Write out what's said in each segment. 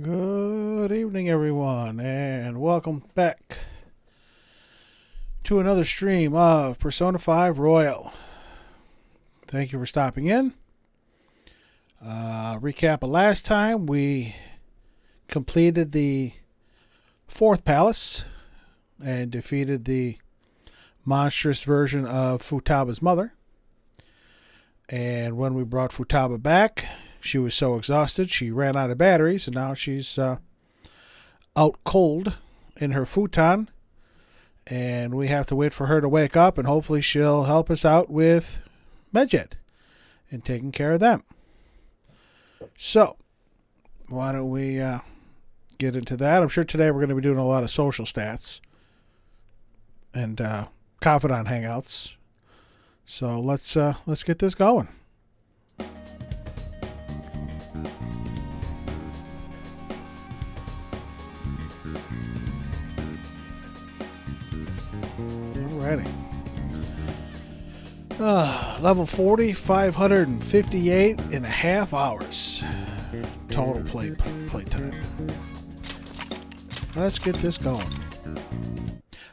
Good evening, everyone, and welcome back to another stream of Persona 5 Royal. Thank you for stopping in. Recap of last time, we completed the fourth palace and defeated the monstrous version of Futaba's mother. And when we brought Futaba back, she was so exhausted she ran out of batteries, and now she's out cold in her futon. And we have to wait for her to wake up, and hopefully she'll help us out with Medjet and taking care of them. So, why don't we get into that? I'm sure today we're going to be doing a lot of social stats and confidant hangouts. So let's get this going. Alrighty. Level 40, 558 and a half hours. Total play time. Let's get this going.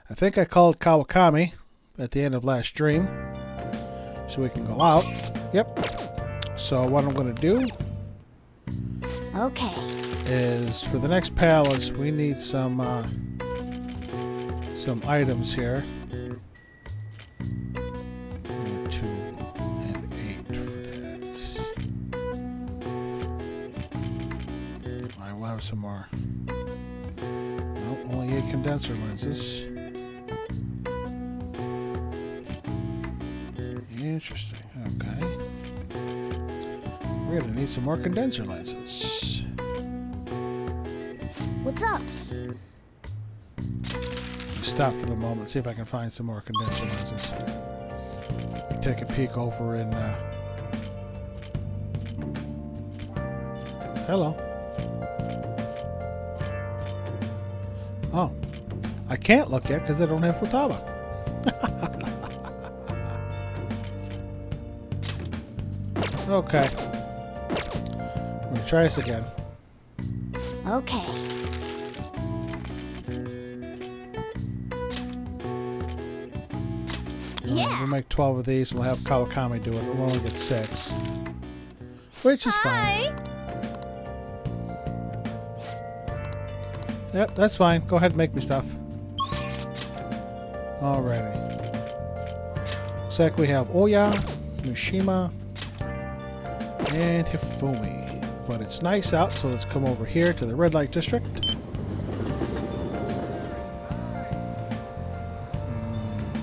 I think I called Kawakami at the end of last stream, so we can go out. Yep. So what I'm going to do is for the next palace, we need some items here. 2 and 8 for that. I will have some more. Nope, only 8 condenser lenses. Interesting. Okay. We're gonna need some more condenser lenses. What's up? Stop for the moment, see if I can find some more condenser lenses. Take a peek over in. Hello. Oh, I can't look yet because I don't have Futaba. Okay. I'm gonna try this again. Okay. We'll make 12 of these and we'll have Kawakami do it. We'll only get 6. Which is fine. Yep, that's fine. Go ahead and make me stuff. Alrighty. Looks like we have Oya, Mishima, and Hifumi. But it's nice out, so let's come over here to the red light district.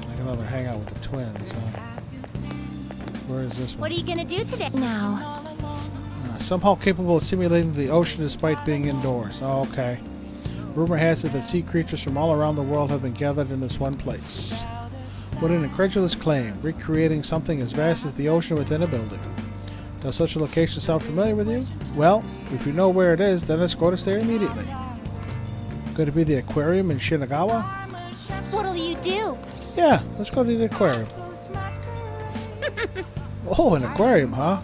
Like another hangout with the twins, huh? Where is this one? What are you gonna do today? Now. Somehow capable of simulating the ocean despite being indoors. Oh, okay. Rumor has it that sea creatures from all around the world have been gathered in this one place. What an incredulous claim, recreating something as vast as the ocean within a building. Does such a location sound familiar with you? Well, if you know where it is, then let's go to there immediately. Could it be the aquarium in Shinagawa? What'll you do? Yeah, let's go to the aquarium. Oh, an aquarium, huh?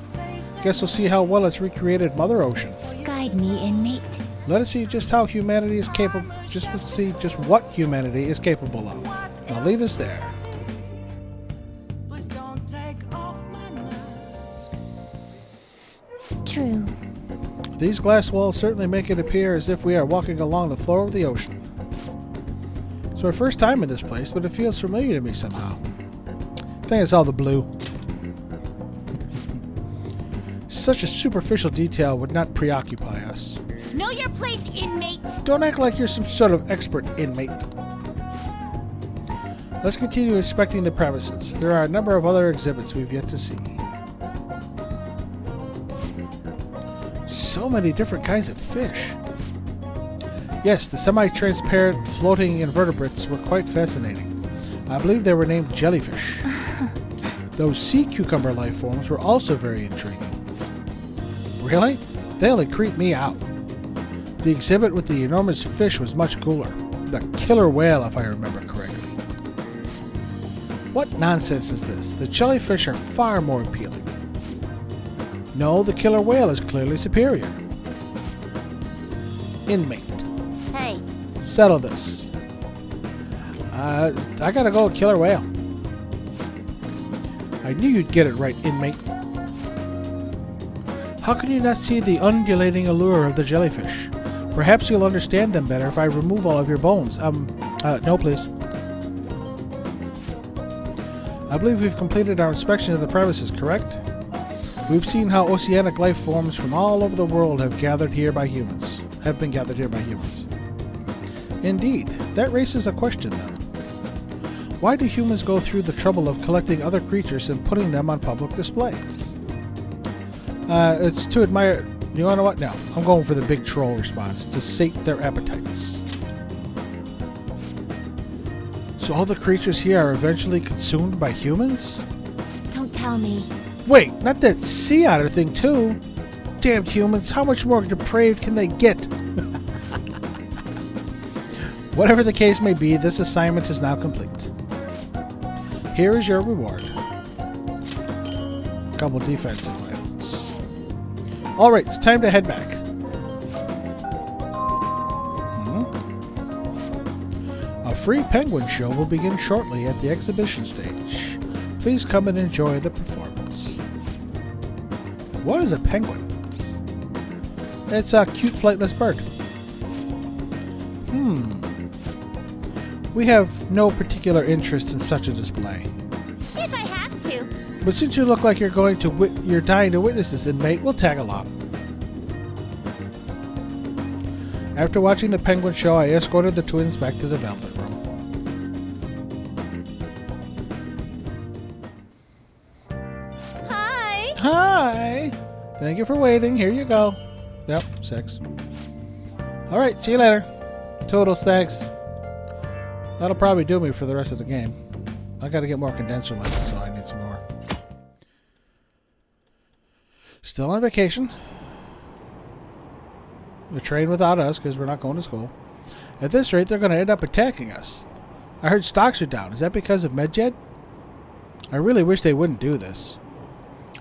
Guess we'll see how well it's recreated Mother Ocean. Guide me, inmate. Let us see just how humanity is capable. Just to see just what humanity is capable of. Now lead us there. True. These glass walls certainly make it appear as if we are walking along the floor of the ocean. It's my first time in this place, but it feels familiar to me somehow. I think it's all the blue. Such a superficial detail would not preoccupy us. Know your place, inmate. Don't act like you're some sort of expert inmate. Let's continue inspecting the premises. There are a number of other exhibits we've yet to see. So many different kinds of fish. Yes, the semi-transparent floating invertebrates were quite fascinating. I believe they were named jellyfish. Those sea cucumber life forms were also very intriguing. Really? They only creep me out. The exhibit with the enormous fish was much cooler. The killer whale, if I remember correctly. What nonsense is this? The jellyfish are far more appealing. No, the killer whale is clearly superior. inmate. Hey, Settle this. I gotta go killer whale. I knew you'd get it right, inmate. How can you not see the undulating allure of the jellyfish? Perhaps you'll understand them better if I remove all of your bones. No please. I believe we've completed our inspection of the premises, correct? We've seen how oceanic life forms from all over the world have been gathered here by humans. Indeed, that raises a question then. Why do humans go through the trouble of collecting other creatures and putting them on public display? It's to admire... You wanna know what? No, I'm going for the big troll response. To sate their appetites. So all the creatures here are eventually consumed by humans? don't tell me. Wait, not that sea otter thing too? Damned humans, how much more depraved can they get? Whatever the case may be, this assignment is now complete. Here is your reward. A couple defensive items. Alright, it's time to head back. A free penguin show will begin shortly at the exhibition stage. Please come and enjoy the performance. What is a penguin? It's a cute flightless bird. We have no particular interest in such a display. If I have to. But since you look like you're dying to witness this, inmate, we'll tag along. After watching the penguin show, I escorted the twins back to the Velvet Room. Hi. Hi! Thank you for waiting. Here you go. Yep, 6. Alright, see you later. Toodles, thanks. That'll probably do me for the rest of the game. I gotta get more condenser lenses, so I need some more. Still on vacation. The train without us, because we're not going to school. At this rate, they're going to end up attacking us. I heard stocks are down. Is that because of MedJed? I really wish they wouldn't do this.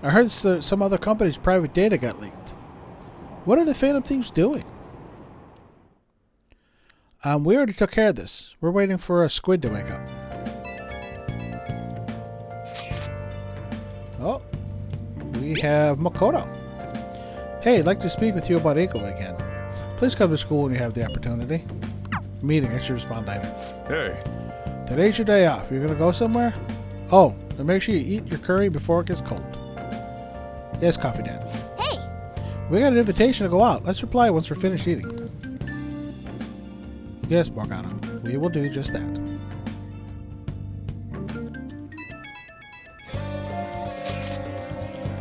I heard some other company's private data got leaked. What are the Phantom Thieves doing? We already took care of this. We're waiting for a squid to wake up. Oh, we have Makoto. Hey, I'd like to speak with you about Eiko again. Please come to school when you have the opportunity. Meeting, I should respond later. Hey. Today's your day off. You're gonna go somewhere? Oh, and make sure you eat your curry before it gets cold. Yes, Coffee Dad. Hey. We got an invitation to go out. Let's reply once we're finished eating. Yes, Morgana. We will do just that.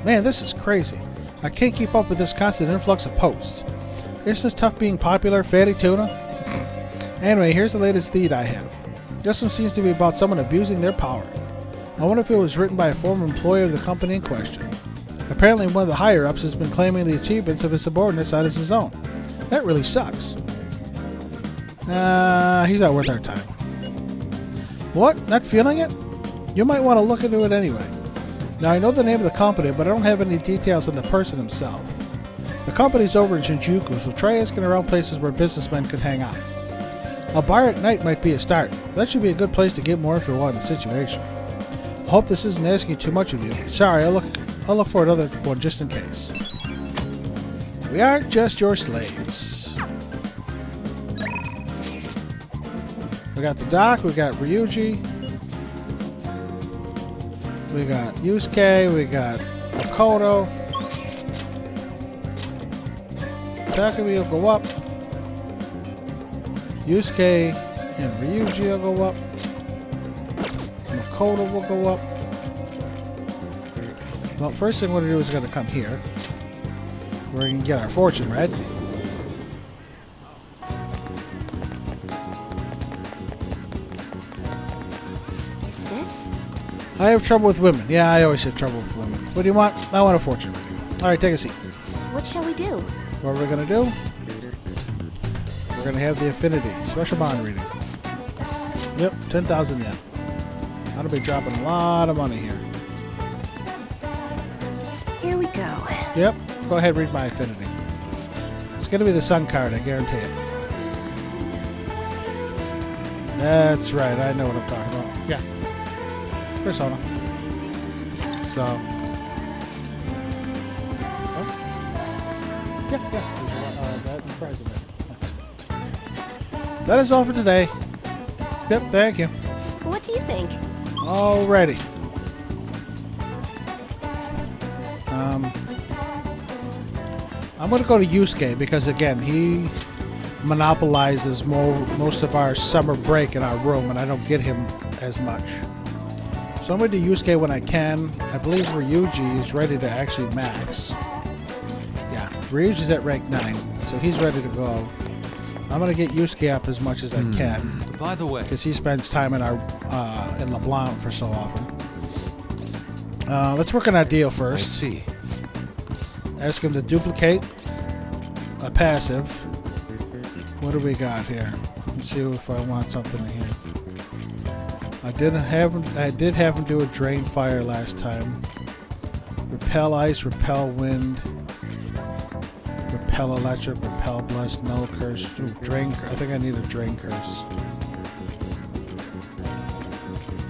Man, this is crazy. I can't keep up with this constant influx of posts. Isn't it tough being popular, fatty tuna? Anyway, here's the latest lead I have. This one seems to be about someone abusing their power. I wonder if it was written by a former employee of the company in question. Apparently one of the higher-ups has been claiming the achievements of his subordinates as his own. That really sucks. He's not worth our time. What? Not feeling it? You might want to look into it anyway. Now, I know the name of the company, but I don't have any details on the person himself. The company's over in Shinjuku, so try asking around places where businessmen could hang out. A bar at night might be a start. That should be a good place to get more info on the situation. I hope this isn't asking too much of you. Sorry, I'll look for another one just in case. We aren't just your slaves. We got the Doc, we got Ryuji, we got Yusuke, we got Makoto. Takumi will go up. Yusuke and Ryuji will go up. Makoto will go up. Well, first thing we're going to do is going to come here, where we can get our fortune read. Is this? I have trouble with women. Yeah, I always have trouble with women. What do you want? I want a fortune reading. Alright, take a seat. What shall we do? What are we going to do? We're going to have the affinity. Special bond reading. Yep, 10,000 yen. That'll be dropping a lot of money here. Here we go. Yep, go ahead, read my affinity. It's going to be the sun card, I guarantee it. That's right, I know what I'm talking about. Yeah. Persona. So. Oh. Yeah. That surprises me. That is all for today. Yep, thank you. What do you think? Alrighty. I'm going to go to Yusuke because, again, he monopolizes most of our summer break in our room, and I don't get him as much. So I'm going to do Yusuke when I can. I believe Ryuji is ready to actually max. Yeah, Ryuji's at rank 9, so he's ready to go. I'm going to get Yusuke up as much as I can. By the way, because he spends time in our in LeBlanc for so often. Let's work on our deal first. I see. Ask him to duplicate a passive. What do we got here? Let's see if I want something in here. I did have him do a drain fire last time. Repel ice, repel wind, repel electric, repel blast, null curse. Ooh, drain. I think I need a drain curse.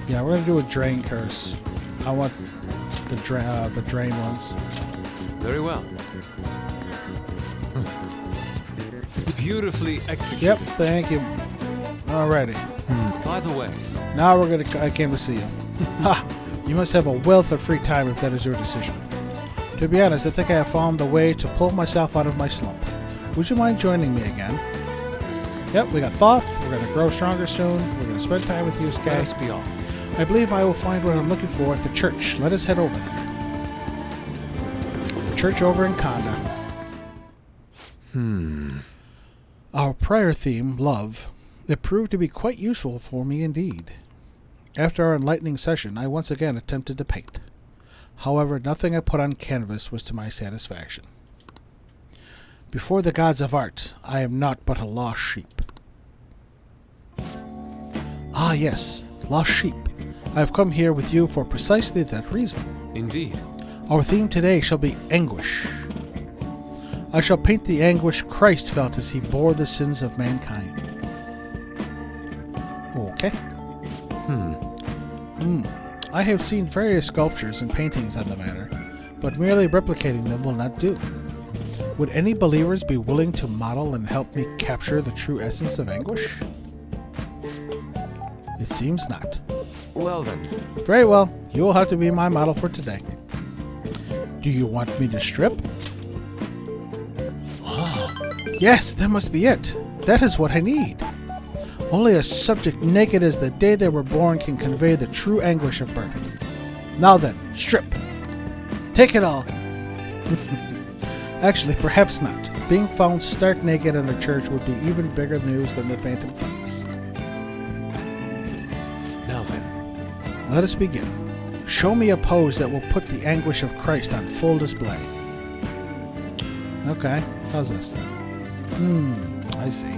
Yeah, we're gonna do a drain curse. I want the drain ones. Very well. Beautifully executed. Yep, thank you. Alrighty. By the way, Now I came to see you. Ha! You must have a wealth of free time if that is your decision. To be honest, I think I have found a way to pull myself out of my slump. Would you mind joining me again? Yep, we got Thoth. We're going to grow stronger soon. We're going to spend time with Yusuke. let us be off. I believe I will find what I'm looking for at the church. Let us head over there. The church over in Kanda. Our prior theme, love, it proved to be quite useful for me indeed. After our enlightening session, I once again attempted to paint. However, nothing I put on canvas was to my satisfaction. Before the gods of art, I am naught but a lost sheep. Ah yes, lost sheep. I have come here with you for precisely that reason. Indeed. Our theme today shall be anguish. I shall paint the anguish Christ felt as he bore the sins of mankind. Okay. I have seen various sculptures and paintings on the matter, but merely replicating them will not do. Would any believers be willing to model and help me capture the true essence of anguish? It seems not. Well then. Very well, you will have to be my model for today. Do you want me to strip? Yes, that must be it. That is what I need. Only a subject naked as the day they were born can convey the true anguish of birth. Now then, strip. Take it all. Actually, perhaps not. Being found stark naked in a church would be even bigger news than the Phantom Thieves. Now then. Let us begin. Show me a pose that will put the anguish of Christ on full display. Okay, how's this? I see.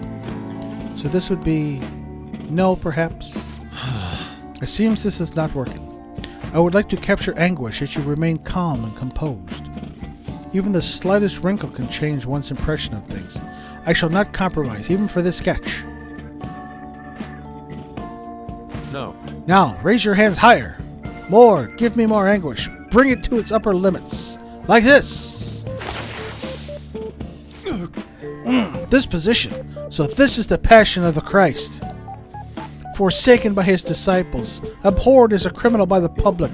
So this would be no, perhaps? It seems this is not working. I would like to capture anguish yet you remain calm and composed. Even the slightest wrinkle can change one's impression of things. I shall not compromise, even for this sketch. No. Now, raise your hands higher. More, give me more anguish. Bring it to its upper limits. Like this. This position. So this is the passion of the Christ. Forsaken by his disciples, abhorred as a criminal by the public,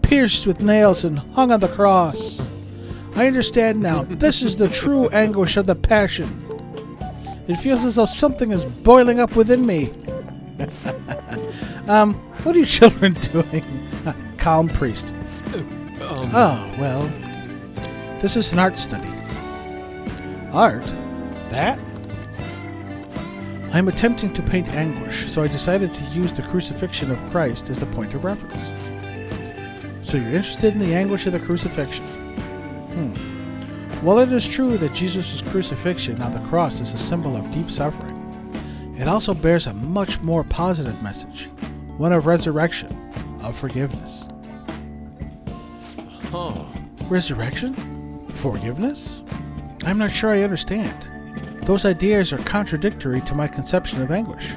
pierced with nails and hung on the cross. I understand now. This is the true anguish of the passion. It feels as though something is boiling up within me. What are you children doing? Calm priest. Oh, well. This is an art study. Art? That? I am attempting to paint anguish, so I decided to use the crucifixion of Christ as the point of reference. So you're interested in the anguish of the crucifixion? While it is true that Jesus' crucifixion on the cross is a symbol of deep suffering, it also bears a much more positive message, one of resurrection, of forgiveness. Oh. Resurrection? Forgiveness? I'm not sure I understand. Those ideas are contradictory to my conception of anguish.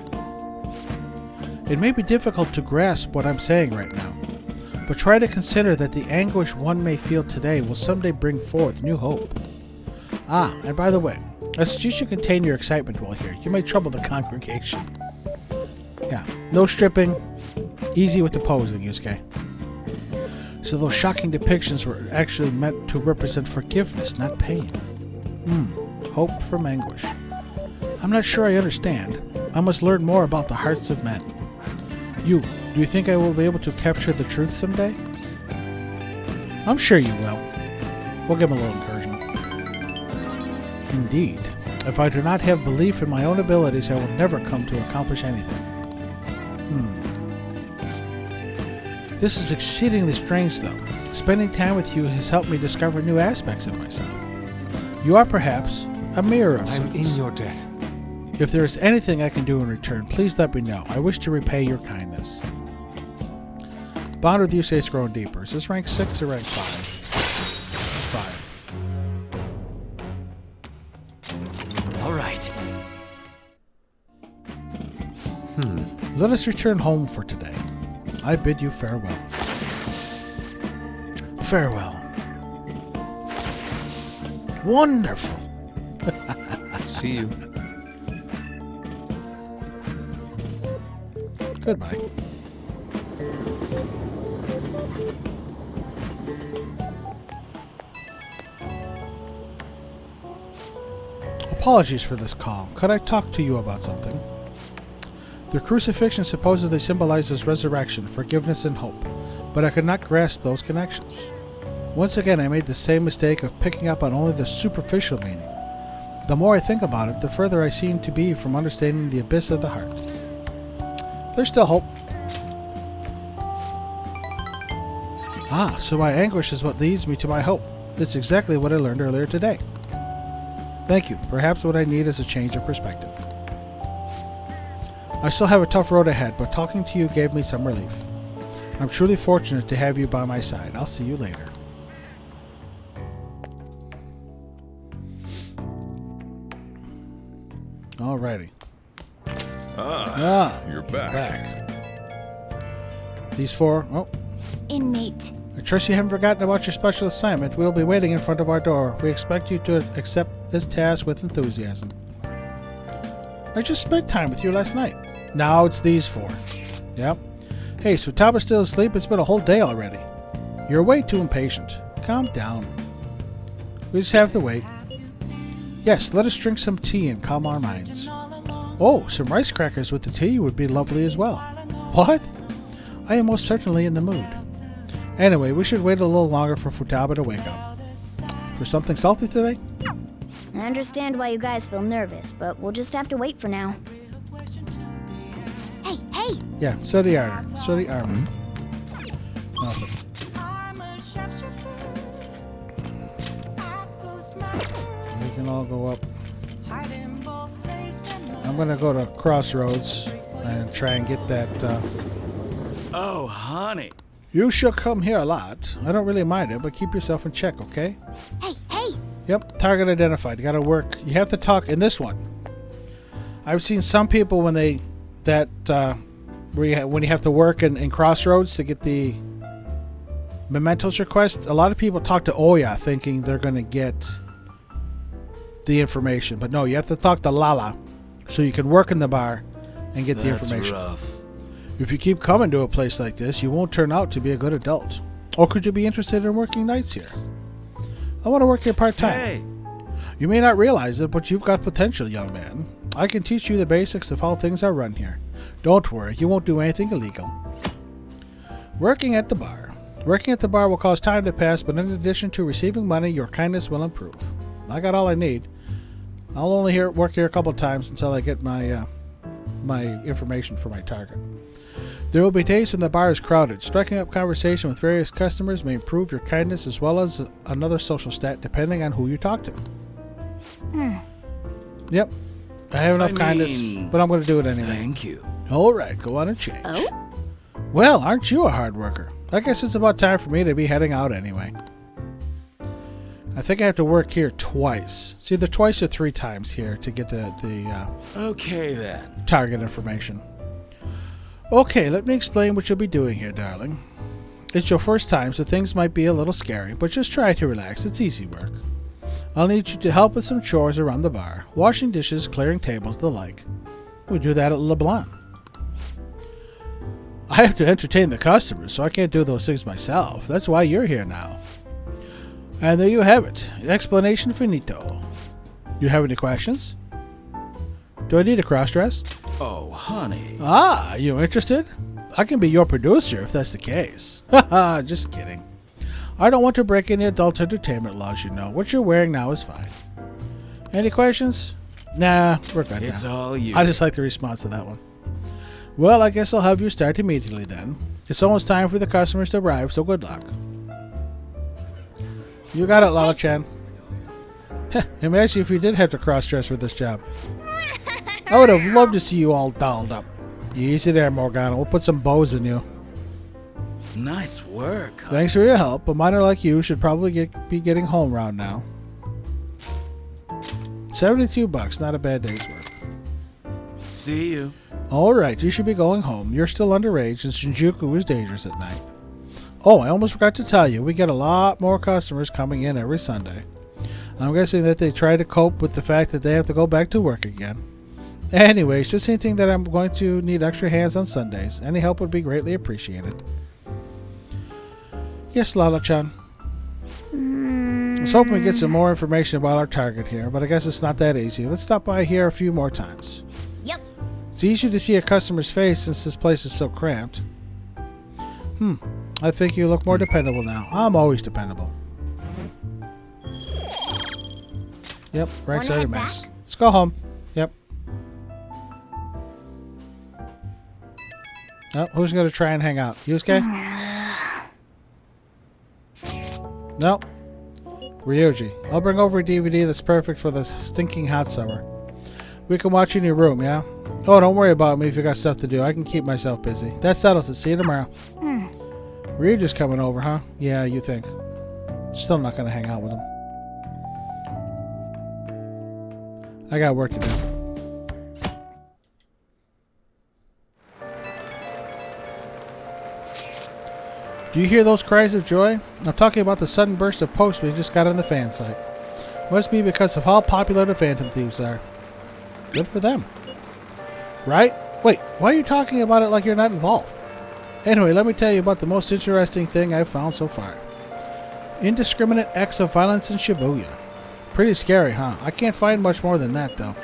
It may be difficult to grasp what I'm saying right now, but try to consider that the anguish one may feel today will someday bring forth new hope. Ah, and by the way, I suggest you contain your excitement while here. You may trouble the congregation. Yeah, no stripping. Easy with the posing, Yusuke. So those shocking depictions were actually meant to represent forgiveness, not pain. Hope from anguish. I'm not sure I understand. I must learn more about the hearts of men. Do you think I will be able to capture the truth someday? I'm sure you will. We'll give him a little encouragement. Indeed. If I do not have belief in my own abilities, I will never come to accomplish anything. This is exceedingly strange, though. Spending time with you has helped me discover new aspects of myself. You are perhaps a mirror of I'm sorts. in your debt. If there is anything I can do in return, please let me know. I wish to repay your kindness. Bond with Yusei is growing deeper. Is this rank 6 or rank 5? 5. All right. Let us return home for today. I bid you farewell. Farewell. Wonderful. See you. Goodbye. Apologies for this call. Could I talk to you about something? The crucifixion supposedly symbolizes resurrection, forgiveness, and hope, but I could not grasp those connections. Once again, I made the same mistake of picking up on only the superficial meaning. The more I think about it, the further I seem to be from understanding the abyss of the heart. There's still hope. Ah, so my anguish is what leads me to my hope. It's exactly what I learned earlier today. Thank you. Perhaps what I need is a change of perspective. I still have a tough road ahead, but talking to you gave me some relief. I'm truly fortunate to have you by my side. I'll see you later. Alrighty. You're back. These four. Oh, Inmate. I trust you haven't forgotten about your special assignment. We'll be waiting in front of our door. We expect you to accept this task with enthusiasm. I just spent time with you last night. Now it's these four. Yep. Hey, so Futaba's still asleep? It's been a whole day already. You're way too impatient. Calm down. We just have to wait. Yes, let us drink some tea and calm our minds. Oh, some rice crackers with the tea would be lovely as well. What? I am most certainly in the mood. Anyway, we should wait a little longer for Futaba to wake up. For something salty today? I understand why you guys feel nervous, but we'll just have to wait for now. Hey! Yeah, so the armor. Nothing. We can all go up. I'm gonna go to Crossroads and try and get that. Oh, honey. You should come here a lot. I don't really mind it, but keep yourself in check, okay? Hey! Yep, target identified. You gotta work. You have to talk in this one. I've seen some people when when you have to work in Crossroads to get the mementos request. A lot of people talk to Oya thinking they're gonna get the information, but no, you have to talk to Lala so you can work in the bar and get the information. Rough. If you keep coming to a place like this, you won't turn out to be a good adult. Or could you be interested in working nights here? I want to work here part-time. Hey. You may not realize it, but you've got potential, young man. I can teach you the basics of how things are run here. Don't worry, you won't do anything illegal. Working at the bar. Working at the bar will cause time to pass, but in addition to receiving money, your kindness will improve. I got all I need. I'll only work here a couple times until I get my information for my target. There will be days when the bar is crowded. Striking up conversation with various customers may improve your kindness as well as another social stat depending on who you talk to. Yep. I have enough kindness, but I'm going to do it anyway. Thank you. Alright, go on and change. Oh? Well, aren't you a hard worker? I guess it's about time for me to be heading out anyway. I think I have to work here twice. It's either twice or 3 times here to get the Okay then. target information. Okay, let me explain what you'll be doing here, darling. It's your first time, so things might be a little scary, but just try to relax. It's easy work. I'll need you to help with some chores around the bar. Washing dishes, clearing tables, the like. We do that at LeBlanc. I have to entertain the customers, so I can't do those things myself. That's why you're here now. And there you have it. Explanation finito. You have any questions? Do I need a cross-dress? Oh, honey. Ah, you interested? I can be your producer if that's the case. Haha, just kidding. I don't want to break any adult entertainment laws, you know. What you're wearing now is fine. Any questions? Nah, we're good It's now. all you. I just like the response to that one. Well, I guess I'll have you start immediately then. It's almost time for the customers to arrive, so good luck. You got it, Lala-chan. Imagine if you did have to cross-dress for this job. I would have loved to see you all dolled up. Easy there, Morgana. We'll put some bows in you. Nice work. Huh? Thanks for your help. A miner like you should probably be getting home round now. $72, not a bad day's work. See you. Alright, you should be going home. You're still underage and Shinjuku is dangerous at night. Oh, I almost forgot to tell you, we get a lot more customers coming in every Sunday. I'm guessing that they try to cope with the fact that they have to go back to work again. Anyways, just hinting that I'm going to need extra hands on Sundays. Any help would be greatly appreciated. Yes, Lala-chan. I was hoping we get some more information about our target here, but I guess it's not that easy. Let's stop by here a few more times. Yep. It's easier to see a customer's face since this place is so cramped. I think you look more dependable now. I'm always dependable. Yep, right Wanna side head of mess. Let's go home. Yep. Oh, who's going to try and hang out? Yusuke? No. Ryoji. I'll bring over a DVD that's perfect for this stinking hot summer. We can watch in your room, yeah? Oh, don't worry about me if you got stuff to do. I can keep myself busy. That settles it. See you tomorrow. Ryoji's coming over, huh? Yeah, you think. Still not going to hang out with him. I got work to do. Do you hear those cries of joy? I'm talking about the sudden burst of posts we just got on the fan site. Must be because of how popular the Phantom Thieves are. Good for them. Right? Wait, why are you talking about it like you're not involved? Anyway, let me tell you about the most interesting thing I've found so far. Indiscriminate acts of violence in Shibuya. Pretty scary, huh? I can't find much more than that, though.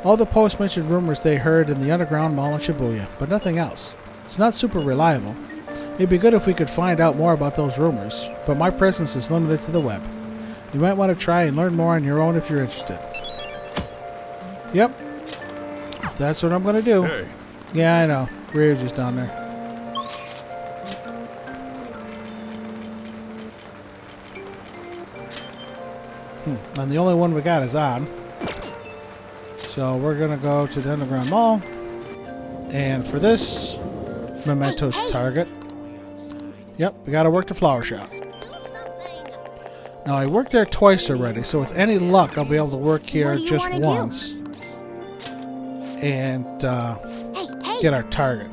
All the posts mentioned rumors they heard in the underground mall in Shibuya, but nothing else. It's not super reliable. It'd be good if we could find out more about those rumors, but my presence is limited to the web. You might want to try and learn more on your own if you're interested. Yep. That's what I'm going to do. Hey. Yeah, I know. Ryoji's down there. And the only one we got is on. So we're going to go to the underground mall. And for this mementos target. Yep, we got to work the flower shop. Now I worked there twice already, so with any luck I'll be able to work here What do you just wanna do? once. And Hey, get our target.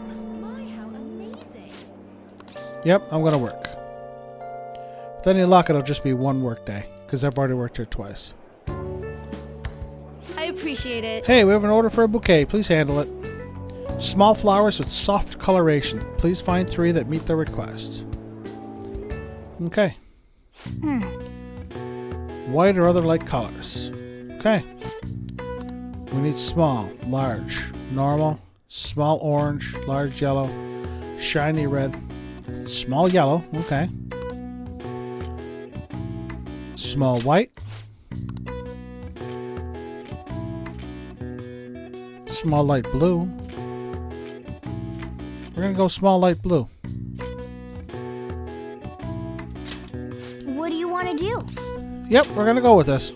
Yep, I'm going to work. With any luck it'll just be one work day, because I've already worked here twice. I appreciate it. Hey, we have an order for a bouquet. Please handle it. Small flowers with soft coloration. Please find 3 that meet the request. Okay. White or other light colors. Okay. We need small, large, normal, small orange, large yellow, shiny red, small yellow. Okay. Small white. Small light blue. We're going to go small light blue. what do you want to do? Yep, we're going to go with this.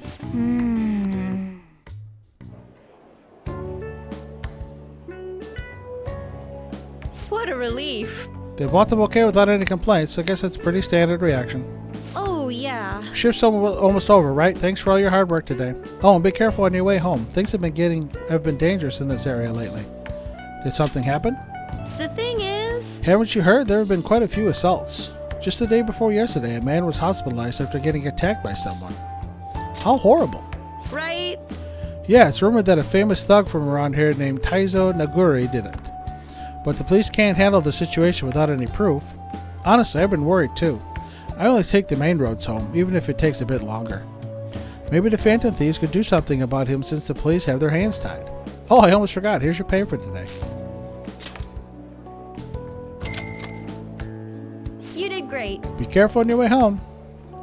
What a relief. They bought the bouquet without any complaints, so I guess it's a pretty standard reaction. Oh, Oh, yeah. Shift's almost over, right? Thanks for all your hard work today. Oh, and be careful on your way home. Things have been dangerous in this area lately. Did something happen? The thing is... Haven't you heard? There have been quite a few assaults. Just the day before yesterday, a man was hospitalized after getting attacked by someone. How horrible. Right? Yeah, it's rumored that a famous thug from around here named Taizo Naguri did it. But the police can't handle the situation without any proof. Honestly, I've been worried too. I only take the main roads home, even if it takes a bit longer. Maybe the Phantom Thieves could do something about him since the police have their hands tied. Oh, I almost forgot. Here's your pay for today. You did great. Be careful on your way home.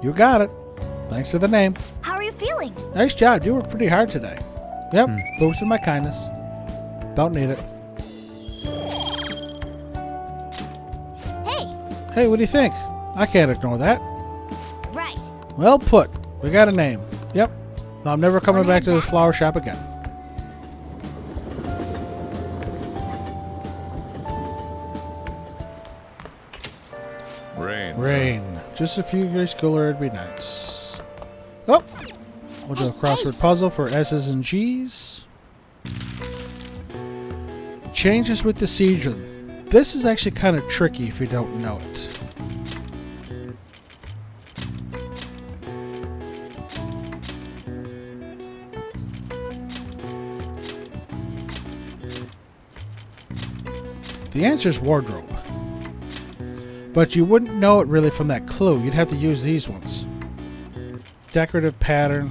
You got it. Thanks for the name. How are you feeling? Nice job. You worked pretty hard today. Yep, boosted my kindness. Don't need it. Hey, Hey, what do you think? I can't ignore that. right. Well put. We got a name. Yep. I'm never coming Wanna back head to this back? flower shop again. Rain. Just a few degrees cooler would be nice. Oh! We'll do a crossword puzzle for S's and G's. Changes with the season. This is actually kind of tricky if you don't know it. The answer is wardrobe. But you wouldn't know it really from that clue. You'd have to use these ones. Decorative pattern.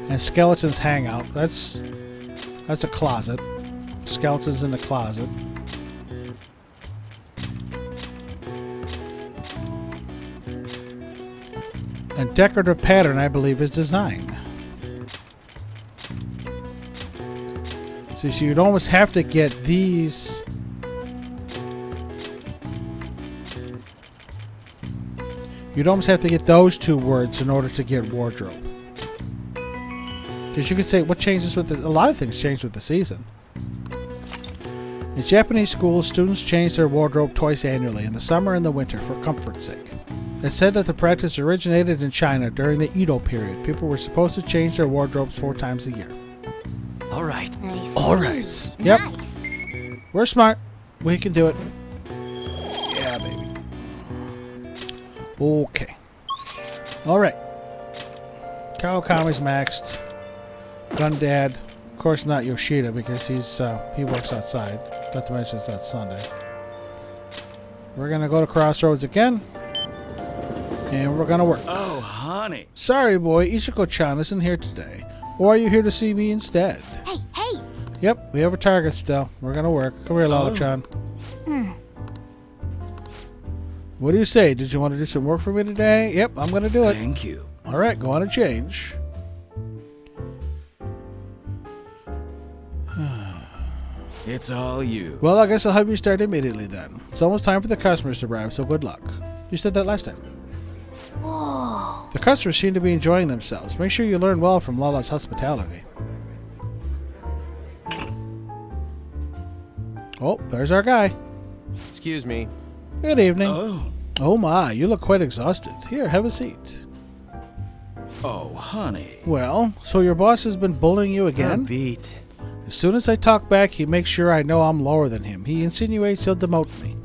And skeletons hangout. That's a closet. Skeletons in the closet. And decorative pattern, I believe, is design. See, so you'd almost have to get these. You'd almost have to get those two words in order to get wardrobe. Because you could say, what changes with a lot of things change with the season. In Japanese schools, students change their wardrobe twice annually, in the summer and the winter, for comfort's sake. It's said that the practice originated in China during the Edo period. People were supposed to change their wardrobes 4 times a year. All right. Nice. Alright. Yep. Nice. We're smart. We can do it. Yeah, baby. Okay. Alright. Kawakami's maxed. Gundad. Of course not Yoshida because he works outside. Not to mention it's that Sunday. We're gonna go to Crossroads again. And we're gonna work. Oh, honey. Sorry boy, Ichiko-chan isn't here today. Or are you here to see me instead? Hey, hey. Yep, we have a target still. We're gonna work. Come here, Lalo-chan. What do you say? Did you want to do some work for me today? Yep, I'm gonna do it. Thank you. Alright, go on and change. It's all you. Well, I guess I'll have you start immediately then. It's almost time for the customers to arrive, so good luck. You said that last time. Whoa. The customers seem to be enjoying themselves. Make sure you learn well from Lala's hospitality. Oh, there's our guy. Excuse me. Good evening. Oh. Oh my, you look quite exhausted. Here, have a seat. Oh, honey. Well, so your boss has been bullying you again? Beat. As soon as I talk back, he makes sure I know I'm lower than him. He insinuates he'll demote me.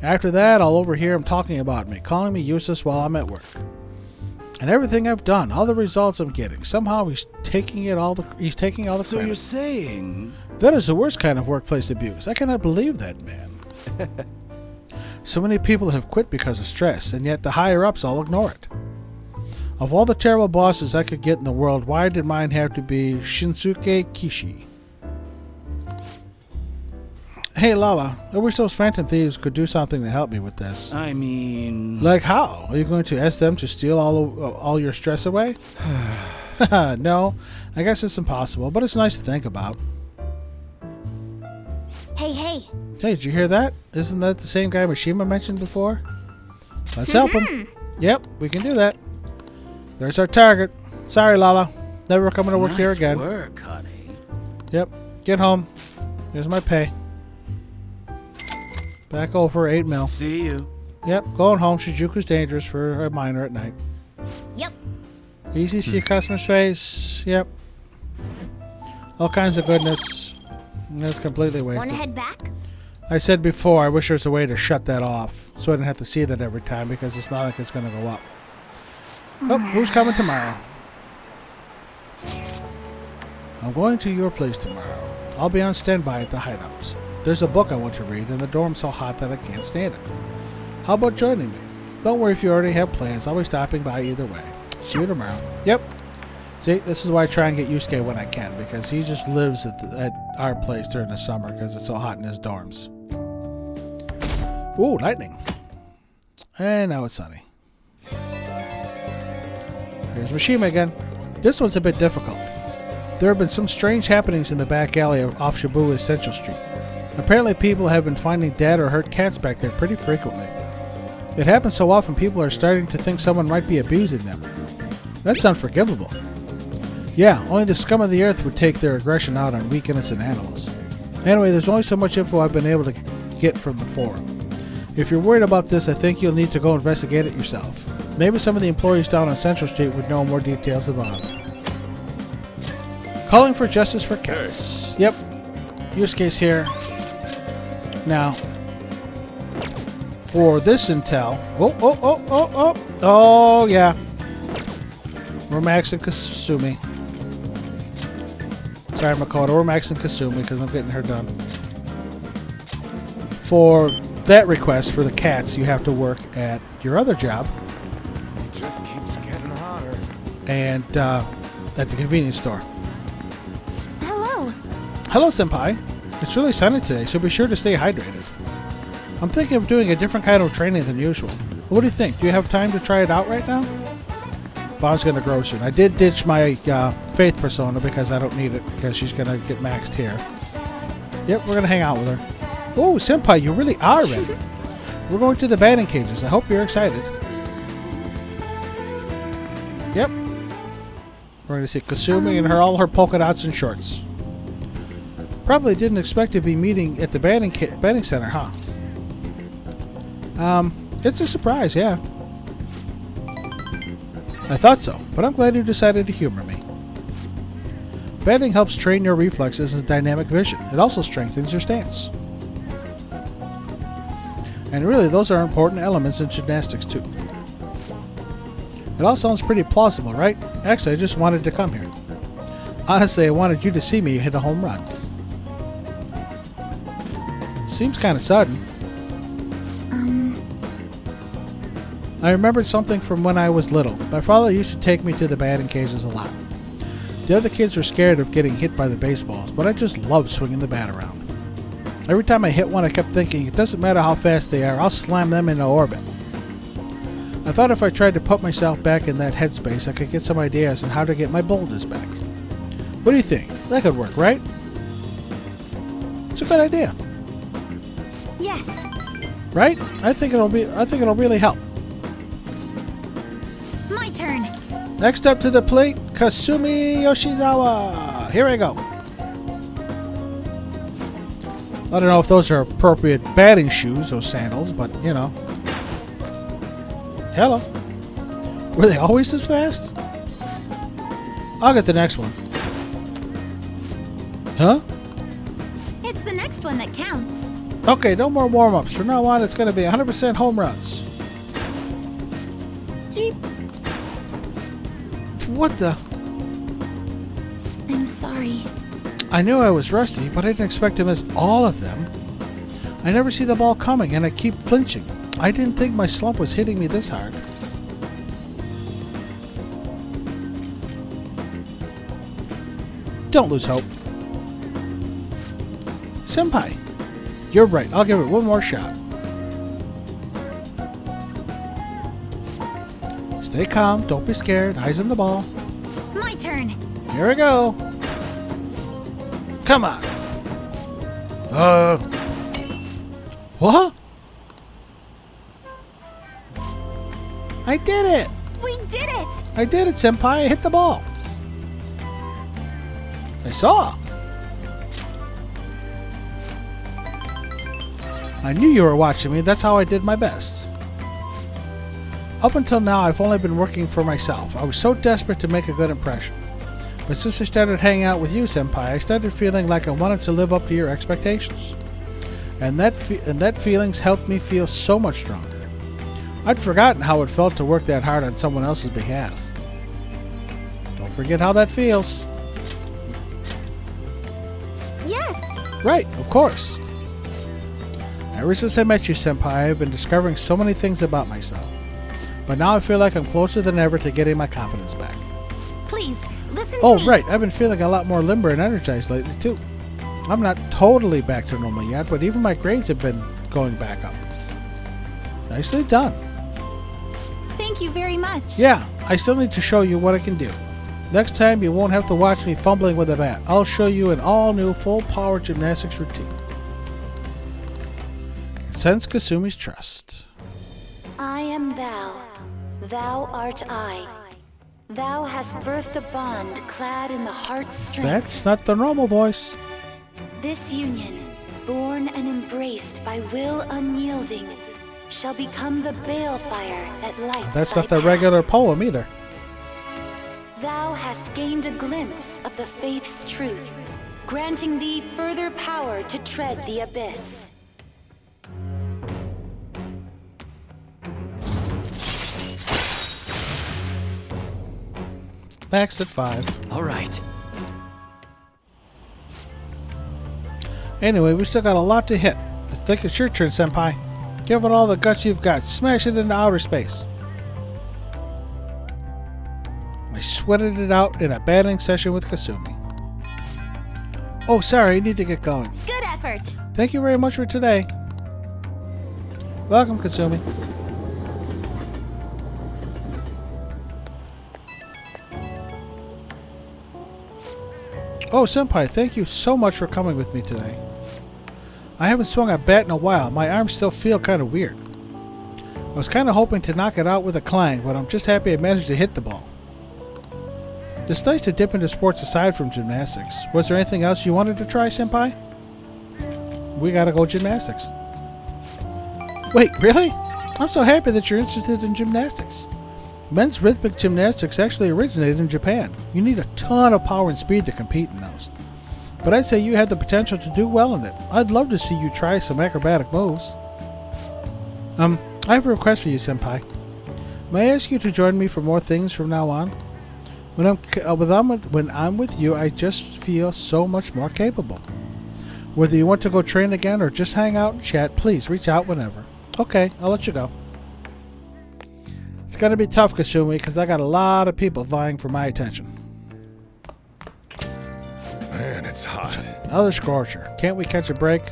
After that, I'll overhear him talking about me, calling me useless while I'm at work. And everything I've done, all the results I'm getting, somehow he's taking all the So you're credit. saying... That is the worst kind of workplace abuse. I cannot believe that, man. So many people have quit because of stress, and yet the higher-ups all ignore it. Of all the terrible bosses I could get in the world, why did mine have to be Shinsuke Kishi? Hey, Lala, I wish those Phantom Thieves could do something to help me with this. I mean... Like how? Are you going to ask them to steal all your stress away? No, I guess it's impossible, but it's nice to think about. Hey, hey. Hey, did you hear that? Isn't that the same guy Mishima mentioned before? Let's help him. Yep, we can do that. There's our target. Sorry, Lala. Never coming to work here again. Nice work, honey. Yep, get home. Here's my pay. Back over 8 mil. See you. Yep, going home. Shijuku's dangerous for a minor at night. Easy to see customer's face. Yep. All kinds of goodness. That's completely Wanna wasted. head back? I said before, I wish there was a way to shut that off so I didn't have to see that every time because it's not like it's going to go up. Oh, who's coming tomorrow? I'm going to your place tomorrow. I'll be on standby at the hideouts. There's a book I want to read and the dorm's so hot that I can't stand it. How about joining me? Don't worry if you already have plans. I'll be stopping by either way. See you tomorrow. Yep. See, this is why I try and get Yusuke when I can, because he just lives at our place during the summer because it's so hot in his dorms. Ooh, lightning. And now it's sunny. Here's Mishima again. This one's a bit difficult. There have been some strange happenings in the back alley off Shibuya Central Street. Apparently people have been finding dead or hurt cats back there pretty frequently. It happens so often people are starting to think someone might be abusing them. That's unforgivable. Yeah, only the scum of the earth would take their aggression out on weak innocent animals. Anyway, there's only so much info I've been able to get from the forum. If you're worried about this, I think you'll need to go investigate it yourself. Maybe some of the employees down on Central Street would know more details about it. Calling for justice for cats. Yep. Yusuke's here. Now, for this intel... Oh, yeah. We're maxing Kasumi. Sorry, Makoto. We're maxing Kasumi because I'm getting her done. For that request for the cats, you have to work at your other job. It just keeps getting hotter. And at the convenience store. Hello. Hello, Senpai. It's really sunny today, so be sure to stay hydrated. I'm thinking of doing a different kind of training than usual. What do you think? Do you have time to try it out right now? Bob's going to grow soon. I did ditch my Faith persona because I don't need it because she's going to get maxed here. Yep, we're going to hang out with her. Oh, Senpai, you really are ready. We're going to the batting cages. I hope you're excited. Yep. We're going to see Kasumi and all her polka dots and shorts. Probably didn't expect to be meeting at the batting center, huh? It's a surprise, yeah. I thought so, but I'm glad you decided to humor me. Batting helps train your reflexes and dynamic vision. It also strengthens your stance. And really, those are important elements in gymnastics, too. It all sounds pretty plausible, right? Actually, I just wanted to come here. Honestly, I wanted you to see me hit a home run. Seems kind of sudden. I remembered something from when I was little. My father used to take me to the batting cages a lot. The other kids were scared of getting hit by the baseballs, but I just loved swinging the bat around. Every time I hit one, I kept thinking, it doesn't matter how fast they are, I'll slam them into orbit. I thought if I tried to put myself back in that headspace, I could get some ideas on how to get my boldness back. What do you think? That could work, right? It's a good idea. Yes. Right? I think it'll really help. My turn. Next up to the plate, Kasumi Yoshizawa. Here I go. I don't know if those are appropriate batting shoes, those sandals, but you know. Hello. Were they always this fast? I'll get the next one. Huh? It's the next one that counts. Okay, no more warm-ups. From now on, it's going to be 100% home runs. Eep. What the? I'm sorry. I knew I was rusty, but I didn't expect to miss all of them. I never see the ball coming, and I keep flinching. I didn't think my slump was hitting me this hard. Don't lose hope. Senpai, you're right. I'll give it one more shot. Stay calm. Don't be scared. Eyes on the ball. My turn. Here we go. Come on. What? I did it. We did it. I did it, Senpai. I hit the ball. I saw. I knew you were watching me. That's how I did my best. Up until now, I've only been working for myself. I was so desperate to make a good impression. But since I started hanging out with you, Senpai, I started feeling like I wanted to live up to your expectations. And that feelings helped me feel so much stronger. I'd forgotten how it felt to work that hard on someone else's behalf. Don't forget how that feels. Yes! Right, of course. Ever since I met you, Senpai, I've been discovering so many things about myself. But now I feel like I'm closer than ever to getting my confidence back. Please, listen to me. Oh, right, I've been feeling a lot more limber and energized lately, too. I'm not totally back to normal yet, but even my grades have been going back up. Nicely done. Thank you very much. Yeah, I still need to show you what I can do. Next time, you won't have to watch me fumbling with a bat. I'll show you an all-new full-power gymnastics routine. Sense Kasumi's trust. I am thou, thou art I. Thou hast birthed a bond clad in the heart's strength. That's not the normal voice. This union, born and embraced by will unyielding, shall become the balefire that lights That's thy not the path. regular poem either. Thou hast gained a glimpse of the faith's truth, granting thee further power to tread the abyss. Max at 5. All right. Anyway, we still got a lot to hit. I think it's your turn, Senpai. Give it all the guts you've got. Smash it into outer space. I sweated it out in a battling session with Kasumi. Oh, sorry, I need to get going. Good effort. Thank you very much for today. Welcome, Kasumi. Oh, Senpai, thank you so much for coming with me today. I haven't swung a bat in a while. My arms still feel kind of weird. I was kind of hoping to knock it out with a clang, but I'm just happy I managed to hit the ball. It's nice to dip into sports aside from gymnastics. Was there anything else you wanted to try, Senpai? We gotta go gymnastics. Wait, really? I'm so happy that you're interested in gymnastics. Men's rhythmic gymnastics actually originated in Japan. You need a ton of power and speed to compete in those. But I'd say you have the potential to do well in it. I'd love to see you try some acrobatic moves. I have a request for you, Senpai. May I ask you to join me for more things from now on? When I'm with you, I just feel so much more capable. Whether you want to go train again or just hang out and chat, please reach out whenever. Okay, I'll let you go. It's gonna be tough, Kasumi, because I got a lot of people vying for my attention. Man, it's hot. Another scorcher. Can't we catch a break?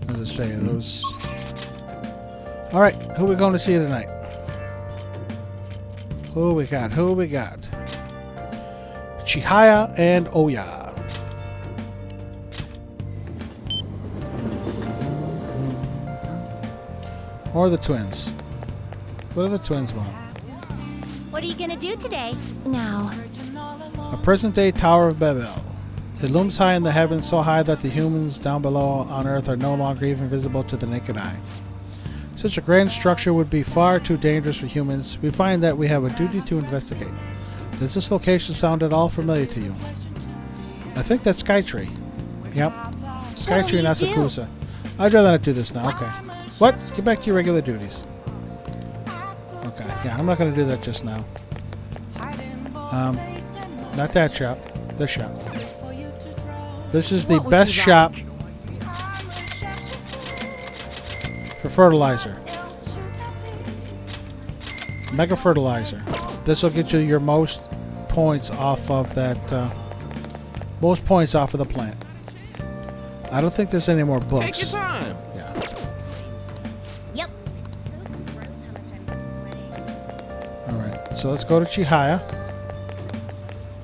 As I say, those... Alright, who we going to see tonight? Who we got? Who we got? Chihaya and Oya. Or the twins. What do the twins want? What are you gonna do today? Now. A present-day Tower of Babel. It looms high in the heavens, so high that the humans down below on Earth are no longer even visible to the naked eye. Such a grand structure would be far too dangerous for humans. We find that we have a duty to investigate. Does this location sound at all familiar to you? I think that's Skytree. Yep. Skytree and Asakusa. I'd rather not do this now. Okay. What? Get back to your regular duties. Okay. Yeah, I'm not going to do that just now. Not that shop. This shop. This is the best shop for fertilizer. Mega fertilizer. This will get you your most points off of that. Most points off of the plant. I don't think there's any more books. Take your time. Yeah. Yep. All right. So let's go to Chihaya.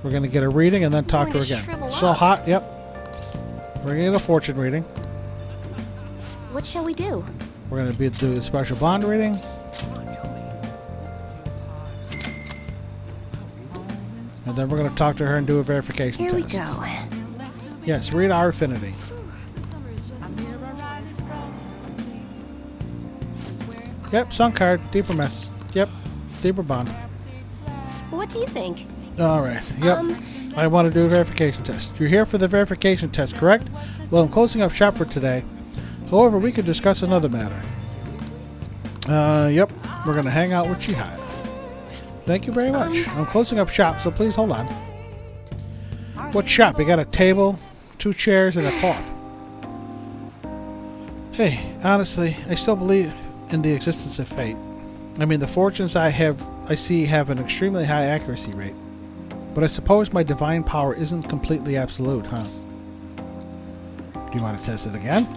We're gonna get a reading and then talk to her going to again. shrivel So up. hot. Yep. We're gonna get a fortune reading. What shall we do? We're gonna do the special bond reading. And then we're going to talk to her and do a verification Here we test. go. Yes, read our affinity. Yep, sun card, deeper mess. Yep. Deeper bond. What do you think? Alright. Yep. I want to do a verification test. You're here for the verification test, correct? Well, I'm closing up shop for today. However, we could discuss another matter. Yep. We're going to hang out with Chihaya. Thank you very much. I'm closing up shop, so please hold on. What shop? We got a table, 2 chairs, and a cloth. Hey, honestly, I still believe in the existence of fate. I mean, the fortunes I see have an extremely high accuracy rate. But I suppose my divine power isn't completely absolute, huh? Do you want to test it again?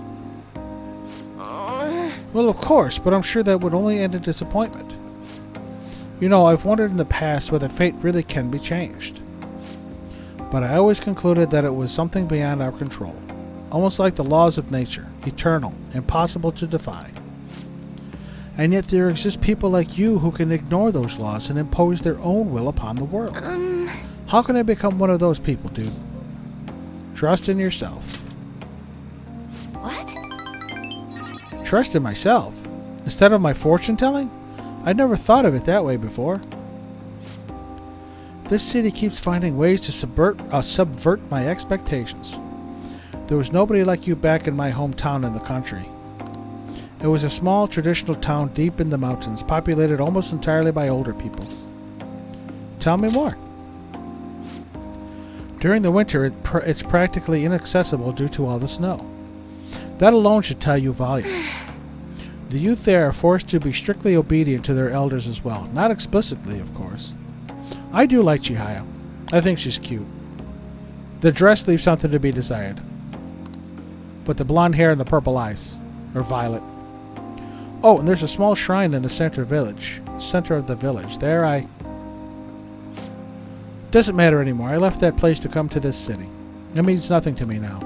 Well, of course, but I'm sure that would only end in disappointment. You know, I've wondered in the past whether fate really can be changed. But I always concluded that it was something beyond our control. Almost like the laws of nature, eternal, impossible to defy. And yet there exist people like you who can ignore those laws and impose their own will upon the world. How can I become one of those people, dude? Trust in yourself. What? Trust in myself? Instead of my fortune telling? I'd never thought of it that way before. This city keeps finding ways to subvert my expectations. There was nobody like you back in my hometown in the country. It was a small traditional town deep in the mountains, populated almost entirely by older people. Tell me more. During the winter, it's practically inaccessible due to all the snow. That alone should tell you volumes. The youth there are forced to be strictly obedient to their elders as well. Not explicitly, of course. I do like Chihaya. I think she's cute. The dress leaves something to be desired. But the blonde hair and the purple eyes are violet. Oh, and there's a small shrine in the center of the village. There Doesn't matter anymore. I left that place to come to this city. It means nothing to me now.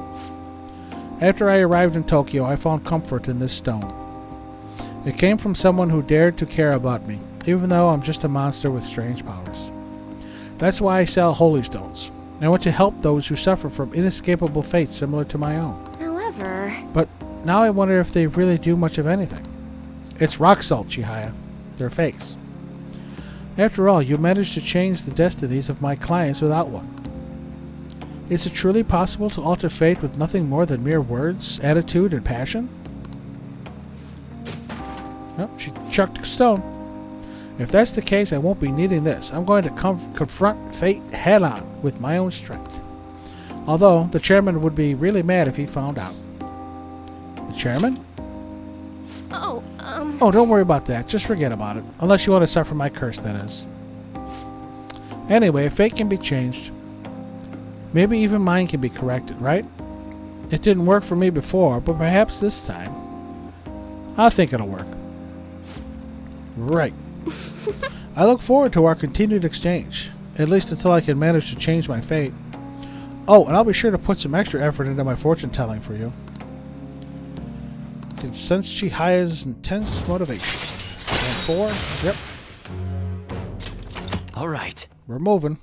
After I arrived in Tokyo, I found comfort in this stone. It came from someone who dared to care about me, even though I'm just a monster with strange powers. That's why I sell holy stones. I want to help those who suffer from inescapable fates similar to my own. However... But now I wonder if they really do much of anything. It's rock salt, Chihaya. They're fakes. After all, you managed to change the destinies of my clients without one. Is it truly possible to alter fate with nothing more than mere words, attitude, and passion? Oh, she chucked a stone. If that's the case, I won't be needing this. I'm going to confront fate head-on with my own strength. Although, the chairman would be really mad if he found out. The chairman? Oh, don't worry about that. Just forget about it. Unless you want to suffer my curse, that is. Anyway, fate can be changed. Maybe even mine can be corrected, right? It didn't work for me before, but perhaps this time. I think it'll work. Right. I look forward to our continued exchange. At least until I can manage to change my fate. Oh, and I'll be sure to put some extra effort into my fortune telling for you. Can sense Chihaya's intense motivation. And 4. Yep. All right. We're moving.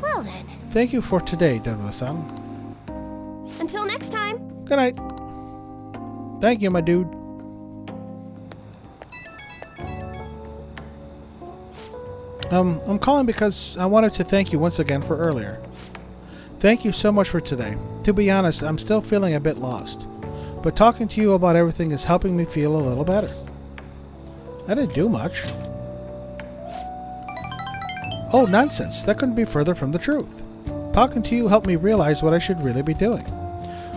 Well then. Thank you for today, Denver-san. Until next time. Good night. Thank you, my dude. I'm calling because I wanted to thank you once again for earlier. Thank you so much for today. To be honest, I'm still feeling a bit lost. But talking to you about everything is helping me feel a little better. I didn't do much. Oh, nonsense. That couldn't be further from the truth. Talking to you helped me realize what I should really be doing.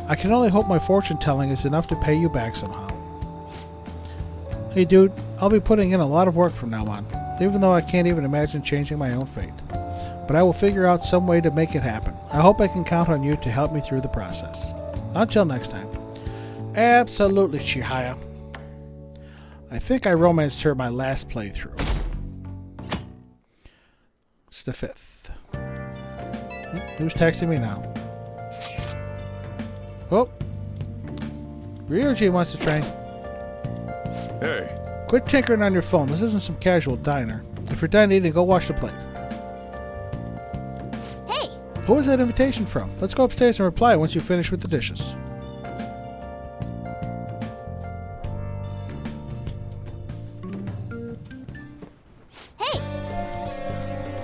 I can only hope my fortune telling is enough to pay you back somehow. Hey dude, I'll be putting in a lot of work from now on, even though I can't even imagine changing my own fate. But I will figure out some way to make it happen. I hope I can count on you to help me through the process. Until next time. Absolutely, Chihaya. I think I romanced her my last playthrough. It's the 5th. Who's texting me now? Oh. Ryuji wants to train. Hey, Quit tinkering on your phone. This isn't some casual diner. If you're done eating, go wash the plate. Hey! Who is that invitation from? Let's go upstairs and reply once you finish with the dishes.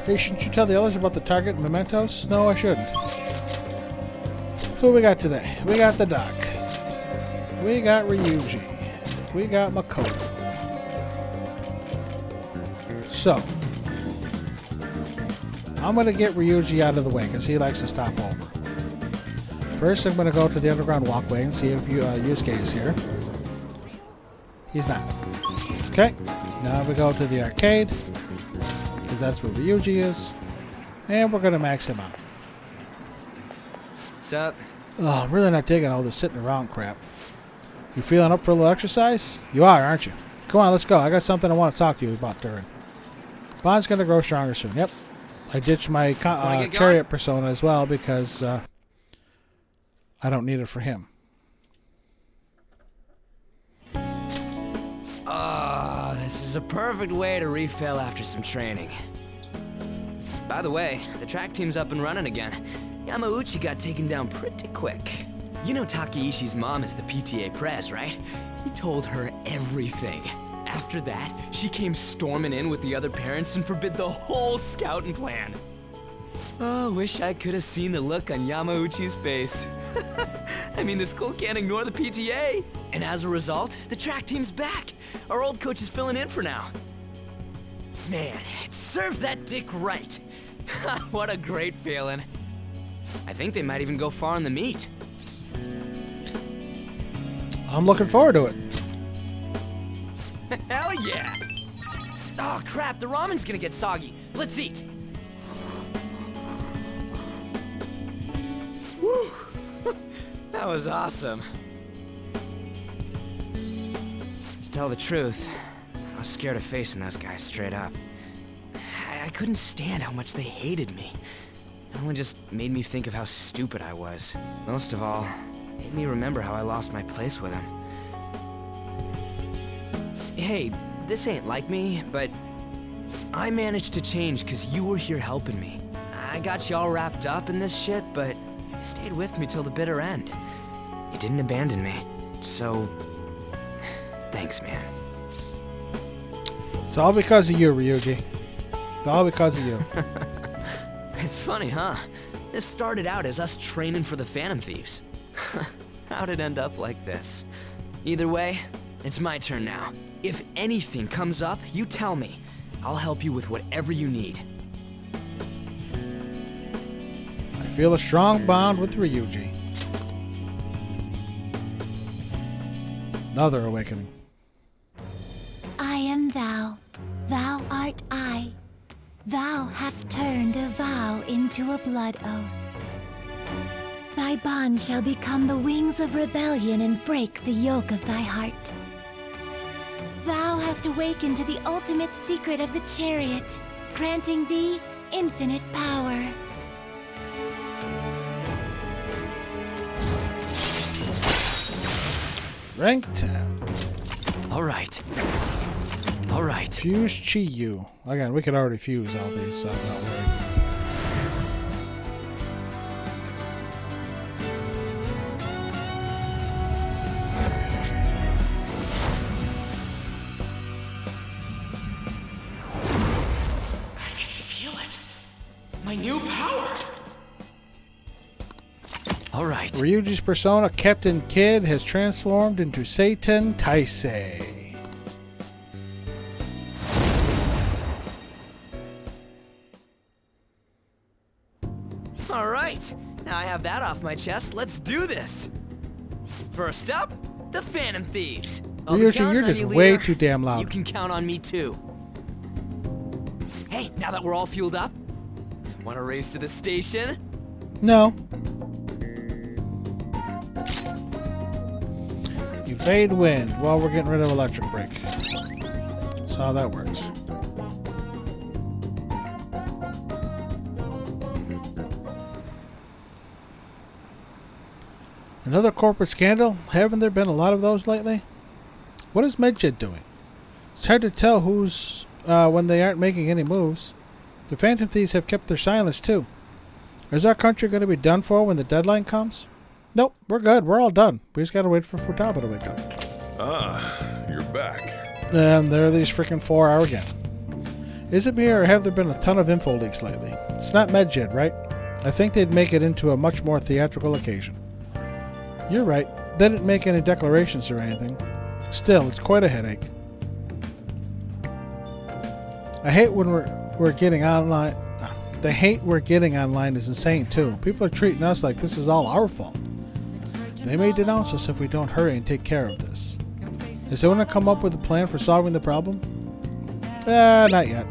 Hey, shouldn't you tell the others about the target and mementos? No, I shouldn't. Who we got today? We got the Doc. We got Ryuji. We got Makoto. So, I'm going to get Ryuji out of the way because he likes to stop over. First, I'm going to go to the underground walkway and see if Yusuke is here. He's not. Okay, now we go to the arcade because that's where Ryuji is. And we're going to max him out. What's up? Oh, I'm really not digging all this sitting around crap. You feeling up for a little exercise? You are, aren't you? Come on, let's go. I got something I want to talk to you about, Durin. Bond's going to grow stronger soon. Yep. I ditched my chariot persona as well because I don't need it for him. This is a perfect way to refill after some training. By the way, the track team's up and running again. Yamauchi got taken down pretty quick. You know Takeishi's mom is the PTA pres, right? He told her everything. After that, she came storming in with the other parents and forbid the whole scouting plan. Oh, wish I could have seen the look on Yamauchi's face. I mean, the school can't ignore the PTA. And as a result, the track team's back. Our old coach is filling in for now. Man, it serves that dick right. What a great feeling. I think they might even go far in the meet. I'm looking forward to it. Hell yeah! Oh crap, the ramen's gonna get soggy. Let's eat. Woo! That was awesome. To tell the truth, I was scared of facing those guys straight up. I couldn't stand how much they hated me. Everyone just made me think of how stupid I was. Most of all, it made me remember how I lost my place with them. Hey, this ain't like me, but I managed to change because you were here helping me. I got you all wrapped up in this shit, but you stayed with me till the bitter end. You didn't abandon me, so thanks, man. It's all because of you, Ryuji. It's all because of you. It's funny, huh? This started out as us training for the Phantom Thieves. How'd it end up like this? Either way, it's my turn now. If anything comes up, you tell me. I'll help you with whatever you need. I feel a strong bond with Ryuji. Another awakening. I am thou, thou art I. Thou hast turned a vow into a blood oath. Thy bond shall become the wings of rebellion and break the yoke of thy heart. Thou hast awakened to the ultimate secret of the chariot, granting thee infinite power. Rank 10. All right. All right. Fuse Chiyu. Again, we could already fuse all these, so I'm not worried. My new power! Alright. Ryuji's persona, Captain Kid, has transformed into Satan Taisei. Alright. Now I have that off my chest, let's do this! First up, the Phantom Thieves. I'll be Ryuji, counting you're on just you, way leader. too damn loud. You can count on me too. Hey, now that we're all fueled up, wanna race to the station? No. Evade wind while we're getting rid of electric brake. That's how that works. Another corporate scandal? Haven't there been a lot of those lately? What is Medjed doing? It's hard to tell who's when they aren't making any moves. The Phantom Thieves have kept their silence too. Is our country going to be done for when the deadline comes? Nope, we're good. We're all done. We just got to wait for Futaba to wake up. Ah, you're back. And there these freaking 4 are again. Is it me or have there been a ton of info leaks lately? It's not Medjed, right? I think they'd make it into a much more theatrical occasion. You're right. They didn't make any declarations or anything. Still, it's quite a headache. I hate when we're getting online. The hate we're getting online is insane too. People are treating us like this is all our fault. They may denounce us if we don't hurry and take care of this. Is anyone going to come up with a plan for solving the problem? Not yet.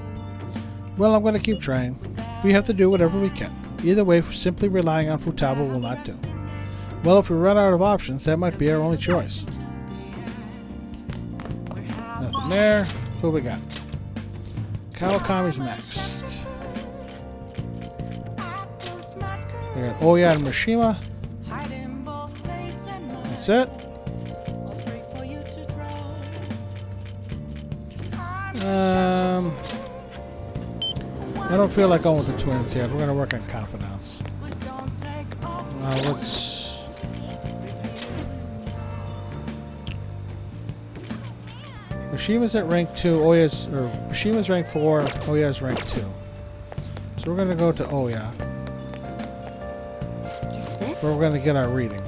Well, I'm going to keep trying. We have to do whatever we can. Either way, simply relying on Futaba will not do. Well, if we run out of options, that might be our only choice. Nothing there. Who we got? Kawakami's next. We got Oya and Mishima. That's it. I don't feel like going with the twins yet. We're going to work on confidence. Let's... Mishima's at rank 2. Mishima's rank 4. Oya's rank 2. So we're going to go to Oya. Is this? Where we're going to get our reading.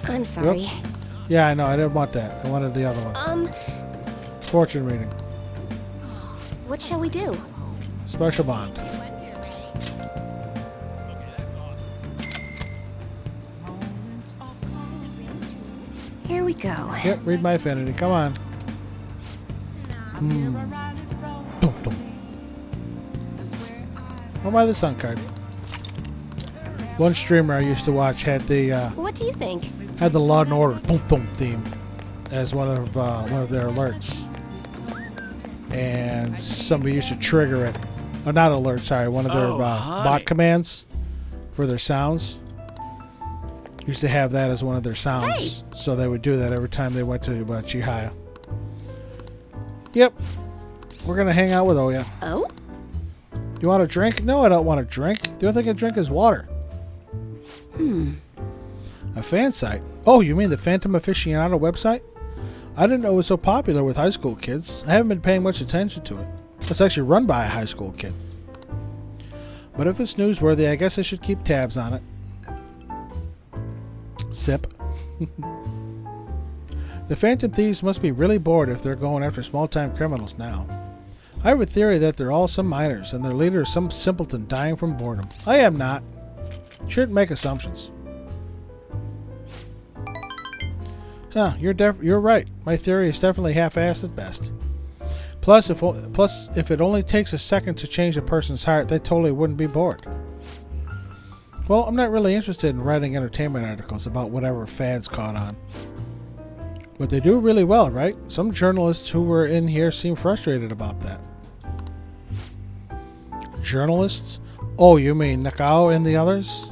I'm sorry. Oops. Yeah, I know. I didn't want that. I wanted the other one. Fortune reading. What shall we do? Special bond. Here we go. Yep, read my affinity. Come on. Dum, dum. Oh, my, the sun card. One streamer I used to watch had the What do you think? Law and Order theme as one of their alerts, and somebody used to trigger it. Oh, not alert, sorry, one of their bot commands for their sounds. Used to have that as one of their sounds, so they would do that every time they went to Chihaya. Yep, we're gonna hang out with Oya. Oh? You want a drink? No, I don't want a drink. The only thing I drink is water. A fan site? Oh, you mean the Phantom Aficionado website? I didn't know it was so popular with high school kids. I haven't been paying much attention to it. It's actually run by a high school kid. But if it's newsworthy, I guess I should keep tabs on it. Sip. The Phantom Thieves must be really bored if they're going after small-time criminals now. I have a theory that they're all some minors, and their leader is some simpleton dying from boredom. I am not. Shouldn't make assumptions. Huh, you're right. My theory is definitely half-assed at best. Plus, if it only takes a second to change a person's heart, they totally wouldn't be bored. Well, I'm not really interested in writing entertainment articles about whatever fads caught on. But they do really well, right? Some journalists who were in here seem frustrated about that. Journalists? Oh, you mean Nakao and the others?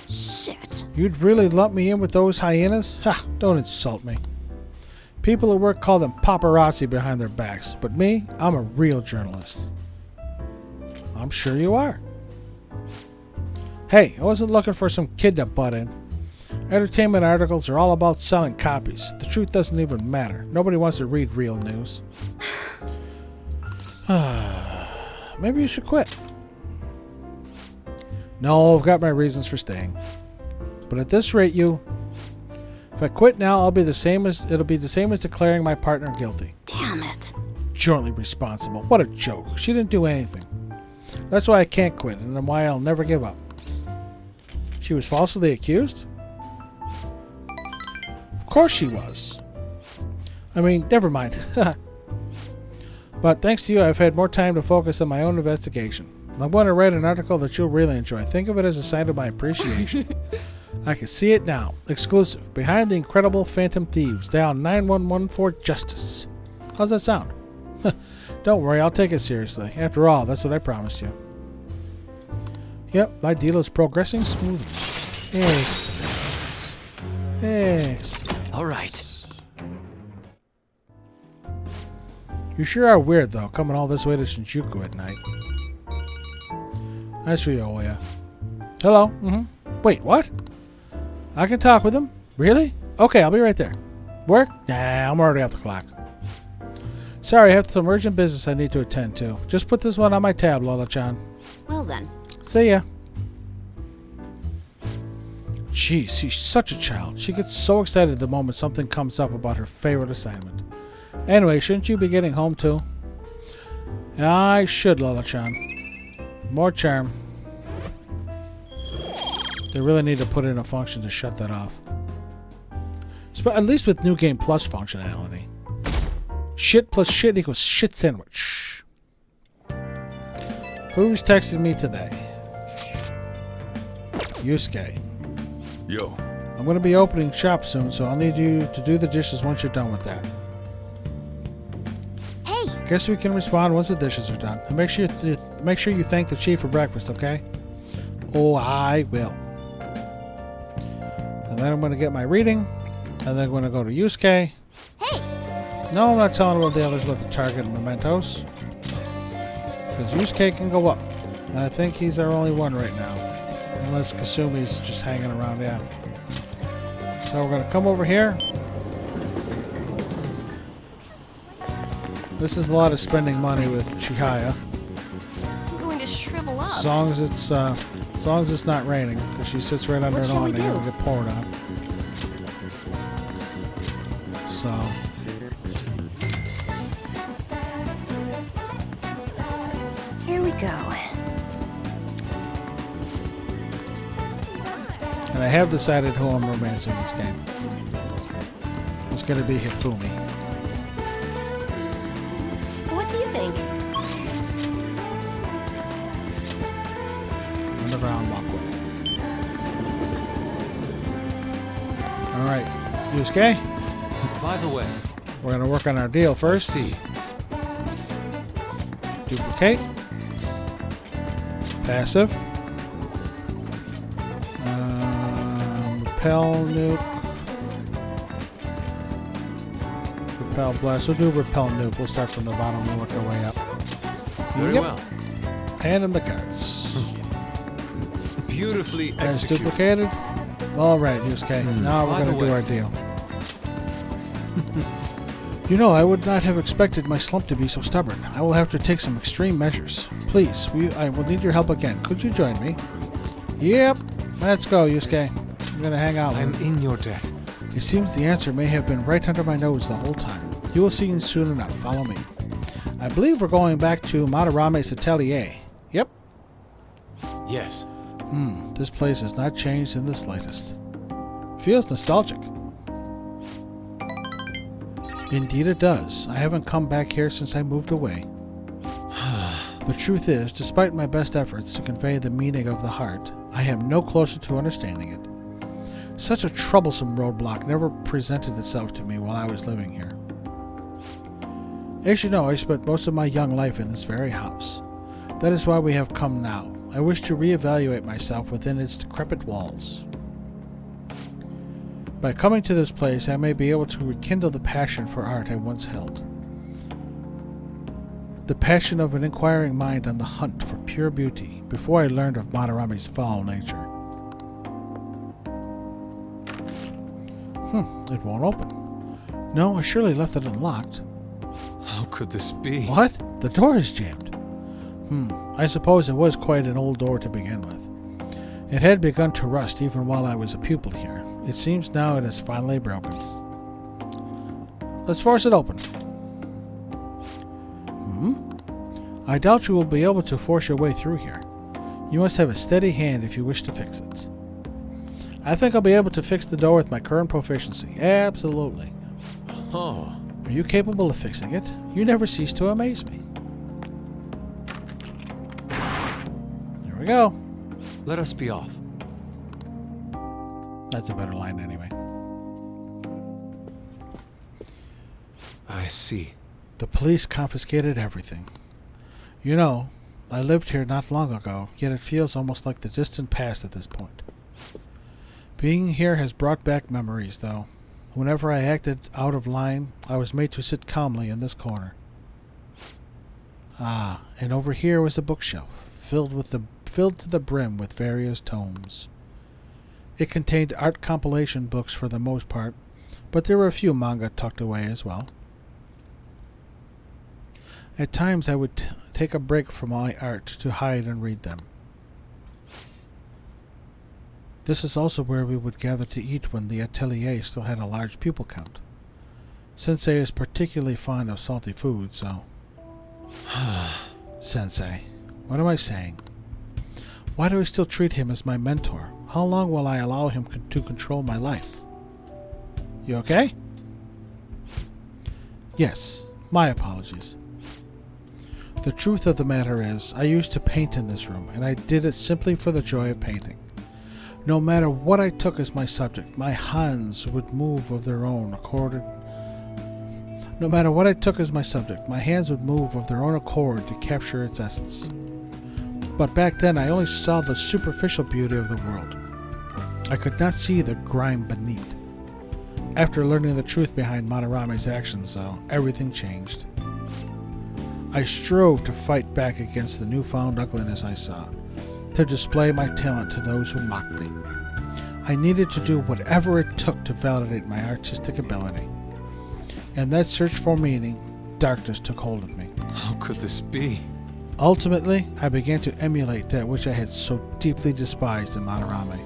Shit. You'd really lump me in with those hyenas? Ha! Don't insult me. People at work call them paparazzi behind their backs, but me, I'm a real journalist. I'm sure you are. Hey, I wasn't looking for some kid to butt in. Entertainment articles are all about selling copies. The truth doesn't even matter. Nobody wants to read real news. Maybe you should quit. No, I've got my reasons for staying. But at this rate, if I quit now, it'll be the same as declaring my partner guilty. Damn it. Jointly responsible. What a joke. She didn't do anything. That's why I can't quit, and why I'll never give up. She was falsely accused? Of course she was. I mean, never mind. But thanks to you, I've had more time to focus on my own investigation. I'm going to write an article that you'll really enjoy. Think of it as a sign of my appreciation. I can see it now. Exclusive. Behind the incredible Phantom Thieves. Dial 911 for justice. How's that sound? Don't worry, I'll take it seriously. After all, that's what I promised you. Yep, my deal is progressing smoothly. Excellent. Excellent. All right. You sure are weird, though, coming all this way to Shinjuku at night. Nice for you, Oya. Hello? Wait, what? I can talk with him? Really? Okay, I'll be right there. Work? Nah, I'm already off the clock. Sorry, I have some urgent business I need to attend to. Just put this one on my tab, Lola-chan. Well then. See ya. Jeez, she's such a child. She gets so excited the moment something comes up about her favorite assignment. Anyway, shouldn't you be getting home too? I should, Lola-chan. More charm. They really need to put in a function to shut that off. At least with New Game Plus functionality. Shit plus shit equals shit sandwich. Who's texting me today? Yusuke. Yo. I'm going to be opening shop soon, so I'll need you to do the dishes once you're done with that. Hey, Guess we can respond once the dishes are done. And make sure you thank the chief for breakfast, okay? Oh, I will. And then I'm going to get my reading. And then I'm going to go to Yusuke. hey, No, I'm not telling about the others with the target and mementos. Because Yusuke can go up. And I think he's our only one right now. Unless Kasumi's just hanging around, yeah. So we're going to come over here. This is a lot of spending money with Chihaya. I'm going to shrivel up. As long as it's not raining. Because she sits right under What an shall we awning and do? it'll get poured on. So... Here we go. And I have decided who I'm romancing in this game. It's going to be Hifumi. What do you think? Underground walkway. Alright, Yusuke, By the way, we're going to work on our deal first. see. Duplicate. Passive. Repel nuke. Repel blast. We'll do repel nuke. We'll start from the bottom and work our way up. Very Yep. well. Hand him the cards. Beautifully That's executed. duplicated. Alright, Yusuke. Now By we're the going to do way. our deal. You know, I would not have expected my slump to be so stubborn. I will have to take some extreme measures. Please, I will need your help again. Could you join me? Yep. Let's go, Yusuke. I'm going to hang out I'm with in your debt. It seems the answer may have been right under my nose the whole time. You will see soon enough. Follow me. I believe we're going back to Madarame's atelier. Yep. Yes. This place has not changed in the slightest. Feels nostalgic. Indeed it does. I haven't come back here since I moved away. The truth is, despite my best efforts to convey the meaning of the heart, I am no closer to understanding it. Such a troublesome roadblock never presented itself to me while I was living here. As you know, I spent most of my young life in this very house. That is why we have come now. I wish to reevaluate myself within its decrepit walls. By coming to this place, I may be able to rekindle the passion for art I once held. The passion of an inquiring mind on the hunt for pure beauty before I learned of Madarame's foul nature. It won't open. No, I surely left it unlocked. How could this be? What? The door is jammed. I suppose it was quite an old door to begin with. It had begun to rust even while I was a pupil here. It seems now it is finally broken. Let's force it open. I doubt you will be able to force your way through here. You must have a steady hand if you wish to fix it. I think I'll be able to fix the door with my current proficiency. Absolutely. Oh. Are you capable of fixing it? You never cease to amaze me. There we go. Let us be off. That's a better line anyway. I see. The police confiscated everything. You know, I lived here not long ago, yet it feels almost like the distant past at this point. Being here has brought back memories, though. Whenever I acted out of line, I was made to sit calmly in this corner. Ah, and over here was a bookshelf, filled to the brim with various tomes. It contained art compilation books for the most part, but there were a few manga tucked away as well. At times I would take a break from my art to hide and read them. This is also where we would gather to eat when the atelier still had a large pupil count. Sensei is particularly fond of salty food, so... Sensei, what am I saying? Why do I still treat him as my mentor? How long will I allow him to control my life? You okay? Yes, my apologies. The truth of the matter is, I used to paint in this room, and I did it simply for the joy of painting. No matter what I took as my subject, my hands would move of their own accord. No matter what I took as my subject, my hands would move of their own accord to capture its essence. But back then, I only saw the superficial beauty of the world. I could not see the grime beneath. After learning the truth behind Madarame's actions, though, everything changed. I strove to fight back against the newfound ugliness I saw, to display my talent to those who mocked me. I needed to do whatever it took to validate my artistic ability. In that search for meaning, darkness took hold of me. How could this be? Ultimately, I began to emulate that which I had so deeply despised in Madarame.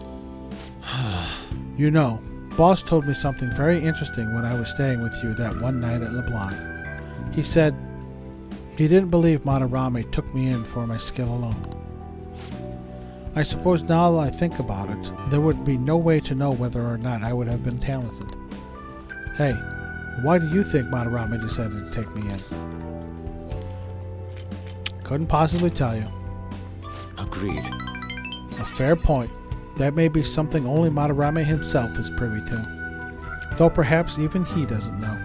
You know, Boss told me something very interesting when I was staying with you that one night at LeBlanc. He said he didn't believe Madarame took me in for my skill alone. I suppose now that I think about it, there would be no way to know whether or not I would have been talented. Hey, why do you think Madarame decided to take me in? Couldn't possibly tell you. Agreed. A fair point. That may be something only Madarame himself is privy to, though perhaps even he doesn't know.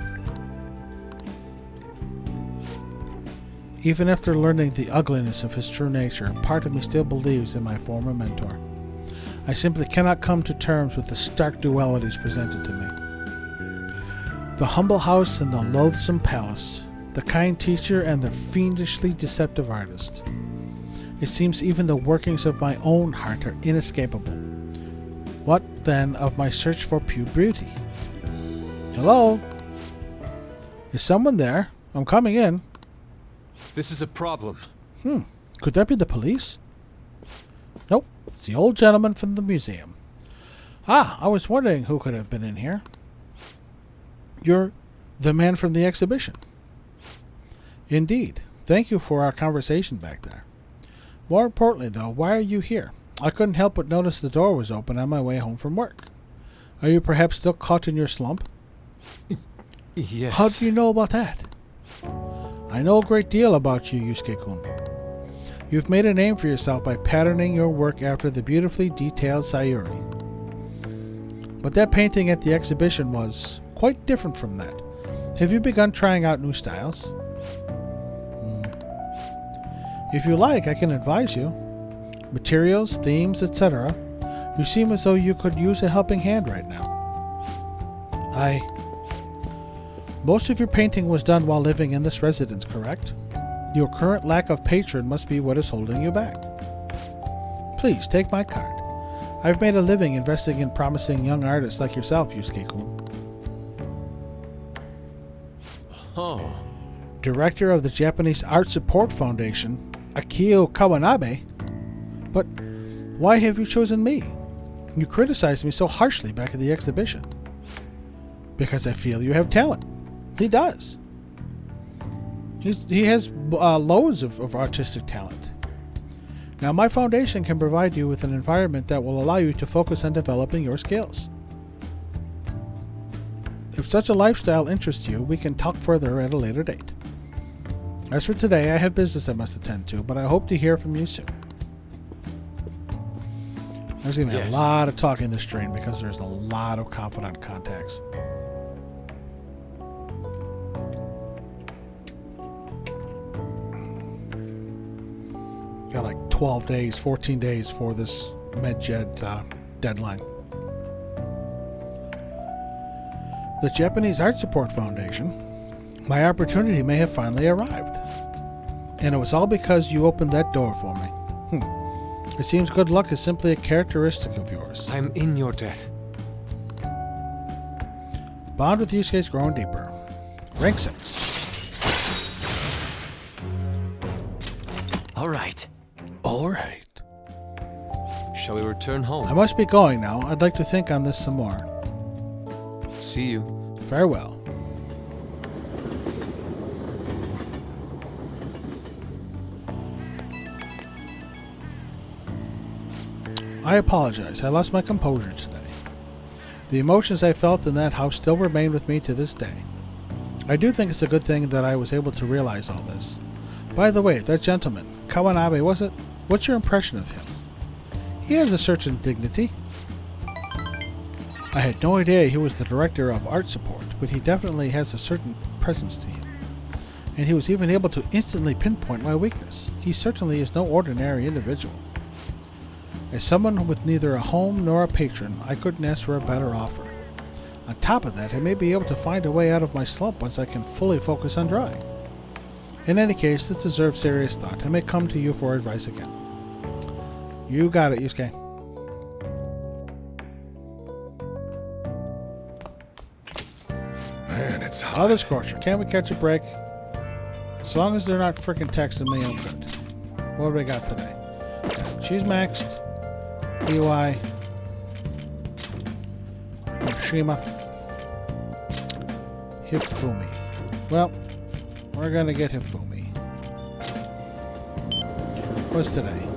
Even after learning the ugliness of his true nature, part of me still believes in my former mentor. I simply cannot come to terms with the stark dualities presented to me. The humble house and the loathsome palace, the kind teacher and the fiendishly deceptive artist. It seems even the workings of my own heart are inescapable. What, then, of my search for pure beauty? Hello? Is someone there? I'm coming in. This is a problem. Could that be the police? Nope, it's the old gentleman from the museum. Ah, I was wondering who could have been in here. You're the man from the exhibition. Indeed. Thank you for our conversation back there. More importantly, though, why are you here? I couldn't help but notice the door was open on my way home from work. Are you perhaps still caught in your slump? Yes. How do you know about that? I know a great deal about you, Yusuke-kun. You've made a name for yourself by patterning your work after the beautifully detailed Sayuri. But that painting at the exhibition was quite different from that. Have you begun trying out new styles? If you like, I can advise you. Materials, themes, etc. You seem as though you could use a helping hand right now. Most of your painting was done while living in this residence, correct? Your current lack of patron must be what is holding you back. Please, take my card. I've made a living investing in promising young artists like yourself, Yusuke-kun. Oh. Director of the Japanese Art Support Foundation, Akio Kawanabe. But why have you chosen me? You criticized me so harshly back at the exhibition. Because I feel you have talent. He does. He has loads of artistic talent. Now, my foundation can provide you with an environment that will allow you to focus on developing your skills. If such a lifestyle interests you, we can talk further at a later date. As for today, I have business I must attend to, but I hope to hear from you soon. There's going to be a lot of talking this train because there's a lot of confidant contacts. Got like 12 days, 14 days for this MedJed deadline. The Japanese Art Support Foundation. My opportunity may have finally arrived. And it was all because you opened that door for me. It seems good luck is simply a characteristic of yours. I'm in your debt. Bond with Yusuke's growing deeper. Rank 6. All right. All right. Shall we return I home? must be going now. I'd like to think on this some more. See you. Farewell. I apologize. I lost my composure today. The emotions I felt in that house still remain with me to this day. I do think it's a good thing that I was able to realize all this. By the way, that gentleman, Kawanabe, was it? What's your impression of him? He has a certain dignity. I had no idea he was the director of art support, but he definitely has a certain presence to him. And he was even able to instantly pinpoint my weakness. He certainly is no ordinary individual. As someone with neither a home nor a patron, I couldn't ask for a better offer. On top of that, I may be able to find a way out of my slump once I can fully focus on drawing. In any case, this deserves serious thought. I may come to you for advice again. You got it, Yusuke. Man, it's hot. Other Scorcher. Can't we catch a break? As long as they're not freaking texting me, I'm good. What do we got today? She's maxed. EY. Shima. Hifumi. Well, we're gonna get Hifumi. What's today?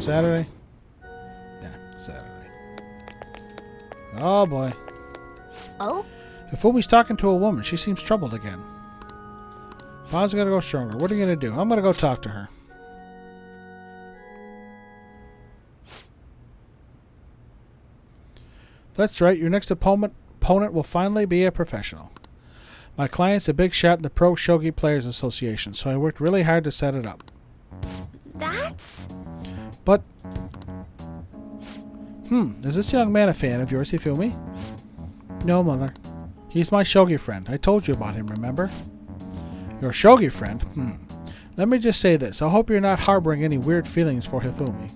Saturday? Yeah, Saturday. Oh boy. Oh? Hifumi's talking to a woman. She seems troubled again. Pa's gotta go stronger. What are you gonna do? I'm gonna go talk to her. That's right, your next opponent will finally be a professional. My client's a big shot in the Pro Shogi Players Association, so I worked really hard to set it up. That's... But... is this young man a fan of yours, Hifumi? No, Mother. He's my shogi friend. I told you about him, remember? Your shogi friend? Let me just say this. I hope you're not harboring any weird feelings for Hifumi.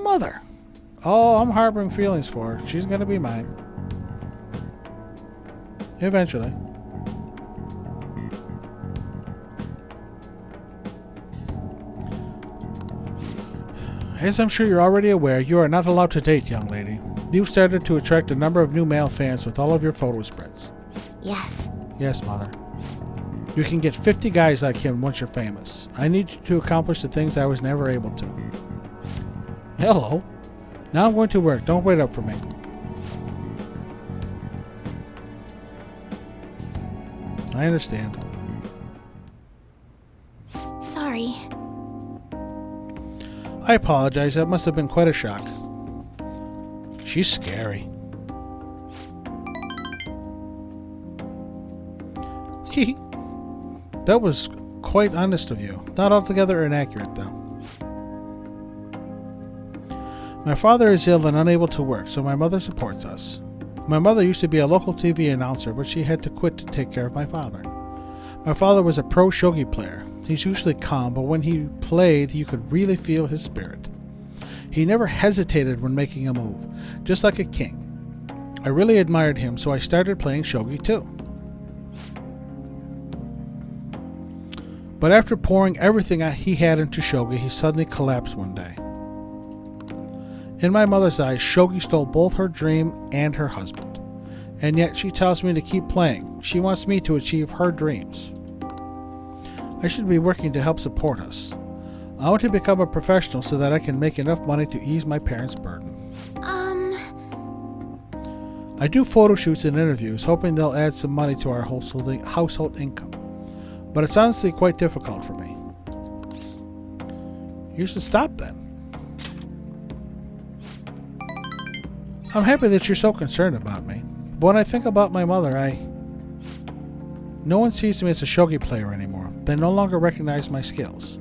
Mother! Oh, I'm harboring feelings for her. She's gonna be mine. Eventually. As I'm sure you're already aware, you are not allowed to date, young lady. You've started to attract a number of new male fans with all of your photo spreads. Yes. Yes, Mother. You can get 50 guys like him once you're famous. I need you to accomplish the things I was never able to. Hello. Now I'm going to work. Don't wait up for me. I understand. Sorry. I apologize. That must have been quite a shock. She's scary. That was quite honest of you. Not altogether inaccurate, though. My father is ill and unable to work, so my mother supports us. My mother used to be a local TV announcer, but she had to quit to take care of my father. My father was a pro shogi player. He's usually calm, but when he played, you could really feel his spirit. He never hesitated when making a move, just like a king. I really admired him, so I started playing shogi too. But after pouring everything he had into shogi, he suddenly collapsed one day. In my mother's eyes, shogi stole both her dream and her husband. And yet she tells me to keep playing. She wants me to achieve her dreams. I should be working to help support us. I want to become a professional so that I can make enough money to ease my parents' burden. I do photo shoots and interviews, hoping they'll add some money to our household income. But it's honestly quite difficult for me. You should stop then. I'm happy that you're so concerned about me. But when I think about my mother, no one sees me as a shogi player anymore. They no longer recognize my skills.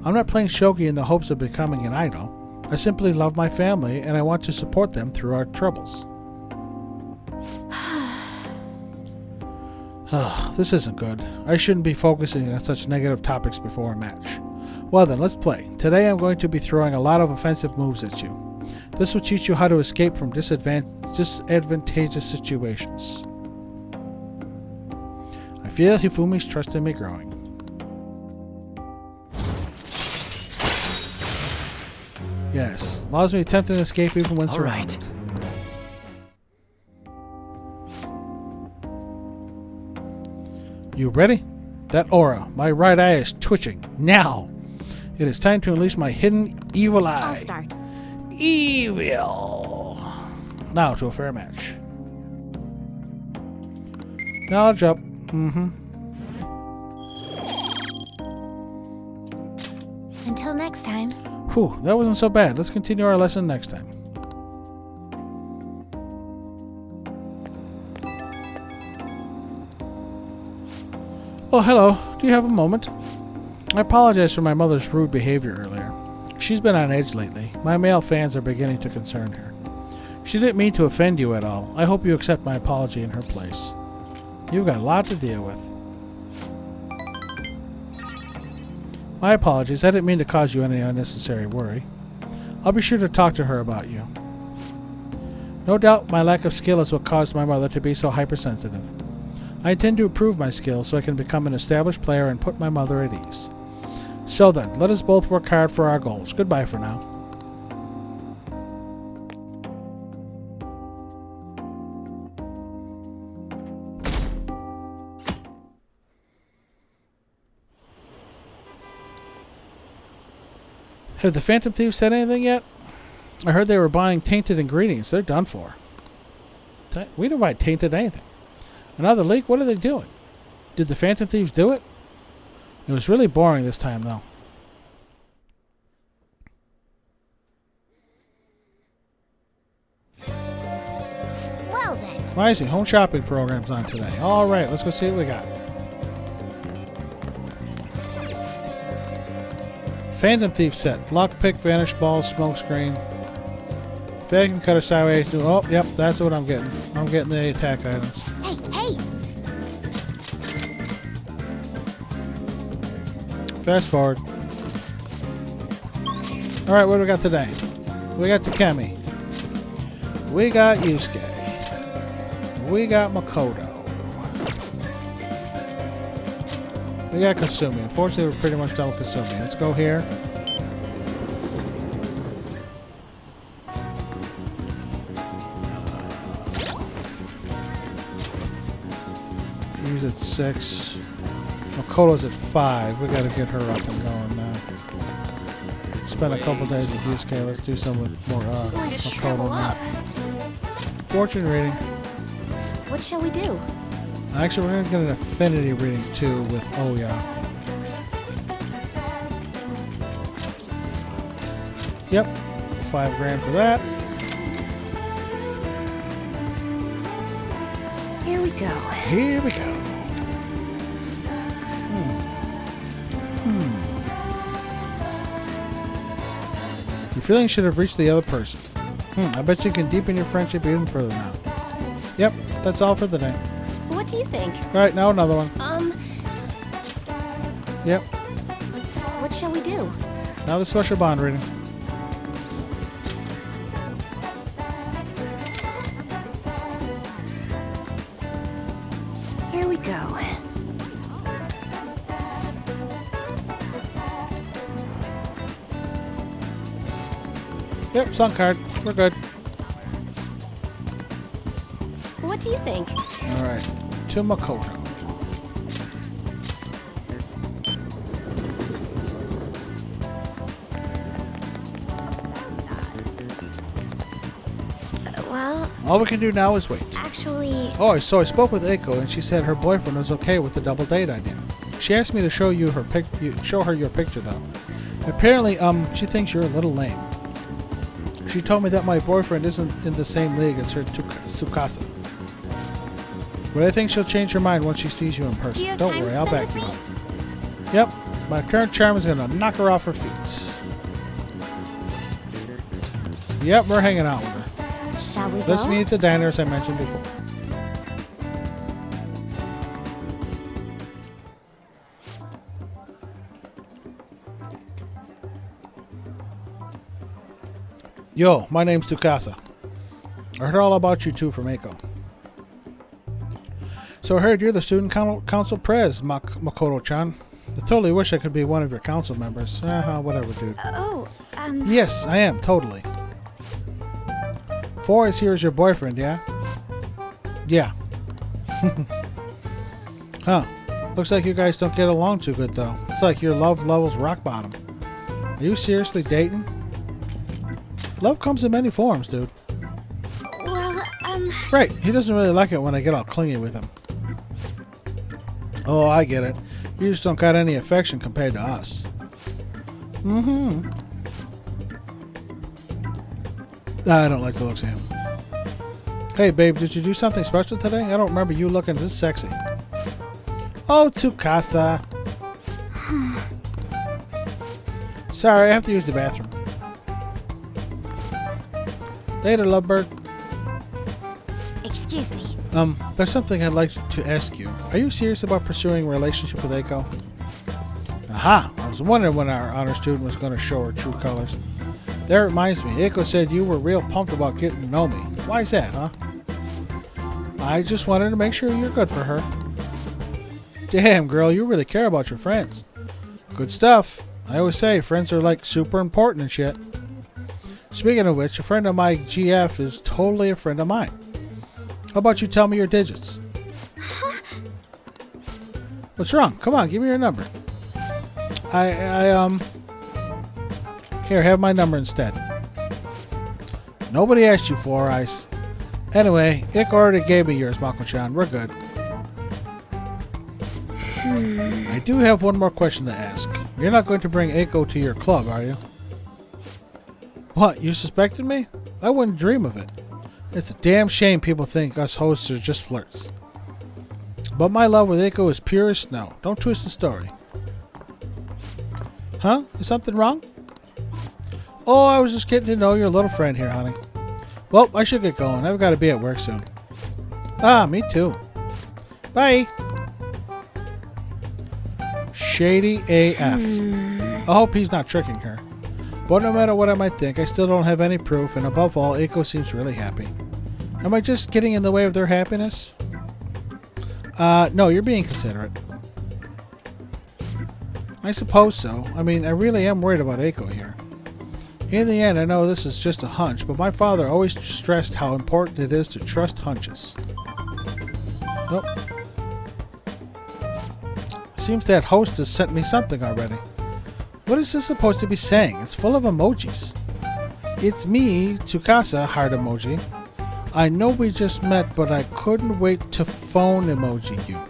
I'm not playing shogi in the hopes of becoming an idol. I simply love my family and I want to support them through our troubles. This isn't good. I shouldn't be focusing on such negative topics before a match. Well then, let's play. Today I'm going to be throwing a lot of offensive moves at you. This will teach you how to escape from disadvantageous situations. I feel Hifumi's trust in me growing. Yes. Allows me to attempt an escape even when All surrounded. right. You ready? That aura. My right eye is twitching. Now! It is time to unleash my hidden evil eye. I'll start. Evil! Now to a fair match. Knowledge up. Until next time. Whew, that wasn't so bad. Let's continue our lesson next time. Oh, hello. Do you have a moment? I apologize for my mother's rude behavior earlier. She's been on edge lately. My male fans are beginning to concern her. She didn't mean to offend you at all. I hope you accept my apology in her place. You've got a lot to deal with. My apologies. I didn't mean to cause you any unnecessary worry. I'll be sure to talk to her about you. No doubt my lack of skill is what caused my mother to be so hypersensitive. I intend to improve my skills so I can become an established player and put my mother at ease. So then, let us both work hard for our goals. Goodbye for now. Have the Phantom Thieves said anything yet? I heard they were buying tainted ingredients. They're done for. We don't buy tainted anything. Another leak? What are they doing? Did the Phantom Thieves do it? It was really boring this time, though. Well then. Why is the home shopping program's on today? Alright, let's go see what we got. Phantom Thief set. Lockpick, vanish ball, smoke screen. Vacuum cutter sideways. Oh, yep, that's what I'm getting. I'm getting the attack items. Hey, hey! Fast forward. Alright, what do we got today? We got Takemi. We got Yusuke. We got Makoto. We got Kasumi. Unfortunately, we're pretty much done with Kasumi. Let's go here. He's at 6. Makoto's at 5. We gotta get her up and going now. Spend a couple days with Yusuke. Let's do some with more Going to shrivel Makoto now. up. Fortune reading. What shall we do? Actually, we're gonna get an affinity reading too with Oya. Yep, $5 for that. Here we go. Here we go. Your feelings should have reached the other person. I bet you can deepen your friendship even further now. Yep, that's all for the day. What do you think? Alright, now another one. Yep, What shall we do? now the special bond reading. Here we go. Yep, sun card. We're good. What do you think? Alright, to Makoto. Well, All we can do now is wait. actually, Oh, so I spoke with Eiko, and she said her boyfriend was okay with the double date idea. She asked me to show you her show her your picture, though. Apparently, she thinks you're a little lame. She told me that my boyfriend isn't in the same league as her Tsukasa. But I think she'll change her mind once she sees you in person. do you have Don't time worry, to I'll spend back with you me? up. Yep, my current charm is gonna knock her off her feet. Yep, we're hanging out with her. Shall we Let's go? meet at the diner as I mentioned before. Yo, my name's Tsukasa. I heard all about you two from Eiko. So I heard you're the student council prez, Makoto-chan. I totally wish I could be one of your council members. Whatever, dude. Oh, Yes, I am, totally. 4 is here as your boyfriend, yeah? Yeah. Huh. Looks like you guys don't get along too good, though. It's like your love level's rock bottom. Are you seriously dating? Love comes in many forms, dude. Well, Right, he doesn't really like it when I get all clingy with him. Oh, I get it. You just don't got any affection compared to us. Mm-hmm. I don't like the looks of him. Hey, babe, did you do something special today? I don't remember you looking this sexy. Oh, Tsukasa. Sorry, I have to use the bathroom. Later, lovebird. excuse me. There's something I'd like to ask you. Are you serious about pursuing a relationship with Eiko? Aha! I was wondering when our honor student was going to show her true colors. That reminds me, Eiko said you were real pumped about getting to know me. Why is that, huh? I just wanted to make sure you're good for her. Damn, girl, you really care about your friends. Good stuff. I always say friends are like super important and shit. Speaking of which, a friend of my GF is totally a friend of mine. How about you tell me your digits? What's wrong? Come on, give me your number. Here, have my number instead. Nobody asked you, Four Eyes. Anyway, Ick already gave me yours, Mako-chan. We're good. I do have one more question to ask. You're not going to bring Eiko to your club, are you? What, you suspected me? I wouldn't dream of it. It's a damn shame people think us hosts are just flirts. But my love with Eiko is pure as snow. Don't twist the story. Huh? Is something wrong? Oh, I was just getting to know your little friend here, honey. Well, I should get going. I've got to be at work soon. Ah, me too. Bye. Shady AF. I hope he's not tricking her. But no matter what I might think, I still don't have any proof, and above all, Eiko seems really happy. Am I just getting in the way of their happiness? No, you're being considerate. I suppose so. I mean, I really am worried about Eiko here. In the end, I know this is just a hunch, but my father always stressed how important it is to trust hunches. Nope. Seems that host has sent me something already. What is this supposed to be saying? It's full of emojis. It's me, Tsukasa, heart emoji. I know we just met, but I couldn't wait to phone emoji you.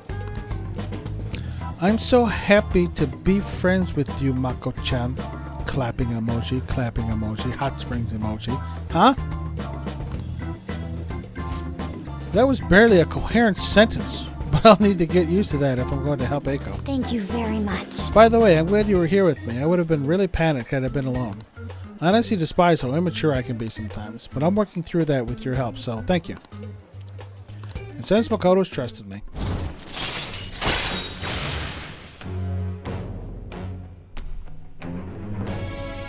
I'm so happy to be friends with you, Mako-chan. Clapping emoji, hot springs emoji. Huh? That was barely a coherent sentence, but I'll need to get used to that if I'm going to help Eiko. Thank you very much. By the way, I'm glad you were here with me. I would have been really panicked had I been alone. I honestly despise how immature I can be sometimes, but I'm working through that with your help, so thank you. And since Makoto's trusted me.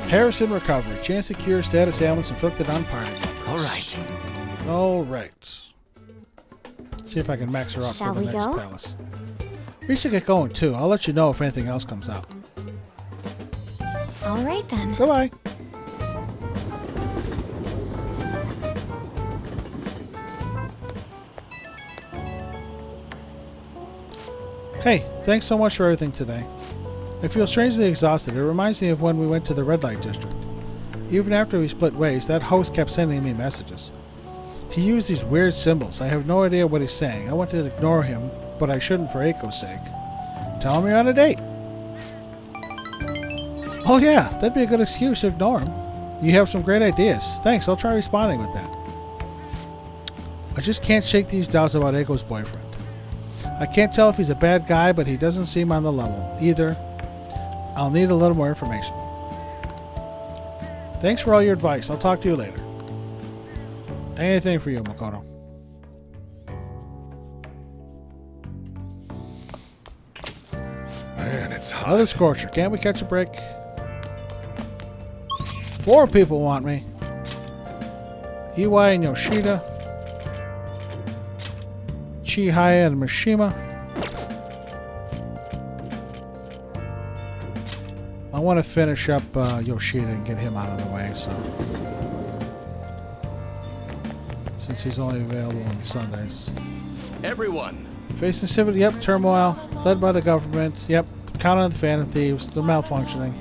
Harrison recovery. Chance to cure status ailments inflicted on party members. Alright. See if I can max her up Shall for the we next go? palace. We should get going too. I'll let you know if anything else comes out. All right then. Goodbye. Hey, thanks so much for everything today. I feel strangely exhausted. It reminds me of when we went to the red light district. Even after we split ways, that host kept sending me messages. He used these weird symbols. I have no idea what he's saying. I want to ignore him, but I shouldn't for Eiko's sake. Tell him you're on a date. Oh yeah, that'd be a good excuse to ignore him. You have some great ideas. Thanks, I'll try responding with that. I just can't shake these doubts about Eiko's boyfriend. I can't tell if he's a bad guy, but he doesn't seem on the level either. I'll need a little more information. Thanks for all your advice. I'll talk to you later. Anything for you, Makoto. Man, it's hot. Another scorcher. Can't we catch a break? 4 people want me. Iwai and Yoshida. Chihaya and Mishima. want to finish up Yoshida and get him out of the way, so... Since he's only available on Sundays. Everyone. Facing civil, yep, turmoil. Led by the government, yep. Counter the Phantom Thieves. They're malfunctioning.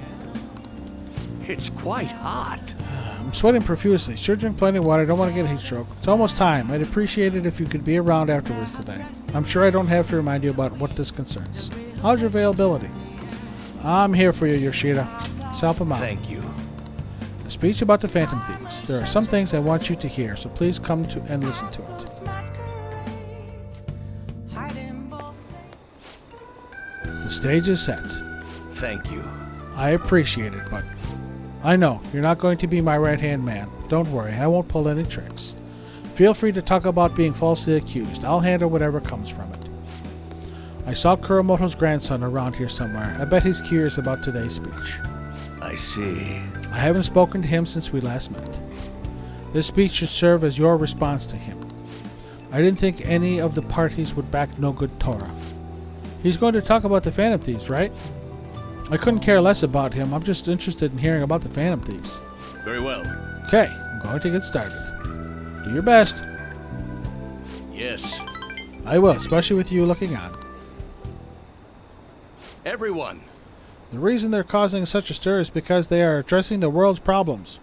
It's quite hot. I'm sweating profusely. Sure drink plenty of water. Don't want to get a heat stroke. It's almost time. I'd appreciate it if you could be around afterwards today. I'm sure I don't have to remind you about what this concerns. How's your availability? I'm here for you, Yoshida. Let's help him out. Thank you. A speech about the Phantom Thieves. There are some things I want you to hear, so please come to and listen to it. The stage is set. Thank you. I appreciate it, but I know you're not going to be my right-hand man. Don't worry, I won't pull any tricks. Feel free to talk about being falsely accused. I'll handle whatever comes from it. I saw Kuramoto's grandson around here somewhere. I bet he's curious about today's speech. I see. I haven't spoken to him since we last met. This speech should serve as your response to him. I didn't think any of the parties would back no good Torah. He's going to talk about the Phantom Thieves, right? I couldn't care less about him. I'm just interested in hearing about the Phantom Thieves. Very well. Okay, I'm going to get started. Do your best. Yes. I will, especially with you looking on. Everyone. The reason they're causing such a stir is because they are addressing the world's problems.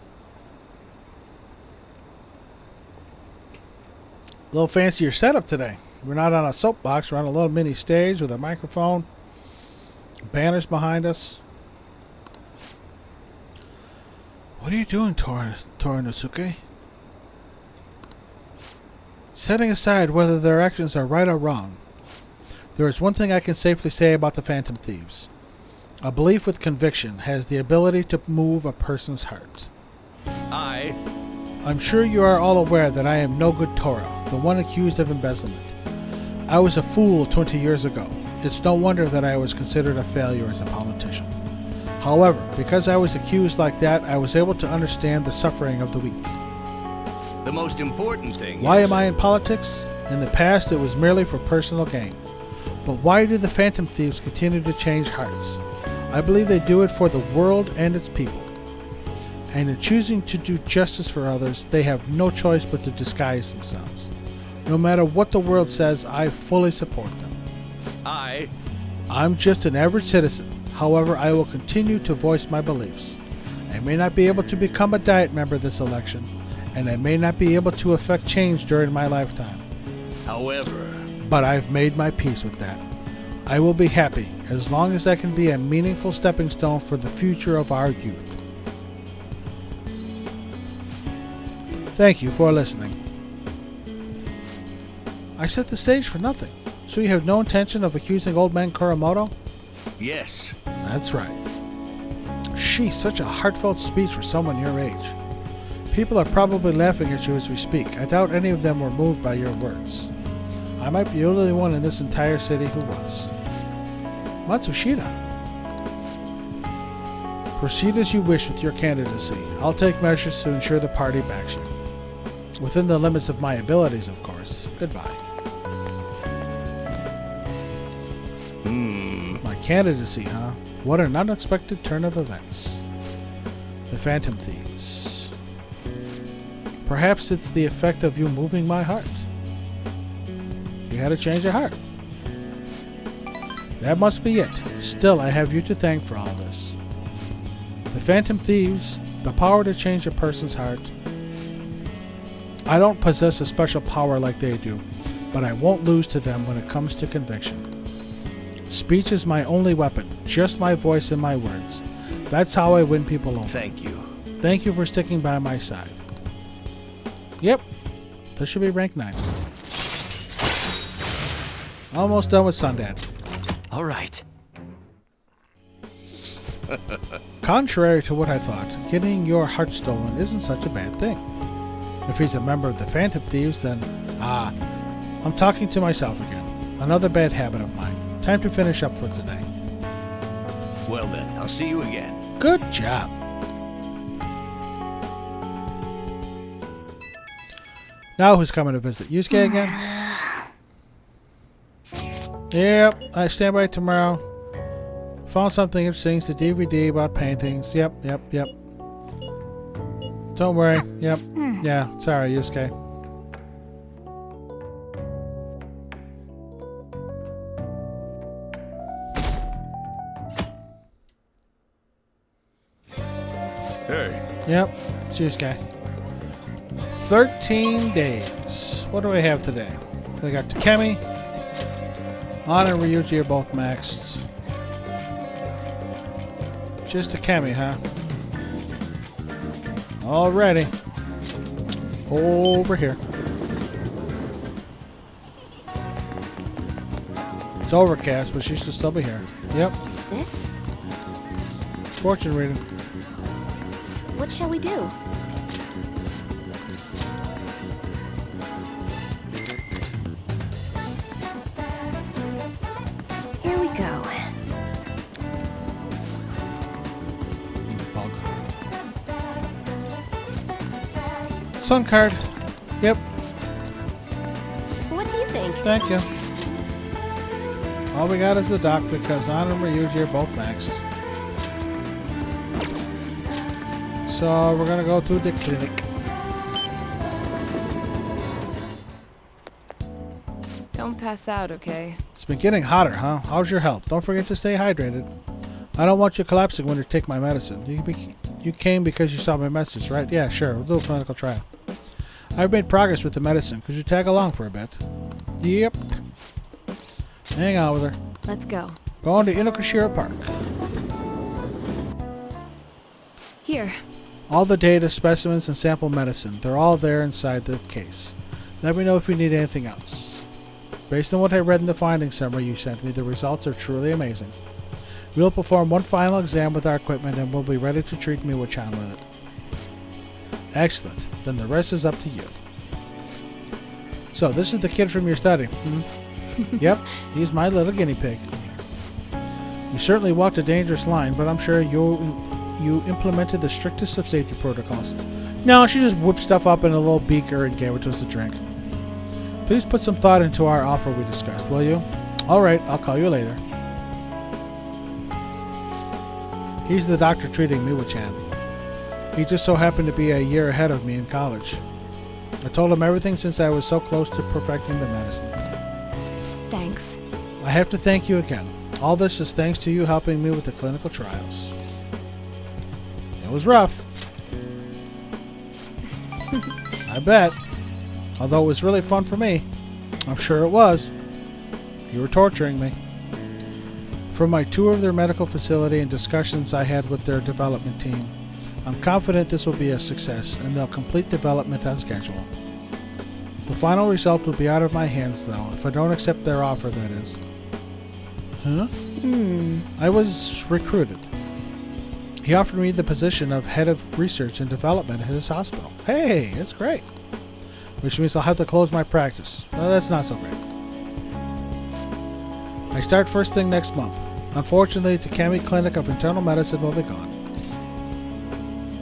A little fancier setup today. We're not on a soapbox. We're on a little mini stage with a microphone. Banners behind us. What are you doing, Torinosuke? Setting aside whether their actions are right or wrong, there is one thing I can safely say about the Phantom Thieves. A belief with conviction has the ability to move a person's heart. I'm sure you are all aware that I am no good Torah, the one accused of embezzlement. I was a fool 20 years ago. It's no wonder that I was considered a failure as a politician. However, because I was accused like that, I was able to understand the suffering of the weak. The most important thing Why is... am I in politics? In the past, it was merely for personal gain. But why do the Phantom Thieves continue to change hearts? I believe they do it for the world and its people. And in choosing to do justice for others, they have no choice but to disguise themselves. No matter what the world says, I fully support them. I'm just an average citizen. However, I will continue to voice my beliefs. I may not be able to become a Diet member this election, and I may not be able to effect change during my lifetime. However... But I've made my peace with that. I will be happy as long as I can be a meaningful stepping stone for the future of our youth. Thank you for listening. I set the stage for nothing. So you have no intention of accusing old man Kuramoto? Yes. That's right. Sheesh, such a heartfelt speech for someone your age. People are probably laughing at you as we speak. I doubt any of them were moved by your words. I might be the only one in this entire city who was. Matsushita. Proceed as you wish with your candidacy. I'll take measures to ensure the party backs you. Within the limits of my abilities, of course. Goodbye. My candidacy, huh? What an unexpected turn of events. The Phantom Thieves. Perhaps it's the effect of you moving my heart. You had a change of heart. That must be it. Still, I have you to thank for all this. The Phantom Thieves, the power to change a person's heart. I don't possess a special power like they do, but I won't lose to them when it comes to conviction. Speech is my only weapon, just my voice and my words. That's how I win people over. Thank you. Thank you for sticking by my side. Yep, this should be rank 9. Almost done with Sundance. All right. Contrary to what I thought, getting your heart stolen isn't such a bad thing. If he's a member of the Phantom Thieves, then... I'm talking to myself again. Another bad habit of mine. Time to finish up for today. Well then, I'll see you again. Good job. Now who's coming to visit? Yusuke again? Yep, I stand by tomorrow. Found something interesting. It's a DVD about paintings. Yep. Don't worry. Yep. Yeah, sorry, Yusuke. Hey. Yep, it's Yusuke. 13 days. What do we have today? We got Takemi. Anna and Ryuji are both maxed. Just Takemi, huh? Alrighty. Over here. It's overcast, but she should still be here. Yep. Is this? Fortune reading. What shall we do? Here we go. Bug. Sun card. Yep. What do you think? Thank you. All we got is the doc because Anna and Ryuji are both maxed. So we're gonna go to the clinic. Don't pass out, okay? It's been getting hotter, huh? How's your health? Don't forget to stay hydrated. I don't want you collapsing when you take my medicine. You came because you saw my message, right? Yeah, sure. We'll do a clinical trial. I've made progress with the medicine. Could you tag along for a bit? Yep. Hang out with her. Let's go. Going to Inokashira Park. Here. All the data, specimens, and sample medicine. They're all there inside the case. Let me know if you need anything else. Based on what I read in the findings summary you sent me, the results are truly amazing. We'll perform one final exam with our equipment and we'll be ready to treat Miwa-chan with it. Excellent. Then the rest is up to you. So, this is the kid from your study. Yep, he's my little guinea pig. You certainly walked a dangerous line, but I'm sure you implemented the strictest of safety protocols. No, she just whipped stuff up in a little beaker and gave it to us to drink. Please put some thought into our offer we discussed, will you? Alright, I'll call you later. He's the doctor treating Miwa-chan. He just so happened to be a year ahead of me in college. I told him everything since I was so close to perfecting the medicine. Thanks. I have to thank you again. All this is thanks to you helping me with the clinical trials. It was rough. I bet. Although it was really fun for me. I'm sure it was. You were torturing me. From my tour of their medical facility and discussions I had with their development team, I'm confident this will be a success and they'll complete development on schedule. The final result will be out of my hands though, if I don't accept their offer, that is. Huh? I was recruited. He offered me the position of head of research and development at his hospital. Hey, that's great. Which means I'll have to close my practice. Well, that's not so great. I start first thing next month. Unfortunately, Takemi Clinic of Internal Medicine will be gone.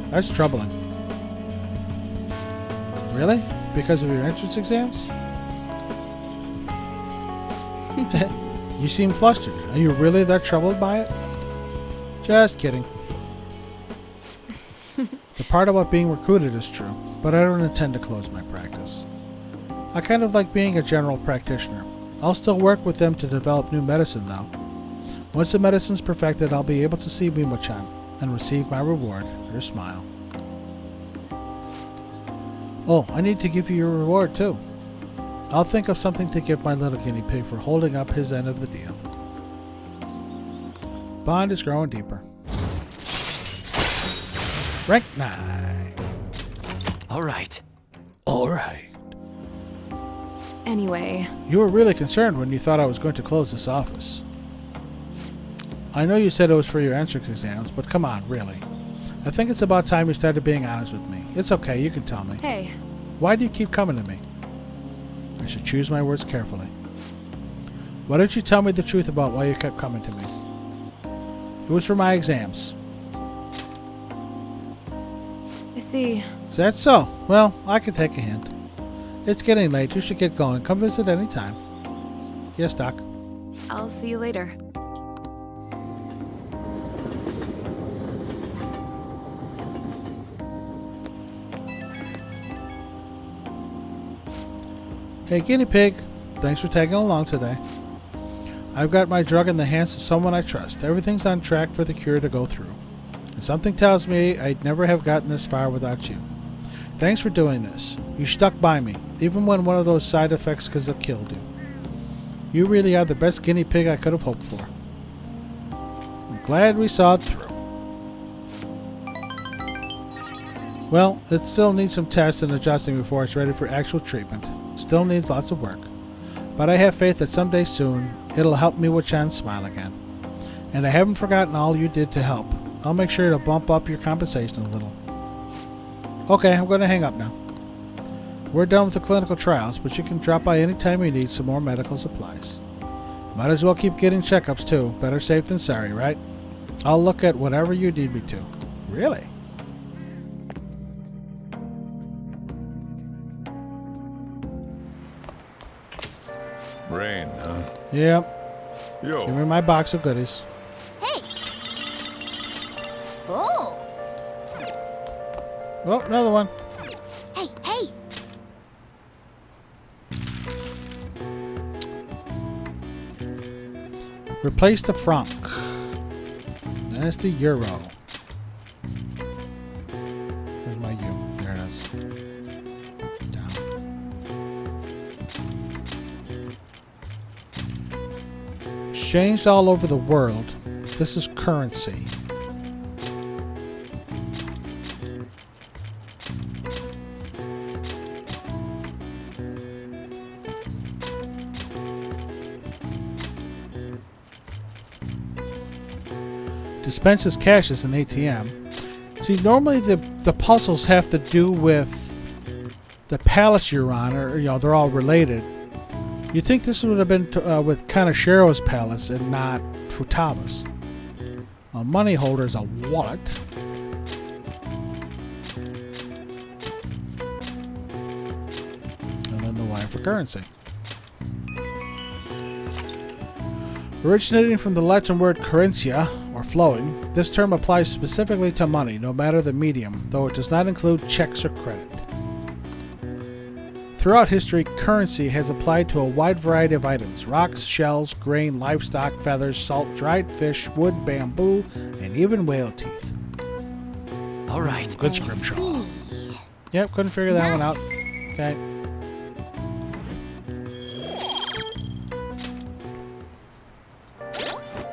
That's troubling. Really? Because of your entrance exams? You seem flustered. Are you really that troubled by it? Just kidding. The part about being recruited is true, but I don't intend to close my practice. I kind of like being a general practitioner. I'll still work with them to develop new medicine though. Once the medicine's perfected, I'll be able to see Miwa-chan and receive my reward, her smile. Oh, I need to give you your reward too. I'll think of something to give my little guinea pig for holding up his end of the deal. Bond is growing deeper. Rank 9. Alright. Alright. Anyway, You were really concerned when you thought I was going to close this office. I know you said it was for your entrance exams, but come on, really. I think it's about time you started being honest with me. It's okay, you can tell me. hey, Why do you keep coming to me? I should choose my words carefully. Why don't you tell me the truth about why you kept coming to me? It was for my exams. I see. Is that so? Well, I can take a hint. It's getting late. You should get going. Come visit any time. Yes, Doc. I'll see you later. Hey, guinea pig. Thanks for tagging along today. I've got my drug in the hands of someone I trust. Everything's on track for the cure to go through. And something tells me I'd never have gotten this far without you. Thanks for doing this. You stuck by me, even when one of those side effects could have killed you. You really are the best guinea pig I could have hoped for. I'm glad we saw it through. Well, it still needs some tests and adjusting before it's ready for actual treatment. Still needs lots of work. But I have faith that someday soon, it'll help me watch John smile again. And I haven't forgotten all you did to help. I'll make sure to bump up your compensation a little. Okay, I'm going to hang up now. We're done with the clinical trials, but you can drop by anytime you need some more medical supplies. Might as well keep getting checkups too. Better safe than sorry, right? I'll look at whatever you need me to. Really? Rain, huh? Yep. Yo. Give me my box of goodies. Hey! Oh! Oh, another one. Hey, hey! Replace the franc. That's the euro. Where's my U? There it is. Down. Exchanged all over the world. This is currency. Dispenses cash as an ATM. See, normally the puzzles have to do with the palace you're on, or they're all related. You think this would have been with Kanashiro's palace and not Futaba's. A money holder is a wallet. And then the Y for currency. Originating from the Latin word currencia, or flowing, this term applies specifically to money, no matter the medium, though it does not include checks or credit. Throughout history, currency has applied to a wide variety of items: rocks, shells, grain, livestock, feathers, salt, dried fish, wood, bamboo, and even whale teeth. All right. Good scrimshaw. Yep, couldn't figure that one out. Okay.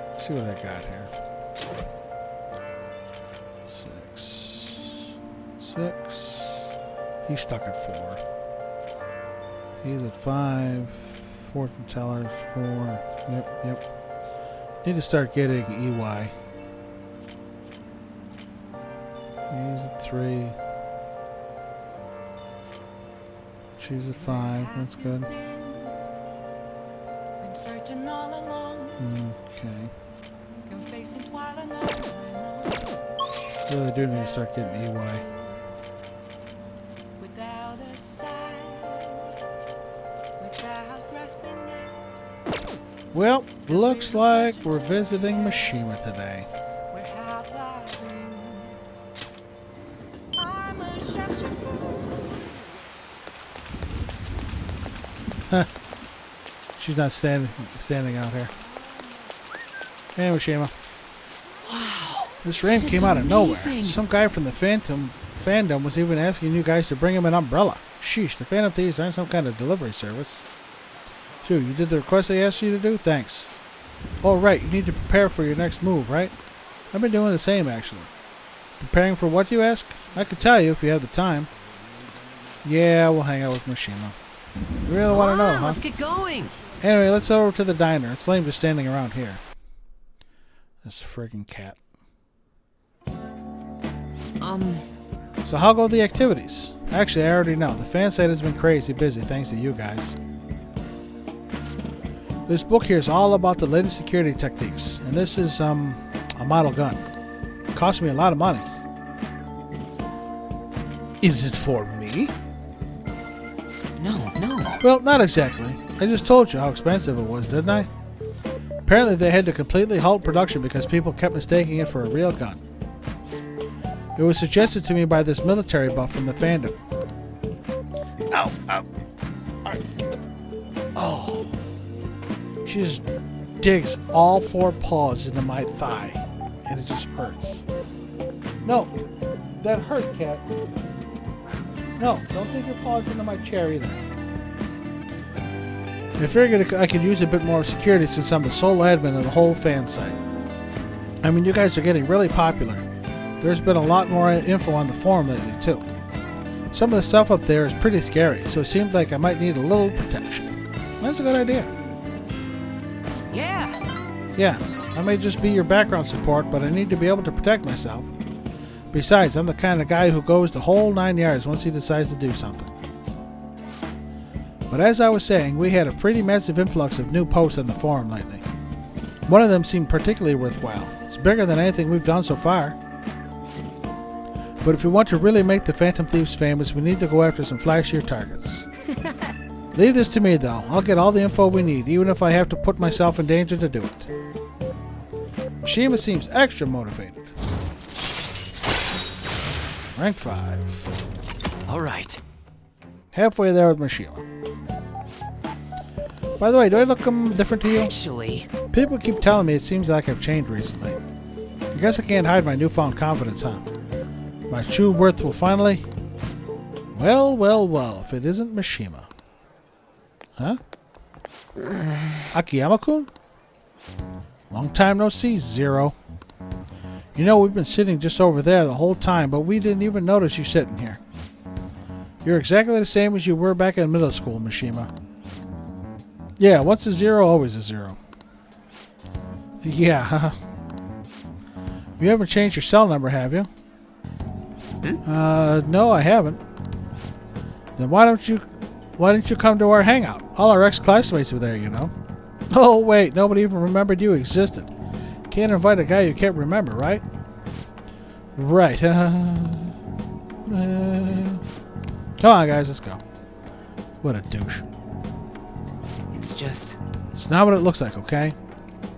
Let's see what I got here. 6. He's stuck at 4. He's at 5. Fortune teller's 4. Yep. Need to start getting EY. He's at 3. She's at 5. That's good. Okay. Really do need to start getting EY. Well, looks like we're visiting Mishima today. She's not standing out here. Hey, Mishima. Wow. This rain came out of nowhere. Some guy from the fandom was even asking you guys to bring him an umbrella. Sheesh, the Phantom Thieves aren't some kind of delivery service. Dude, you did the request they asked you to do? Thanks. Oh, right, you need to prepare for your next move, right? I've been doing the same, actually. Preparing for what, you ask? I could tell you if you have the time. Yeah, we'll hang out with Mishima. You really want to know, huh? Let's get going. Anyway, let's go over to the diner. It's lame just standing around here. This friggin' cat. So how go the activities? Actually, I already know. The fan site has been crazy busy thanks to you guys. This book here is all about the latest security techniques, and this is a model gun. It cost me a lot of money. Is it for me? No. Well, not exactly. I just told you how expensive it was, didn't I? Apparently they had to completely halt production because people kept mistaking it for a real gun. It was suggested to me by this military buff from the fandom. Ow. Oh. She just digs all 4 paws into my thigh. And it just hurts. No. That hurt, cat. No, don't dig your paws into my chair either. I figured I could use a bit more security since I'm the sole admin of the whole fan site. I mean, you guys are getting really popular. There's been a lot more info on the forum lately, too. Some of the stuff up there is pretty scary, so it seems like I might need a little protection. That's a good idea. Yeah, I may just be your background support, but I need to be able to protect myself. Besides, I'm the kind of guy who goes the whole 9 yards once he decides to do something. But as I was saying, we had a pretty massive influx of new posts on the forum lately. One of them seemed particularly worthwhile. It's bigger than anything we've done so far. But if we want to really make the Phantom Thieves famous, we need to go after some flashier targets. Leave this to me, though. I'll get all the info we need, even if I have to put myself in danger to do it. Mishima seems extra motivated. Rank 5. All right. Halfway there with Mishima. By the way, do I look different to you? Actually, People keep telling me it seems like I've changed recently. I guess I can't hide my newfound confidence, huh? My true worth will finally... Well, if it isn't Mishima. Huh? Akiyama-kun? Long time no see, Zero. You know, we've been sitting just over there the whole time, but we didn't even notice you sitting here. You're exactly the same as you were back in middle school, Mishima. Yeah, once a 0, always a 0. Yeah, You haven't changed your cell number, have you? No, I haven't. Then why didn't you come to our hangout? All our ex-classmates were there, you know. Oh, wait, nobody even remembered you existed. Can't invite a guy you can't remember, right? Right. Come on, guys, let's go. What a douche. it's just... It's not what it looks like, okay?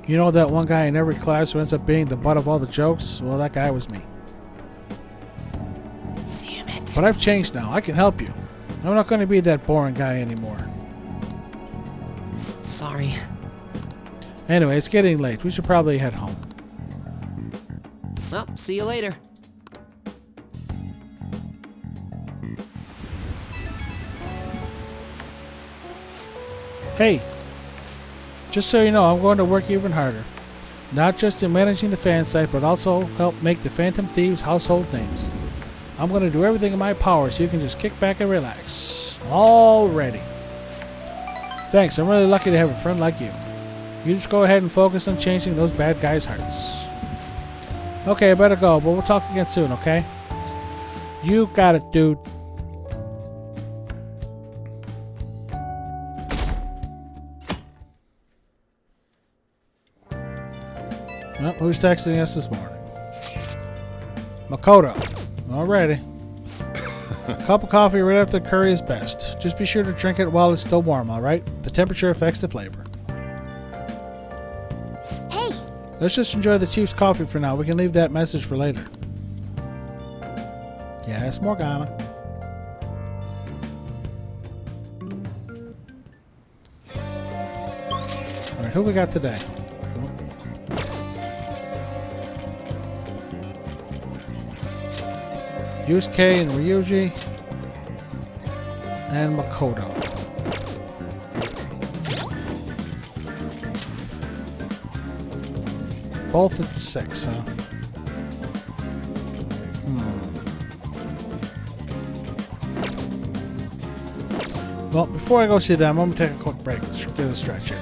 You know that one guy in every class who ends up being the butt of all the jokes? Well, that guy was me. Damn it. But I've changed now. I can help you. I'm not going to be that boring guy anymore. Sorry. Anyway, it's getting late. We should probably head home. Well, see you later. Hey, just so you know, I'm going to work even harder. Not just in managing the fan site, but also help make the Phantom Thieves household names. I'm going to do everything in my power so you can just kick back and relax. Already. Thanks, I'm really lucky to have a friend like you. You just go ahead and focus on changing those bad guys' hearts. Okay, I better go, but we'll talk again soon, okay? You got it, dude. Well, who's texting us this morning? Makoto. Alrighty. A cup of coffee right after the curry is best. Just be sure to drink it while it's still warm, alright? The temperature affects the flavor. Hey! Let's just enjoy the Chief's coffee for now. We can leave that message for later. Yes, Morgana. Alright, who we got today? Yusuke and Ryuji and Makoto. Both at 6, huh? Well, before I go see them, I'm going to take a quick break. Let's get a stretch here.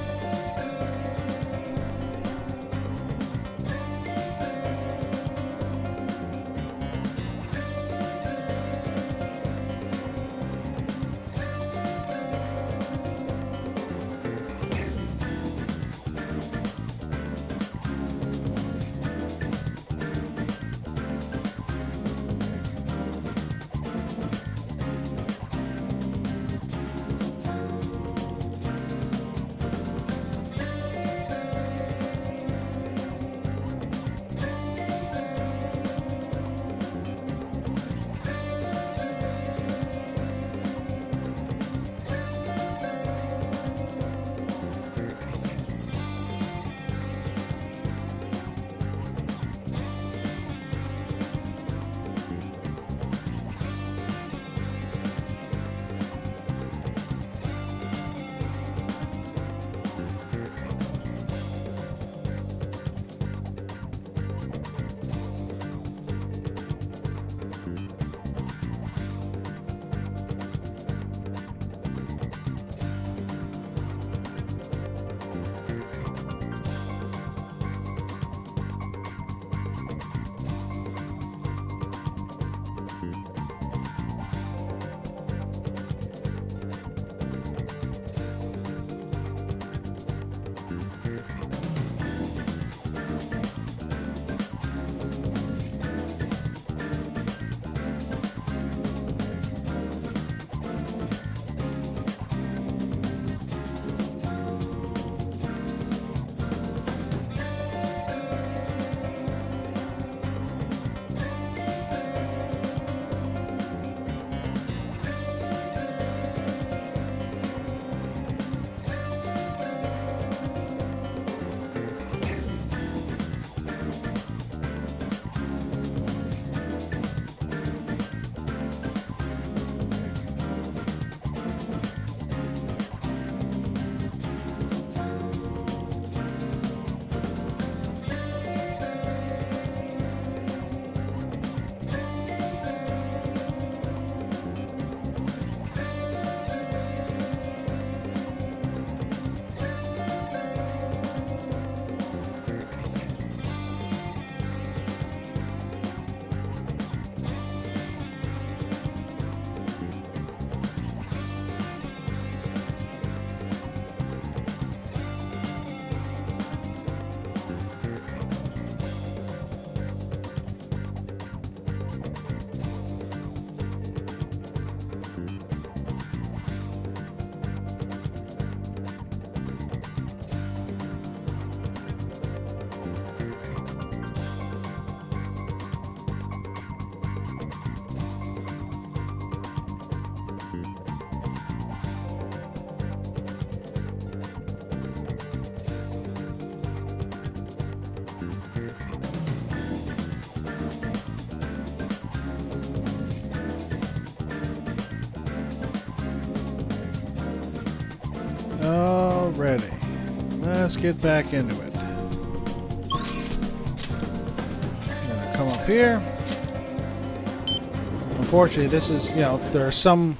Alrighty. Let's get back into it. I'm gonna come up here. Unfortunately, this is, you know, there are some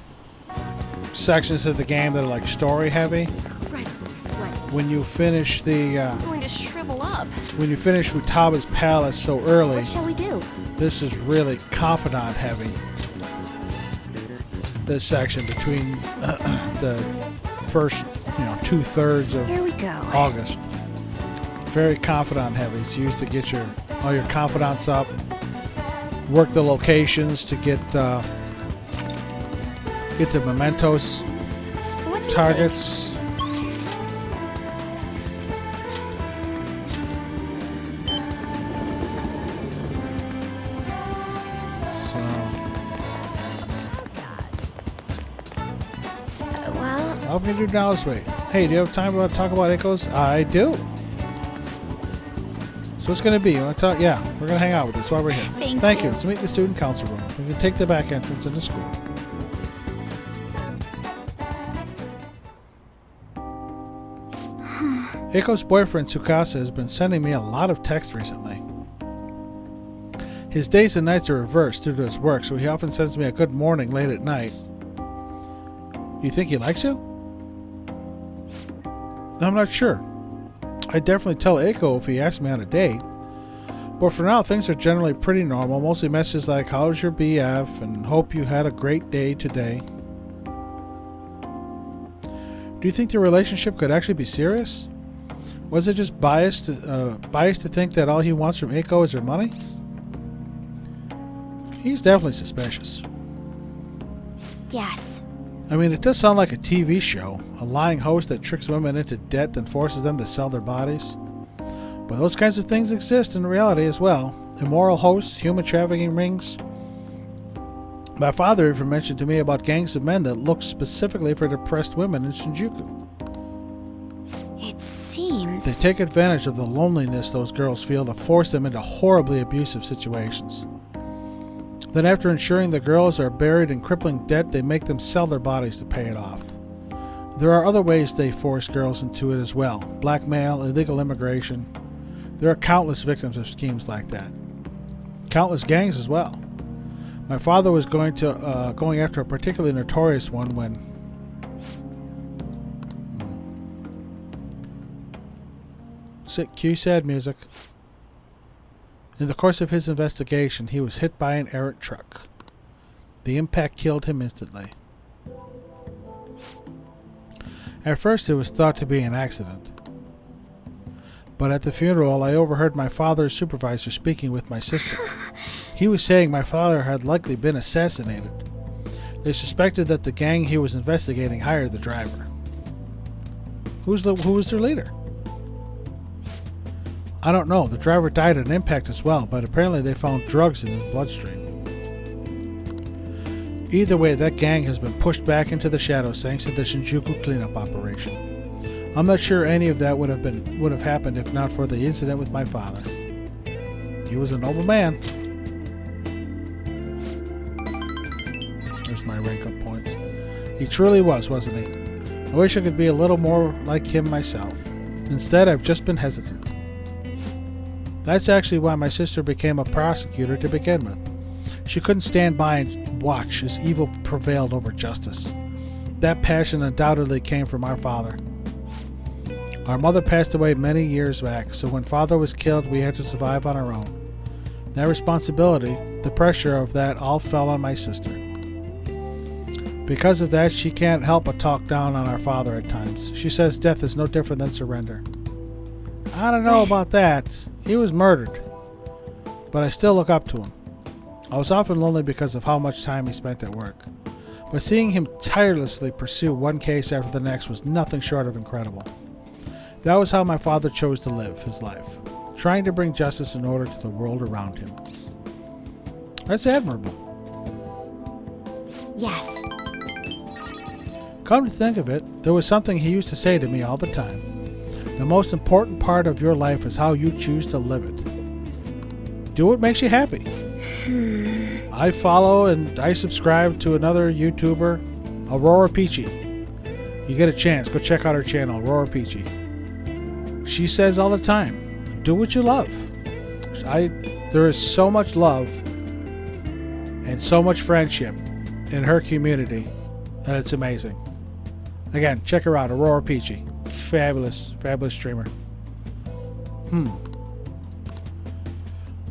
sections of the game that are like story heavy. Incredibly sweaty. When you finish the I'm going to shrivel up. when you finish Futaba's palace so early, What shall we do? this is really confidant heavy. This section between the first, you know, 2/3 of Here we go. August. Very confidant heavy. It's used to get all your confidants up. Work the locations to get the mementos What's he targets. So Well, all we can do now is wait. Hey, do you have time to talk about echoes? I do. So it's going to be, you want to talk? Yeah, we're going to hang out with this while we're here. Thank you. you. Let's meet in the student council room. We can take the back entrance in the school. Eiko's boyfriend Tsukasa has been sending me a lot of texts recently. His days and nights are reversed due to his work, so he often sends me a good morning late at night. Do you think he likes you? I'm not sure. I'd definitely tell Eiko if he asked me on a date. But for now, things are generally pretty normal. Mostly messages like, how's your BF? And hope you had a great day today. Do you think the relationship could actually be serious? Was it just biased to think that all he wants from Eiko is her money? He's definitely suspicious. Yes. I mean, it does sound like a TV show. A lying host that tricks women into debt and forces them to sell their bodies. But those kinds of things exist in reality as well. Immoral hosts, human trafficking rings. My father even mentioned to me about gangs of men that look specifically for depressed women in Shinjuku. It seems. They take advantage of the loneliness those girls feel to force them into horribly abusive situations. Then after ensuring the girls are buried in crippling debt, they make them sell their bodies to pay it off. There are other ways they force girls into it as well. Blackmail, illegal immigration. There are countless victims of schemes like that. Countless gangs as well. My father was going after a particularly notorious one when cue sad music. In the course of his investigation, he was hit by an errant truck. The impact killed him instantly. At first it was thought to be an accident. But at the funeral, I overheard my father's supervisor speaking with my sister. He was saying my father had likely been assassinated. They suspected that the gang he was investigating hired the driver. Who was their leader? I don't know. The driver died at an impact as well, but apparently they found drugs in his bloodstream. Either way, that gang has been pushed back into the shadows thanks to the Shinjuku cleanup operation. I'm not sure any of that would have happened if not for the incident with my father. He was a noble man. There's my rank up points. He truly was, wasn't he? I wish I could be a little more like him myself. Instead, I've just been hesitant. That's actually why my sister became a prosecutor to begin with. She couldn't stand by and watch as evil prevailed over justice. That passion undoubtedly came from our father. Our mother passed away many years back, so when father was killed, we had to survive on our own. That responsibility, the pressure of that, all fell on my sister. Because of that, she can't help but talk down on our father at times. She says death is no different than surrender. I don't know about that. He was murdered. But I still look up to him. I was often lonely because of how much time he spent at work. But seeing him tirelessly pursue one case after the next was nothing short of incredible. That was how my father chose to live his life, trying to bring justice and order to the world around him. That's admirable. Yes. Come to think of it, there was something he used to say to me all the time. The most important part of your life is how you choose to live it. Do what makes you happy. I follow and I subscribe to another YouTuber, Aurora Peachy. you get a chance, go check out her channel, Aurora Peachy. She says all the time, do what you love. There is so much love and so much friendship in her community that it's amazing. Again, check her out, Aurora Peachy. Fabulous, fabulous streamer.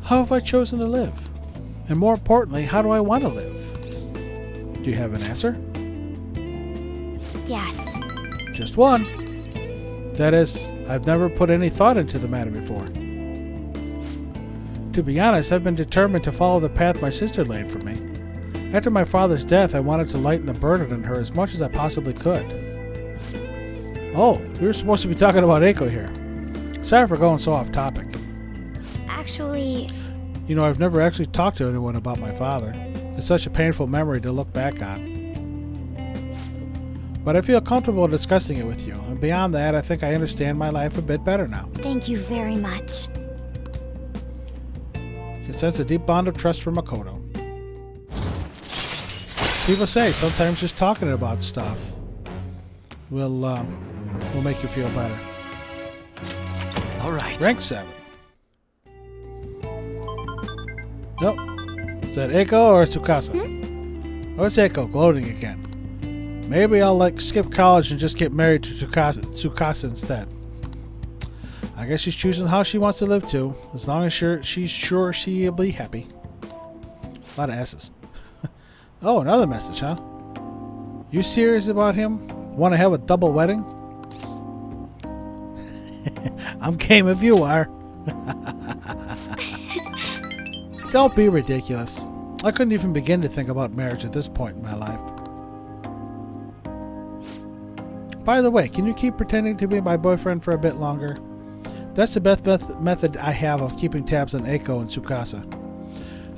How have I chosen to live? And more importantly, how do I want to live? Do you have an answer? Yes. Just one. That is, I've never put any thought into the matter before. To be honest, I've been determined to follow the path my sister laid for me. After my father's death, I wanted to lighten the burden on her as much as I possibly could. Oh, we were supposed to be talking about Eiko here. Sorry for going so off topic. Actually... You know, I've never actually talked to anyone about my father. It's such a painful memory to look back on. But I feel comfortable discussing it with you. And beyond that, I think I understand my life a bit better now. Thank you very much. You can sense a deep bond of trust from Makoto. People say sometimes just talking about stuff will make you feel better. All right. Rank 7. Nope. Is that Eiko or Tsukasa? Oh, it's Eiko, gloating again. Maybe I'll skip college and just get married to Tsukasa instead. I guess she's choosing how she wants to live too, as long as she's sure she'll be happy. A lot of S's. Oh, another message, huh? You serious about him? Want to have a double wedding? I'm game if you are. Don't be ridiculous. I couldn't even begin to think about marriage at this point in my life. By the way, can you keep pretending to be my boyfriend for a bit longer? That's the best method I have of keeping tabs on Eiko and Tsukasa.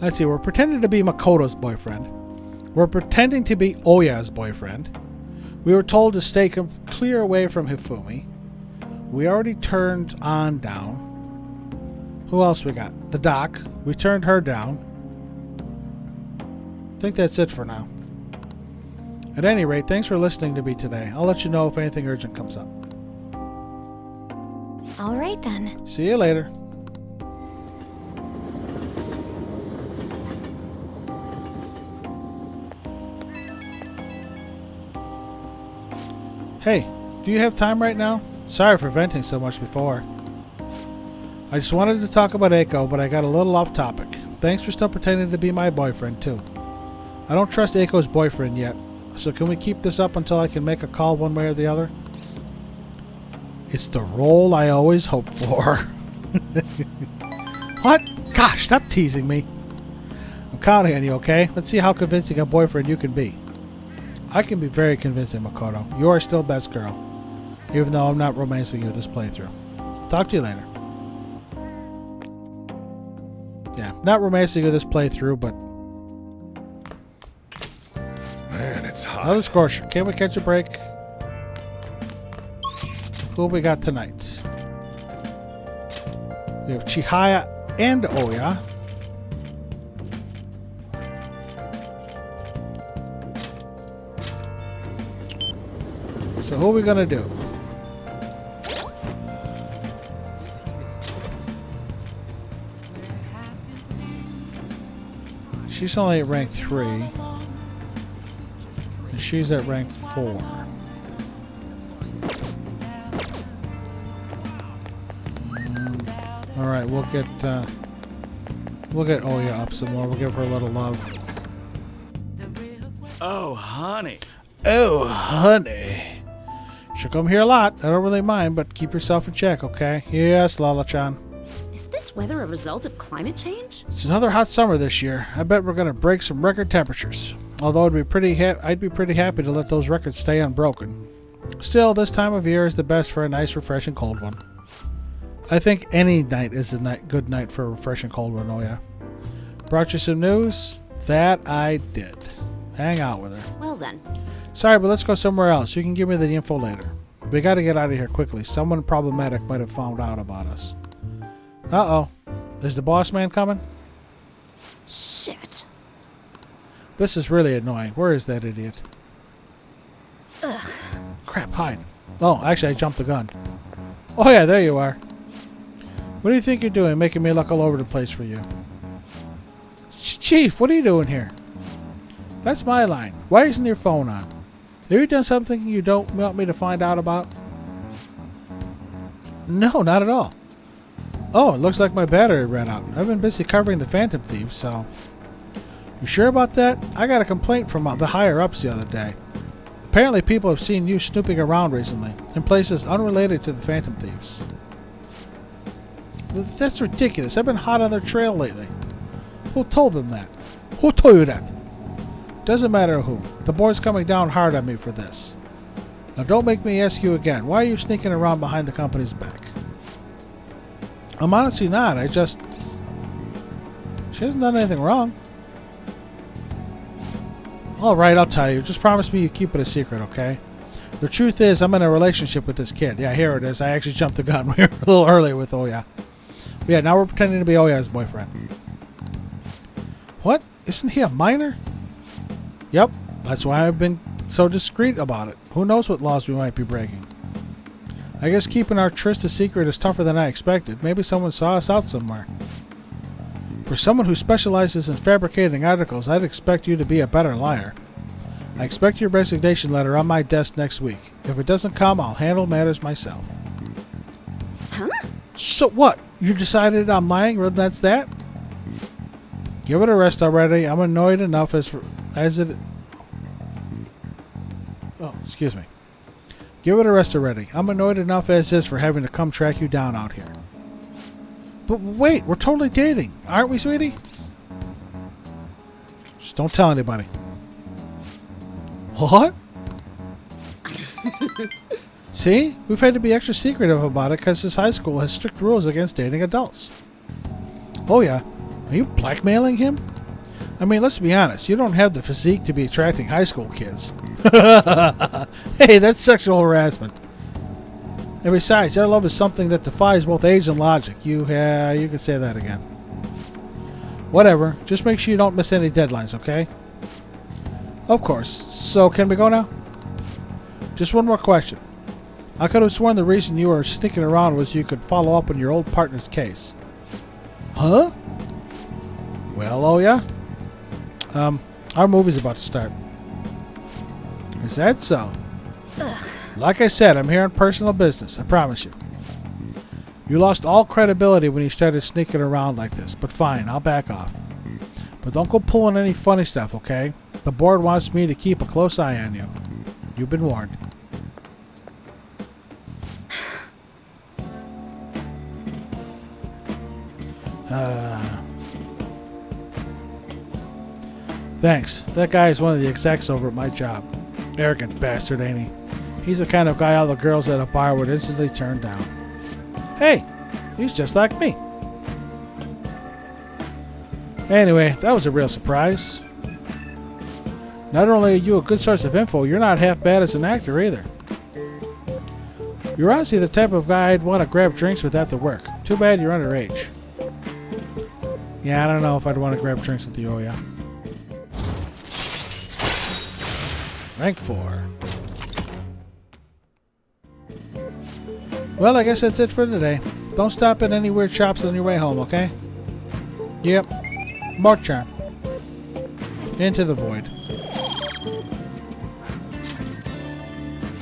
Let's see, we're pretending to be Makoto's boyfriend. We're pretending to be Oya's boyfriend. We were told to stay clear away from Hifumi. We already turned On down. Who else we got? The Doc. We turned her down. I think that's it for now. At any rate, thanks for listening to me today. I'll let you know if anything urgent comes up. All right then. See you later. Hey, do you have time right now? Sorry for venting so much before. I just wanted to talk about Eiko, but I got a little off topic. Thanks for still pretending to be my boyfriend, too. I don't trust Eiko's boyfriend yet, so can we keep this up until I can make a call one way or the other? It's the role I always hoped for. What? Gosh, stop teasing me. I'm counting on you, okay? Let's see how convincing a boyfriend you can be. I can be very convincing, Makoto. You are still best girl, even though I'm not romancing you this playthrough. Talk to you later. Yeah, not romancing you this playthrough, but... Man, it's hot. Another scorcher. Can we catch a break? Who we got tonight? We have Chihaya and Oya. So who are we gonna do? She's only at rank 3. And she's at rank 4. Alright, we'll get Oya up some more. We'll give her a little love. Oh, honey. Oh, honey. She'll come here a lot. I don't really mind, but keep yourself in check, okay? Yes, Lala-chan. Is this weather a result of climate change? It's another hot summer this year. I bet we're going to break some record temperatures. Although I'd be pretty happy to let those records stay unbroken. Still, this time of year is the best for a nice, refreshing cold one. I think any night is a good night for a refreshing cold one, Oya. Brought you some news? That I did. Hang out with her. Well then. Sorry, but let's go somewhere else. You can give me the info later. We gotta get out of here quickly. Someone problematic might have found out about us. Uh-oh. Is the boss man coming? Shit. This is really annoying. Where is that idiot? Ugh. crap, hide. Oh, actually, I jumped the gun. Oh, yeah, there you are. What do you think you're doing, making me look all over the place for you? Chief, what are you doing here? That's my line. Why isn't your phone on? Have you done something you don't want me to find out about? No, not at all. Oh, it looks like my battery ran out. I've been busy covering the Phantom Thieves, so... You sure about that? I got a complaint from the higher-ups the other day. Apparently people have seen you snooping around recently, in places unrelated to the Phantom Thieves. That's ridiculous. I've been hot on their trail lately. Who told them that? Who told you that? Doesn't matter who. The board's coming down hard on me for this. Now don't make me ask you again. Why are you sneaking around behind the company's back? I'm honestly not. She hasn't done anything wrong. Alright, I'll tell you. Just promise me you keep it a secret, okay? The truth is, I'm in a relationship with this kid. Yeah, here it is. I actually jumped the gun. We were a little early with Oya. But yeah, now we're pretending to be Oya's boyfriend. What? Isn't he a minor? Yep. That's why I've been so discreet about it. Who knows what laws we might be breaking. I guess keeping our tryst a secret is tougher than I expected. Maybe someone saw us out somewhere. For someone who specializes in fabricating articles, I'd expect you to be a better liar. I expect your resignation letter on my desk next week. If it doesn't come, I'll handle matters myself. Huh? So what? You decided I'm lying? That's that? Give it a rest already. I'm annoyed enough as it... Oh, excuse me. Give it a rest already. I'm annoyed enough as is for having to come track you down out here. But wait, we're totally dating. Aren't we, sweetie? Just don't tell anybody. What? See? We've had to be extra secretive about it because this high school has strict rules against dating adults. Oh yeah? Are you blackmailing him? I mean, let's be honest. You don't have the physique to be attracting high school kids. Hey, that's sexual harassment. And besides, our love is something that defies both age and logic. You can say that again. Whatever. Just make sure you don't miss any deadlines, okay? Of course. So, can we go now? Just one more question. I could have sworn the reason you were sneaking around was you could follow up on your old partner's case. Huh? Well, oh yeah? Our movie's about to start. Is that so? Ugh. Like I said, I'm here on personal business, I promise you. You lost all credibility when you started sneaking around like this, but fine, I'll back off. But don't go pulling any funny stuff, okay? The board wants me to keep a close eye on you. You've been warned. Thanks. That guy is one of the execs over at my job. Arrogant bastard, ain't he? He's the kind of guy all the girls at a bar would instantly turn down. Hey, he's just like me. Anyway, that was a real surprise. Not only are you a good source of info, you're not half bad as an actor either. You're honestly the type of guy I'd want to grab drinks with after work. Too bad you're underage. Yeah, I don't know if I'd want to grab drinks with you, oh yeah. Rank 4. Well, I guess that's it for today. Don't stop at any weird shops on your way home, okay? Yep. More charm. Into the void.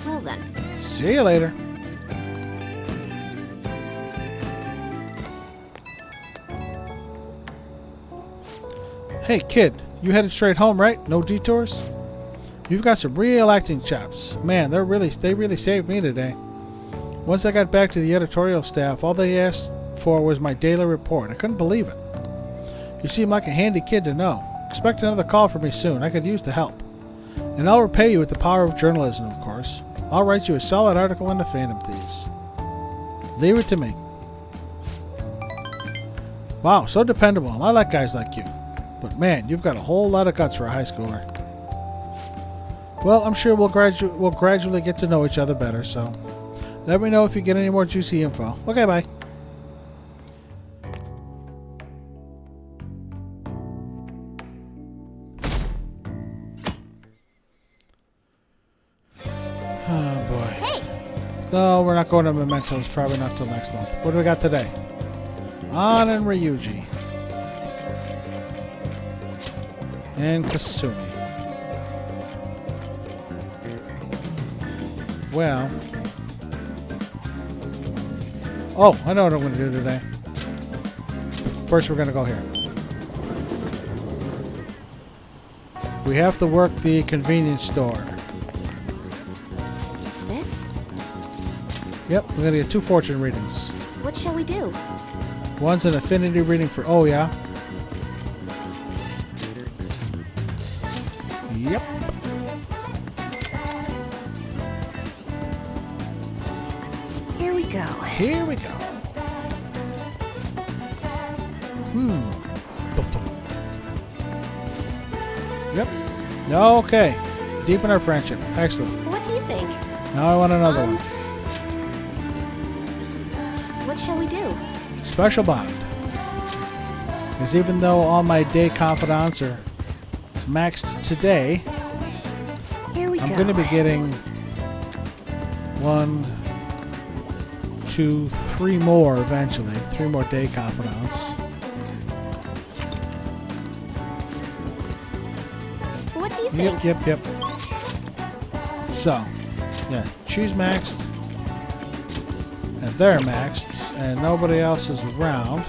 Well then. See you later. Hey, kid. You headed straight home, right? No detours? You've got some real acting chops. Man, they really saved me today. Once I got back to the editorial staff, all they asked for was my daily report. I couldn't believe it. You seem like a handy kid to know. Expect another call from me soon. I could use the help. And I'll repay you with the power of journalism, of course. I'll write you a solid article on the Phantom Thieves. Leave it to me. Wow, so dependable. I like guys like you. But man, you've got a whole lot of guts for a high schooler. Well, I'm sure we'll gradually get to know each other better, so let me know if you get any more juicy info. Okay, bye. Oh boy. No, we're not going to Mementos. Probably not till next month. What do we got today? On and Ryuji. And Kasumi. Well. Oh, I know what I'm going to do today. First, we're going to go here. We have to work the convenience store. Is this? Yep, we're going to get 2 fortune readings. What shall we do? One's an affinity reading for... Oh, yeah. Yep. Here we go. Here we go. Yep. Okay. Deepen our friendship. Excellent. What do you think? Now I want another one. What shall we do? Special bond. Because even though all my day confidants are maxed today, Here we I'm go. going to be getting 1, 2, 3 more eventually. 3 more day confidants. What do you think? Yep. So, yeah, she's maxed. And they're maxed. And nobody else is around.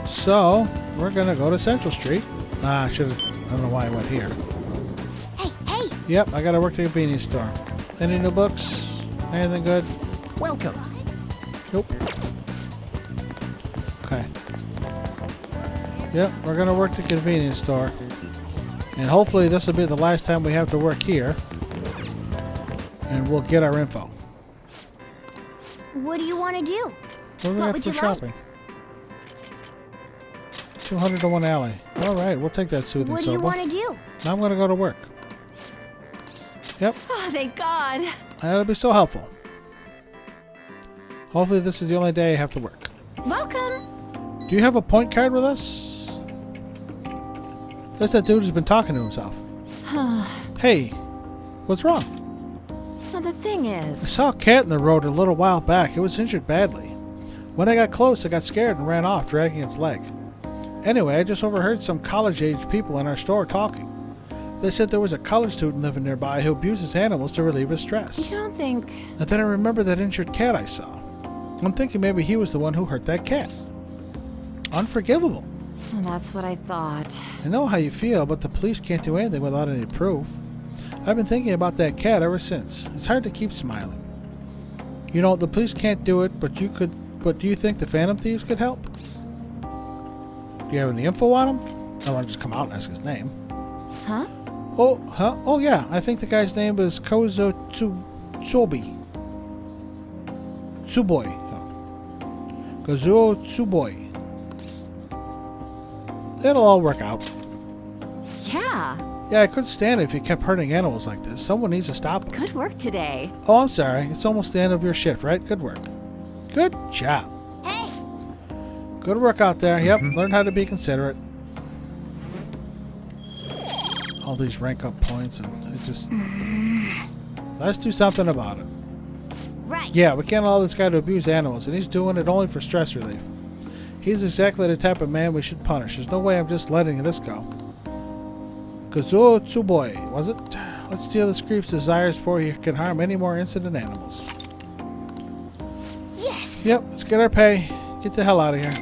So, we're going to go to Central Street. I don't know why I went here. Hey! Yep, I got to work the convenience store. Any new books? Anything good? Welcome. Nope. Okay. Yep, we're going to work the convenience store. And hopefully this will be the last time we have to work here. And we'll get our info. What do you want to do? What do we got for shopping? 200 to 1 alley. Alright, we'll take that soothing What do you soba. want to do? I'm going to go to work. Yep, Oh, thank God. that'll be so helpful. Hopefully this is the only day I have to work. Welcome. Do you have a point card with us? That's that dude who's been talking to himself. Hey, what's wrong? Well, the thing I is, saw a cat in the road a little while back. It was injured badly. When I got close, I got scared and ran off, dragging its leg. Anyway, I just overheard some college-age people in our store talking. They said there was a college student living nearby who abuses animals to relieve his stress. you don't think... And then I remember that injured cat I saw. I'm thinking maybe he was the one who hurt that cat. Unforgivable. Well, that's what I thought. I know how you feel, but the police can't do anything without any proof. I've been thinking about that cat ever since. It's hard to keep smiling. You know, the police can't do it, but you could. But do you think the Phantom Thieves could help? Do you have any info on him? I want to just come out and ask his name. Huh? Oh yeah, I think the guy's name is Kozo Tsuboy. Kazuo Tsuboi. It'll all work out. Yeah. Yeah, I couldn't stand it if you kept hurting animals like this. Someone needs to stop it. Good work today. Oh, I'm sorry. It's almost the end of your shift, right? Good work. Good job. Hey! Good work out there. Yep, learn how to be considerate. All these rank up points, and it just... Let's do something about it. Right. Yeah, we can't allow this guy to abuse animals, and he's doing it only for stress relief. He's exactly the type of man we should punish. There's no way I'm just letting this go. Kazuo Tsuboi, was it? Let's steal this creep's desires before he can harm any more innocent animals. Yes! Yep, let's get our pay. Get the hell out of here.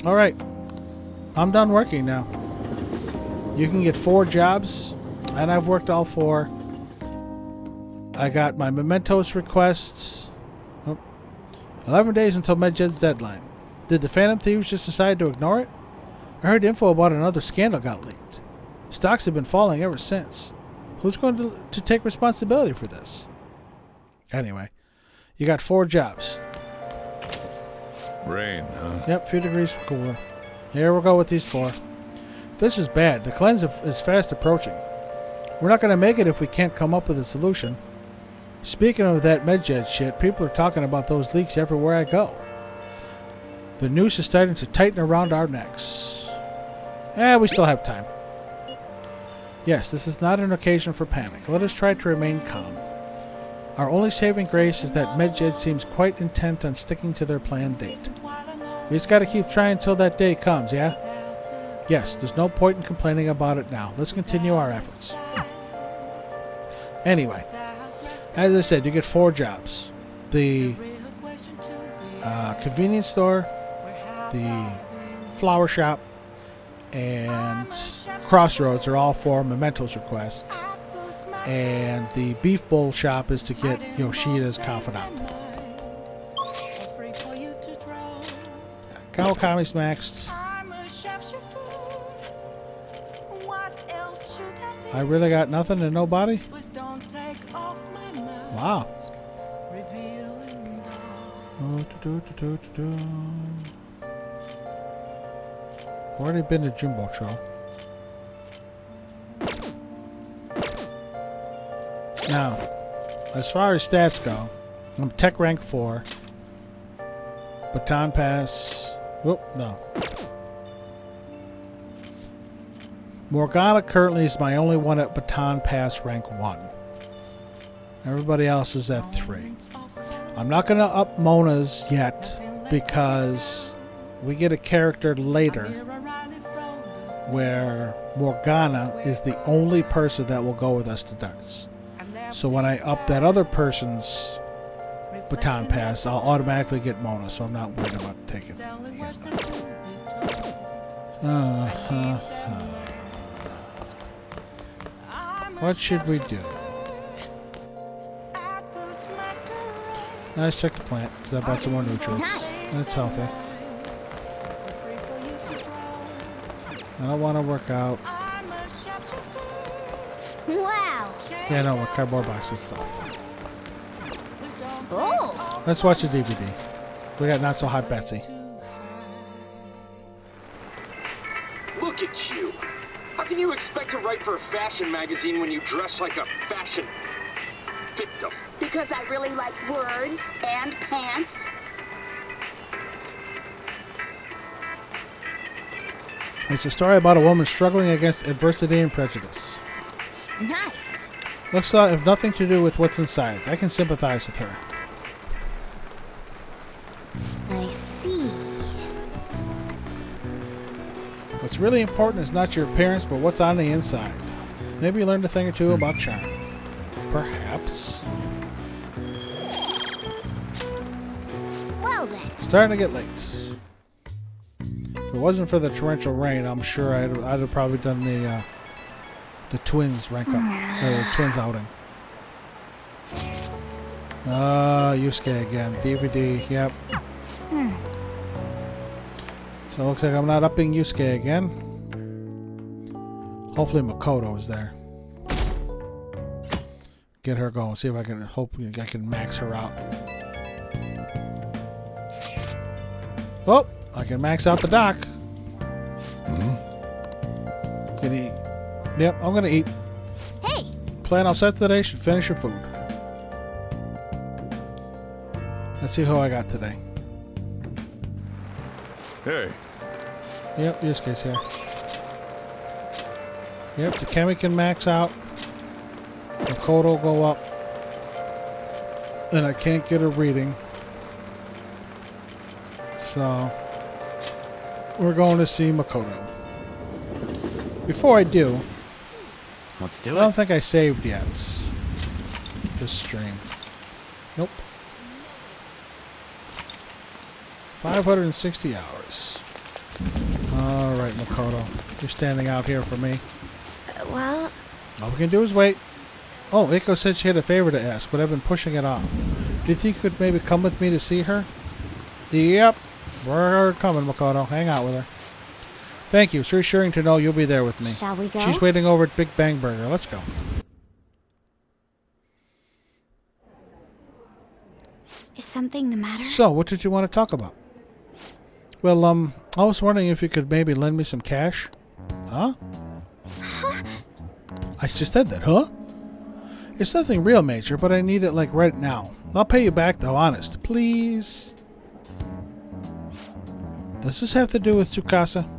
Alright. I'm done working now. You can get 4 jobs, and I've worked all 4. I got my mementos requests. 11 days until Medjed's deadline. Did the Phantom Thieves just decide to ignore it? I heard info about another scandal got leaked. Stocks have been falling ever since. Who's going to take responsibility for this? Anyway, you got 4 jobs. Rain, huh? Yep, few degrees cooler. Here we go with these 4. This is bad. The cleanse is fast approaching. We're not going to make it if we can't come up with a solution. Speaking of that Medjed shit, people are talking about those leaks everywhere I go. The noose is starting to tighten around our necks. We still have time. Yes, this is not an occasion for panic. Let us try to remain calm. Our only saving grace is that Medjed seems quite intent on sticking to their planned date. We just gotta keep trying until that day comes, yeah? Yes, there's no point in complaining about it now. Let's continue our efforts. Anyway, as I said, you get 4 jobs. The convenience store, the flower shop, and Crossroads are all 4 mementos requests. And the beef bowl shop is to get Yoshida's confidant. Kawakami's maxed. I really got nothing and nobody? Wow. Already been to Jumbo Show. Now, as far as stats go, I'm Tech Rank 4. Baton Pass. Whoop, no. Morgana currently is my only one at Baton Pass Rank 1. Everybody else is at 3. I'm not going to up Mona's yet because we get a character later where Morgana is the only person that will go with us to darts. So when I up that other person's Baton Pass, I'll automatically get Mona, so I'm not worried about taking it. What should we do? Let's check the plant, because I bought some more nutrients. That's healthy. I don't want to work out. Wow. Yeah, no, with cardboard box and stuff. Oh. Let's watch the DVD. We got Not So Hot Betsy. Look at you. How can you expect to write for a fashion magazine when you dress like a fashion victim? Because I really like words and pants. It's a story about a woman struggling against adversity and prejudice. Nice. Looks like if nothing to do with what's inside. I can sympathize with her. I see. What's really important is not your appearance, but what's on the inside. Maybe you learned a thing or two about charm. Perhaps. Well then. Starting to get late. If it wasn't for the torrential rain, I'm sure I'd have probably done the twins rank up, or twins outing. Yusuke again. DVD, yep. So it looks like I'm not upping Yusuke again. Hopefully Makoto is there. Get her going. See if I can. Hopefully I can max her out. Oh, I can max out the dock. Can eat. Yep, I'm gonna eat. Hey. Plan all set today. Should finish your food. Let's see who I got today. Hey. Yep, Yusuke's here. Yep, the Kemi can max out. Makoto will go up. And I can't get a reading. So, we're going to see Makoto. Before I do, Let's do I don't think I saved yet. This stream. Nope. 560 hours. Alright, Makoto. You're standing out here for me. Well, All we can do is wait. Oh, Eiko said she had a favor to ask, but I've been pushing it off. Do you think you could maybe come with me to see her? Yep. We're coming, Makoto. Hang out with her. Thank you. It's reassuring to know you'll be there with me. shall we go? She's waiting over at Big Bang Burger. Let's go. Is something the matter? So, what did you want to talk about? Well, I was wondering if you could maybe lend me some cash. Huh? I just said that, huh? It's nothing real major, but I need it like right now. I'll pay you back though, honest. Please. Does this have to do with Tsukasa?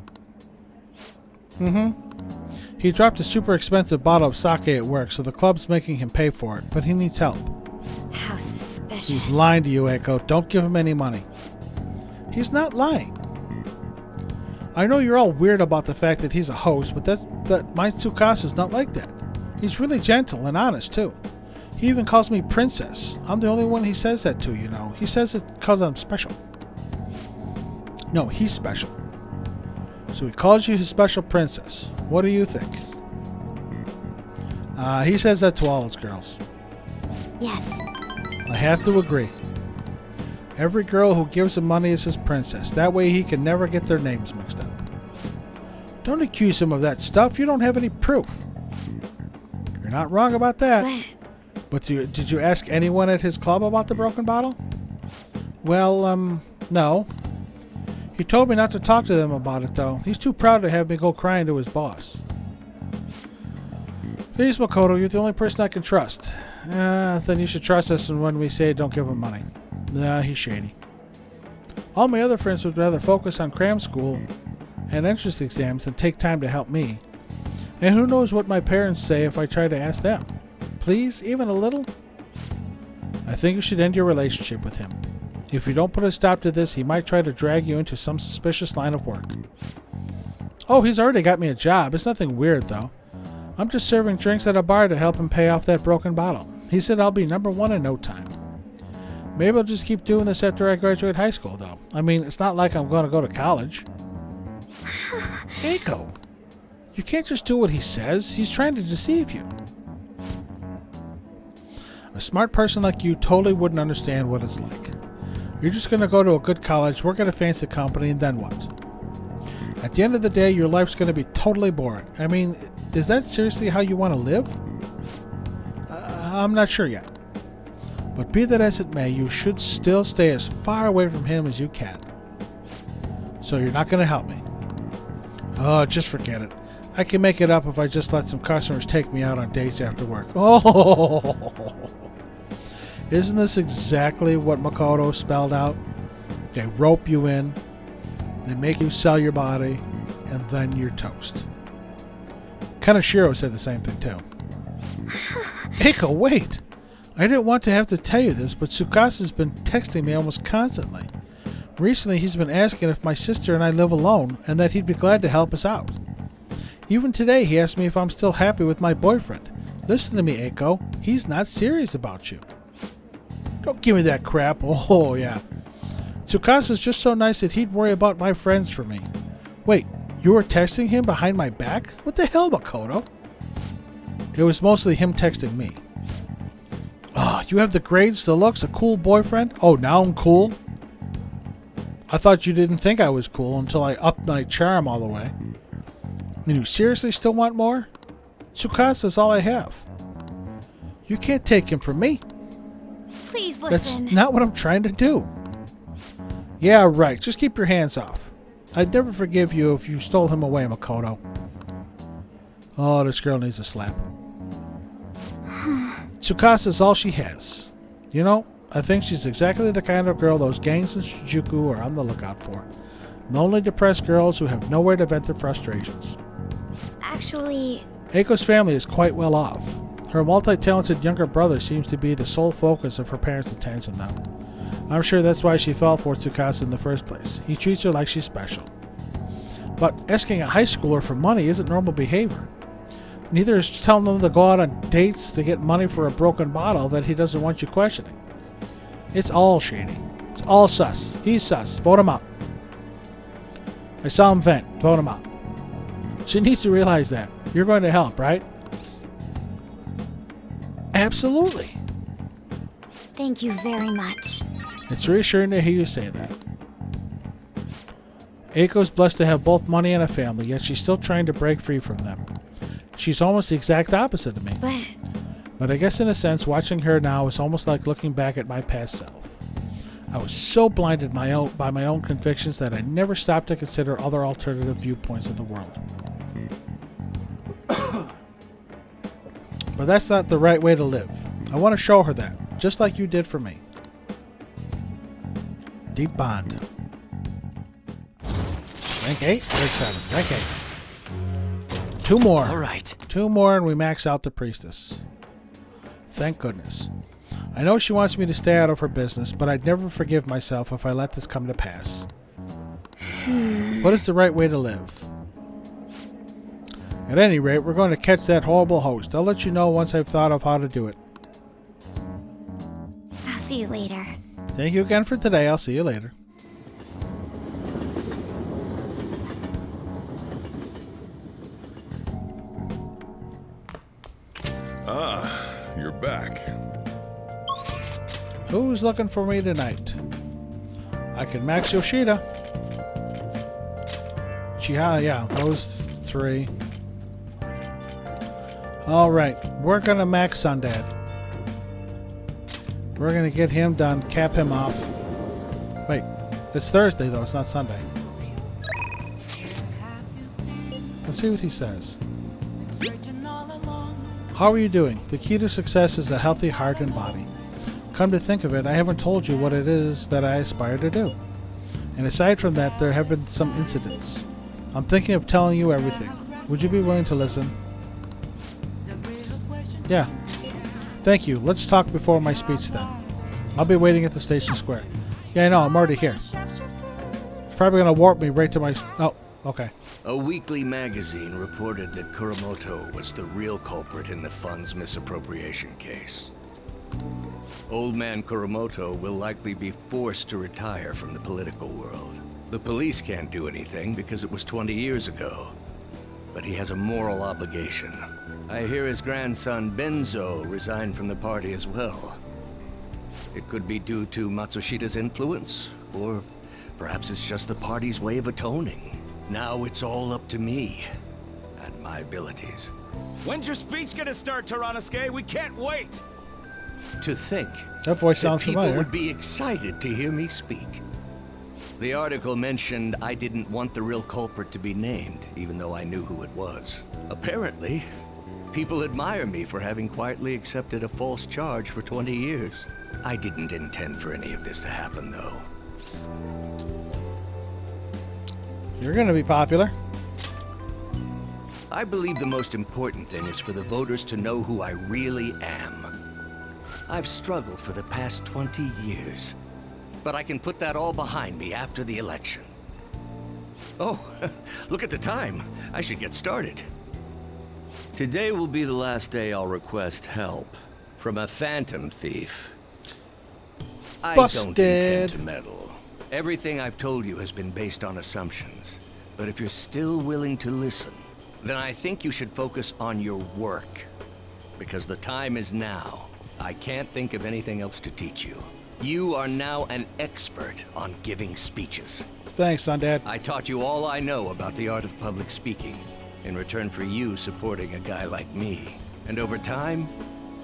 He dropped a super expensive bottle of sake at work, so the club's making him pay for it, but he needs help. How suspicious. He's lying to you, Eiko. Don't give him any money. He's not lying. I know you're all weird about the fact that he's a host, but my Tsukasa's not like that. He's really gentle and honest, too. He even calls me princess. I'm the only one he says that to, you know. He says it because I'm special. No, he's special. So he calls you his special princess. What do you think? He says that to all his girls. Yes. I have to agree. Every girl who gives him money is his princess. That way he can never get their names mixed up. Don't accuse him of that stuff. You don't have any proof. You're not wrong about that. But did you ask anyone at his club about the broken bottle? Well, no. He told me not to talk to them about it, though. He's too proud to have me go crying to his boss. Please, Makoto, you're the only person I can trust. Then you should trust us when we say don't give him money. Nah, he's shady. All my other friends would rather focus on cram school and entrance exams than take time to help me. And who knows what my parents say if I try to ask them. Please, even a little? I think you should end your relationship with him. If you don't put a stop to this, he might try to drag you into some suspicious line of work. Oh, he's already got me a job. It's nothing weird, though. I'm just serving drinks at a bar to help him pay off that broken bottle. He said I'll be #1 in no time. Maybe I'll just keep doing this after I graduate high school, though. I mean, it's not like I'm going to go to college. Eiko, you can't just do what he says. He's trying to deceive you. A smart person like you totally wouldn't understand what it's like. You're just going to go to a good college, work at a fancy company, and then what? At the end of the day, your life's going to be totally boring. I mean, is that seriously how you want to live? I'm not sure yet. But be that as it may, you should still stay as far away from him as you can. So you're not going to help me. Oh, just forget it. I can make it up if I just let some customers take me out on dates after work. Oh! Isn't this exactly what Makoto spelled out? They rope you in, they make you sell your body, and then you're toast. Kaneshiro said the same thing too. Eiko, wait! I didn't want to have to tell you this, but Tsukasa's been texting me almost constantly. Recently, he's been asking if my sister and I live alone, and that he'd be glad to help us out. Even today, he asked me if I'm still happy with my boyfriend. Listen to me, Eiko. He's not serious about you. Don't give me that crap. Oh, yeah. Tsukasa's just so nice that he'd worry about my friends for me. Wait, you were texting him behind my back? What the hell, Makoto? It was mostly him texting me. Oh, you have the grades, the looks, a cool boyfriend? Oh, now I'm cool? I thought you didn't think I was cool until I upped my charm all the way. And you seriously still want more? Tsukasa's all I have. You can't take him from me. Please listen. That's not what I'm trying to do. Yeah, right. Just keep your hands off. I'd never forgive you if you stole him away, Makoto. Oh, this girl needs a slap. Tsukasa's all she has. You know, I think she's exactly the kind of girl those gangs in Shinjuku are on the lookout for. Lonely, depressed girls who have nowhere to vent their frustrations. Actually... Eiko's family is quite well off. Her multi-talented younger brother seems to be the sole focus of her parents' attention, though. I'm sure that's why she fell for Tsukasa in the first place. He treats her like she's special. But asking a high schooler for money isn't normal behavior. Neither is telling them to go out on dates to get money for a broken bottle that he doesn't want you questioning. It's all shady. It's all sus. He's sus. Vote him out. I saw him vent. Vote him out. She needs to realize that. You're going to help, right? Absolutely. Thank you very much. It's reassuring to hear you say that. Eiko's blessed to have both money and a family, yet she's still trying to break free from them. She's almost the exact opposite of me. But I guess in a sense, watching her now is almost like looking back at my past self. I was so blinded by my own convictions that I never stopped to consider other alternative viewpoints of the world. But that's not the right way to live. I want to show her that, just like you did for me. Deep bond. Rank 8? Rank 7. Rank 8. 2 more. All right. 2 more and we max out the priestess. Thank goodness. I know she wants me to stay out of her business, but I'd never forgive myself if I let this come to pass. What is the right way to live? At any rate, we're going to catch that horrible host. I'll let you know once I've thought of how to do it. I'll see you later. Thank you again for today. I'll see you later. Ah, you're back. Who's looking for me tonight? I can max Yoshida. Yeah, those three. Alright, we're gonna max Sundad. We're gonna get him done, cap him off. Wait, it's Thursday though, it's not Sunday. Let's see what he says. How are you doing? The key to success is a healthy heart and body. Come to think of it, I haven't told you what it is that I aspire to do. And aside from that, there have been some incidents. I'm thinking of telling you everything. Would you be willing to listen? Yeah. Thank you. Let's talk before my speech then. I'll be waiting at the station square. Yeah, I know. I'm already here. It's probably going to warp me right to my... Oh, okay. A weekly magazine reported that Kuramoto was the real culprit in the fund's misappropriation case. Old man Kuramoto will likely be forced to retire from the political world. The police can't do anything because it was 20 years ago. But he has a moral obligation. I hear his grandson Benzo resigned from the party as well. It could be due to Matsushida's influence, or perhaps it's just the party's way of atoning. Now it's all up to me and my abilities. When's your speech gonna start, Tyranosuke? We can't wait! To think That voice that sounds people familiar. would be excited to hear me speak. The article mentioned I didn't want the real culprit to be named, even though I knew who it was. Apparently, people admire me for having quietly accepted a false charge for 20 years. I didn't intend for any of this to happen, though. You're going to be popular. I believe the most important thing is for the voters to know who I really am. I've struggled for the past 20 years, but I can put that all behind me after the election. Oh, look at the time. I should get started. Today will be the last day I'll request help from a phantom thief. I Busted. don't intend to meddle. Everything I've told you has been based on assumptions. But if you're still willing to listen, then I think you should focus on your work. Because the time is now. I can't think of anything else to teach you. You are now an expert on giving speeches. Thanks, son, Dad. I taught you all I know about the art of public speaking, in return for you supporting a guy like me. And over time,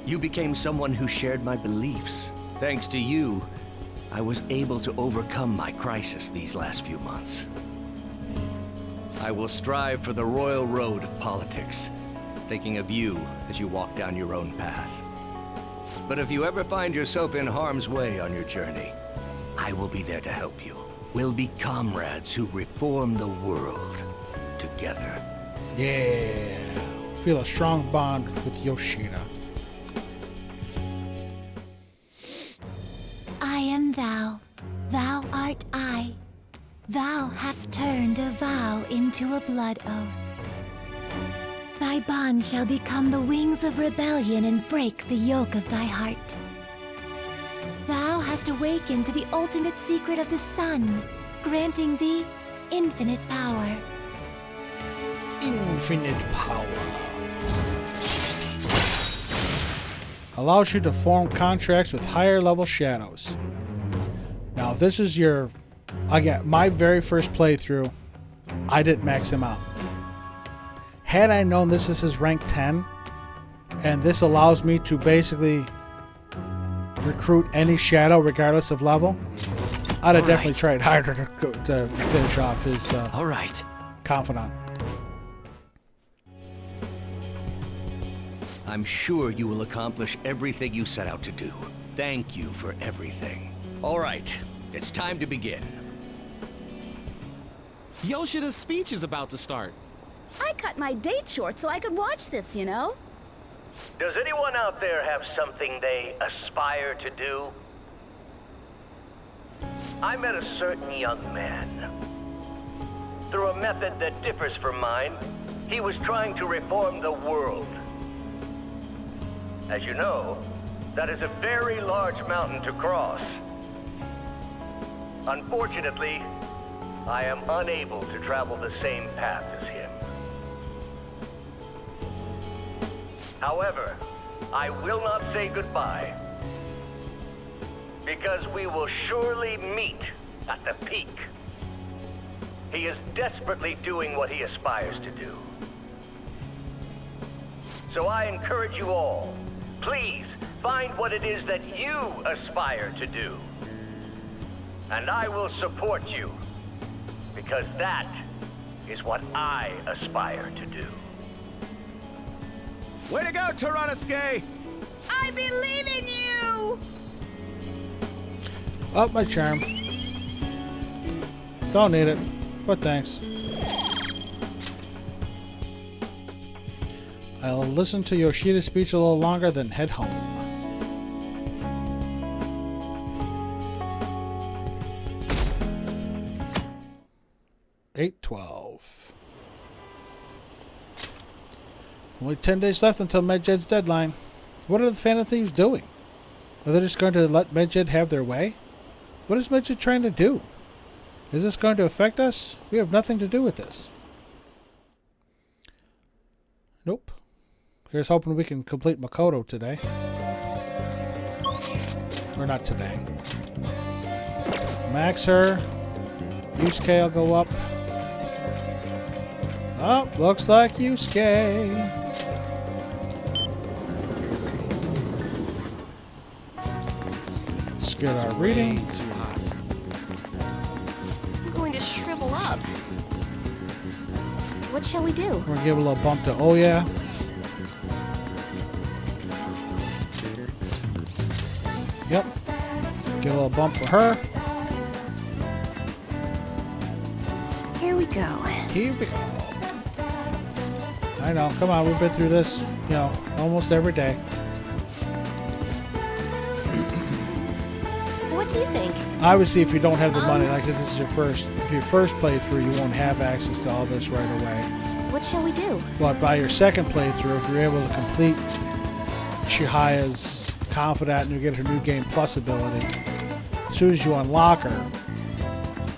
you became someone who shared my beliefs. Thanks to you, I was able to overcome my crisis these last few months. I will strive for the royal road of politics, thinking of you as you walk down your own path. But if you ever find yourself in harm's way on your journey, I will be there to help you. We'll be comrades who reform the world together. Yeah. Feel a strong bond with Yoshida. I am thou, thou art I. Thou hast turned a vow into a blood oath. Thy bond shall become the wings of rebellion and break the yoke of thy heart. Thou hast awakened to the ultimate secret of the sun, granting thee infinite power. Infinite power. Allows you to form contracts with higher level shadows. Now, if this is your... Again, my very first playthrough, I didn't max him out. Had I known this is his rank 10, and this allows me to basically recruit any shadow regardless of level, I'd have definitely tried harder to finish off his confidant. I'm sure you will accomplish everything you set out to do. Thank you for everything. All right, it's time to begin. Yoshida's speech is about to start. I cut my date short so I could watch this, you know? Does anyone out there have something they aspire to do? I met a certain young man. Through a method that differs from mine, he was trying to reform the world. As you know, that is a very large mountain to cross. Unfortunately, I am unable to travel the same path as him. However, I will not say goodbye, because we will surely meet at the peak. He is desperately doing what he aspires to do. So I encourage you all, please find what it is that you aspire to do. And I will support you, because that is what I aspire to do. Way to go, Tyrannosuke! I believe in you! Oh, my charm. Don't need it, but thanks. I'll listen to Yoshida's speech a little longer, then head home. $8.12. Only 10 days left until Medjed's deadline. What are the Phantom Thieves doing? Are they just going to let Medjed have their way? What is Medjed trying to do? Is this going to affect us? We have nothing to do with this. Nope. Here's hoping we can complete Makoto today. Or not today. Max her. Yusuke will go up. Oh, looks like Yusuke. Let's get our reading. I'm going to shrivel up. What shall we do? We're going to give a little bump to Oh Yeah. Yep. Give a little bump for her. Here we go. Here we go. I know. Come on. We've been through this, you know, almost every day. What do you think? Obviously, if you don't have the money, like if this is your first playthrough, you won't have access to all this right away. What shall we do? But by your second playthrough, if you're able to complete Chihaya's Confidant and you get her new game plus ability, as soon as you unlock her,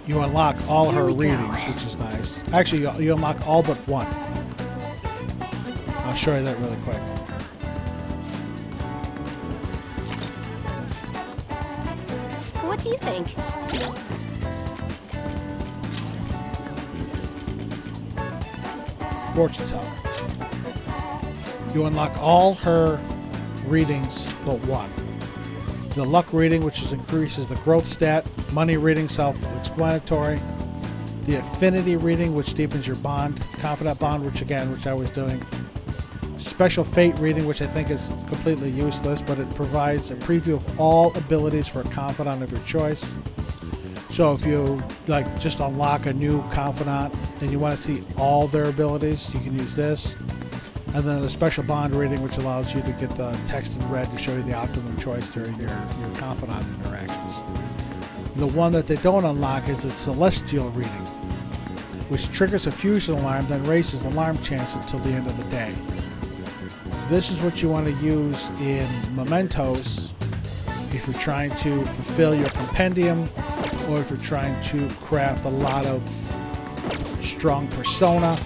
you unlock all her readings, which is nice. Actually, you unlock all but one. I'll show you that really quick. What do you think? Fortune teller. You unlock all her readings but one. The luck reading, which increases the growth stat. Money reading, self-explanatory. The affinity reading, which deepens your bond. Confidant bond, which I was doing. Special fate reading, which I think is completely useless, but it provides a preview of all abilities for a confidant of your choice. So if you just unlock a new confidant and you want to see all their abilities, you can use this. And then the special bond reading, which allows you to get the text in red to show you the optimum choice during your confidant interactions. The one that they don't unlock is the celestial reading, which triggers a fusion alarm, then raises the alarm chance until the end of the day. This is what you want to use in Mementos if you're trying to fulfill your compendium, or if you're trying to craft a lot of strong persona.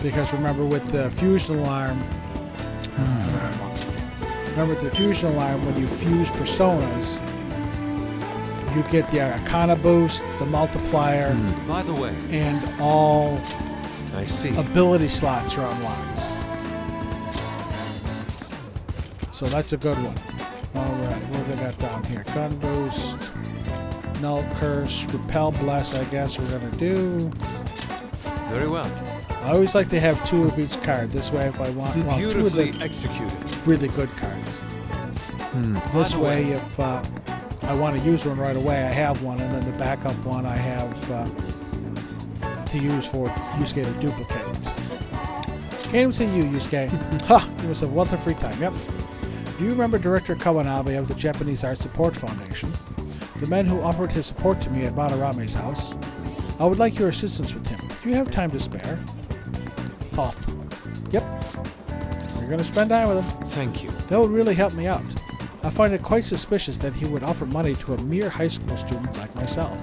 Because remember, with the fusion alarm, when you fuse personas, you get the Arcana boost, the multiplier, by the way, and all I see. ability slots are unlocked. So that's a good one. Alright, what do we got down here? Gun boost, null curse, repel bless, I guess we're going to do. Very well. I always like to have two of each card. This way, if I want two of the executed. really good cards. This way, if I want to use one right away, I have one, and then the backup one I have to use for Yusuke to duplicate. Came to see you, Yusuke. Ha! You must have wealth of free time. Yep. Do you remember Director Kawanabe of the Japanese Art Support Foundation? The man who offered his support to me at Madarame's house? I would like your assistance with him. Do you have time to spare? Thoth. Yep. You're going to spend time with him. Thank you. That would really help me out. I find it quite suspicious that he would offer money to a mere high school student like myself.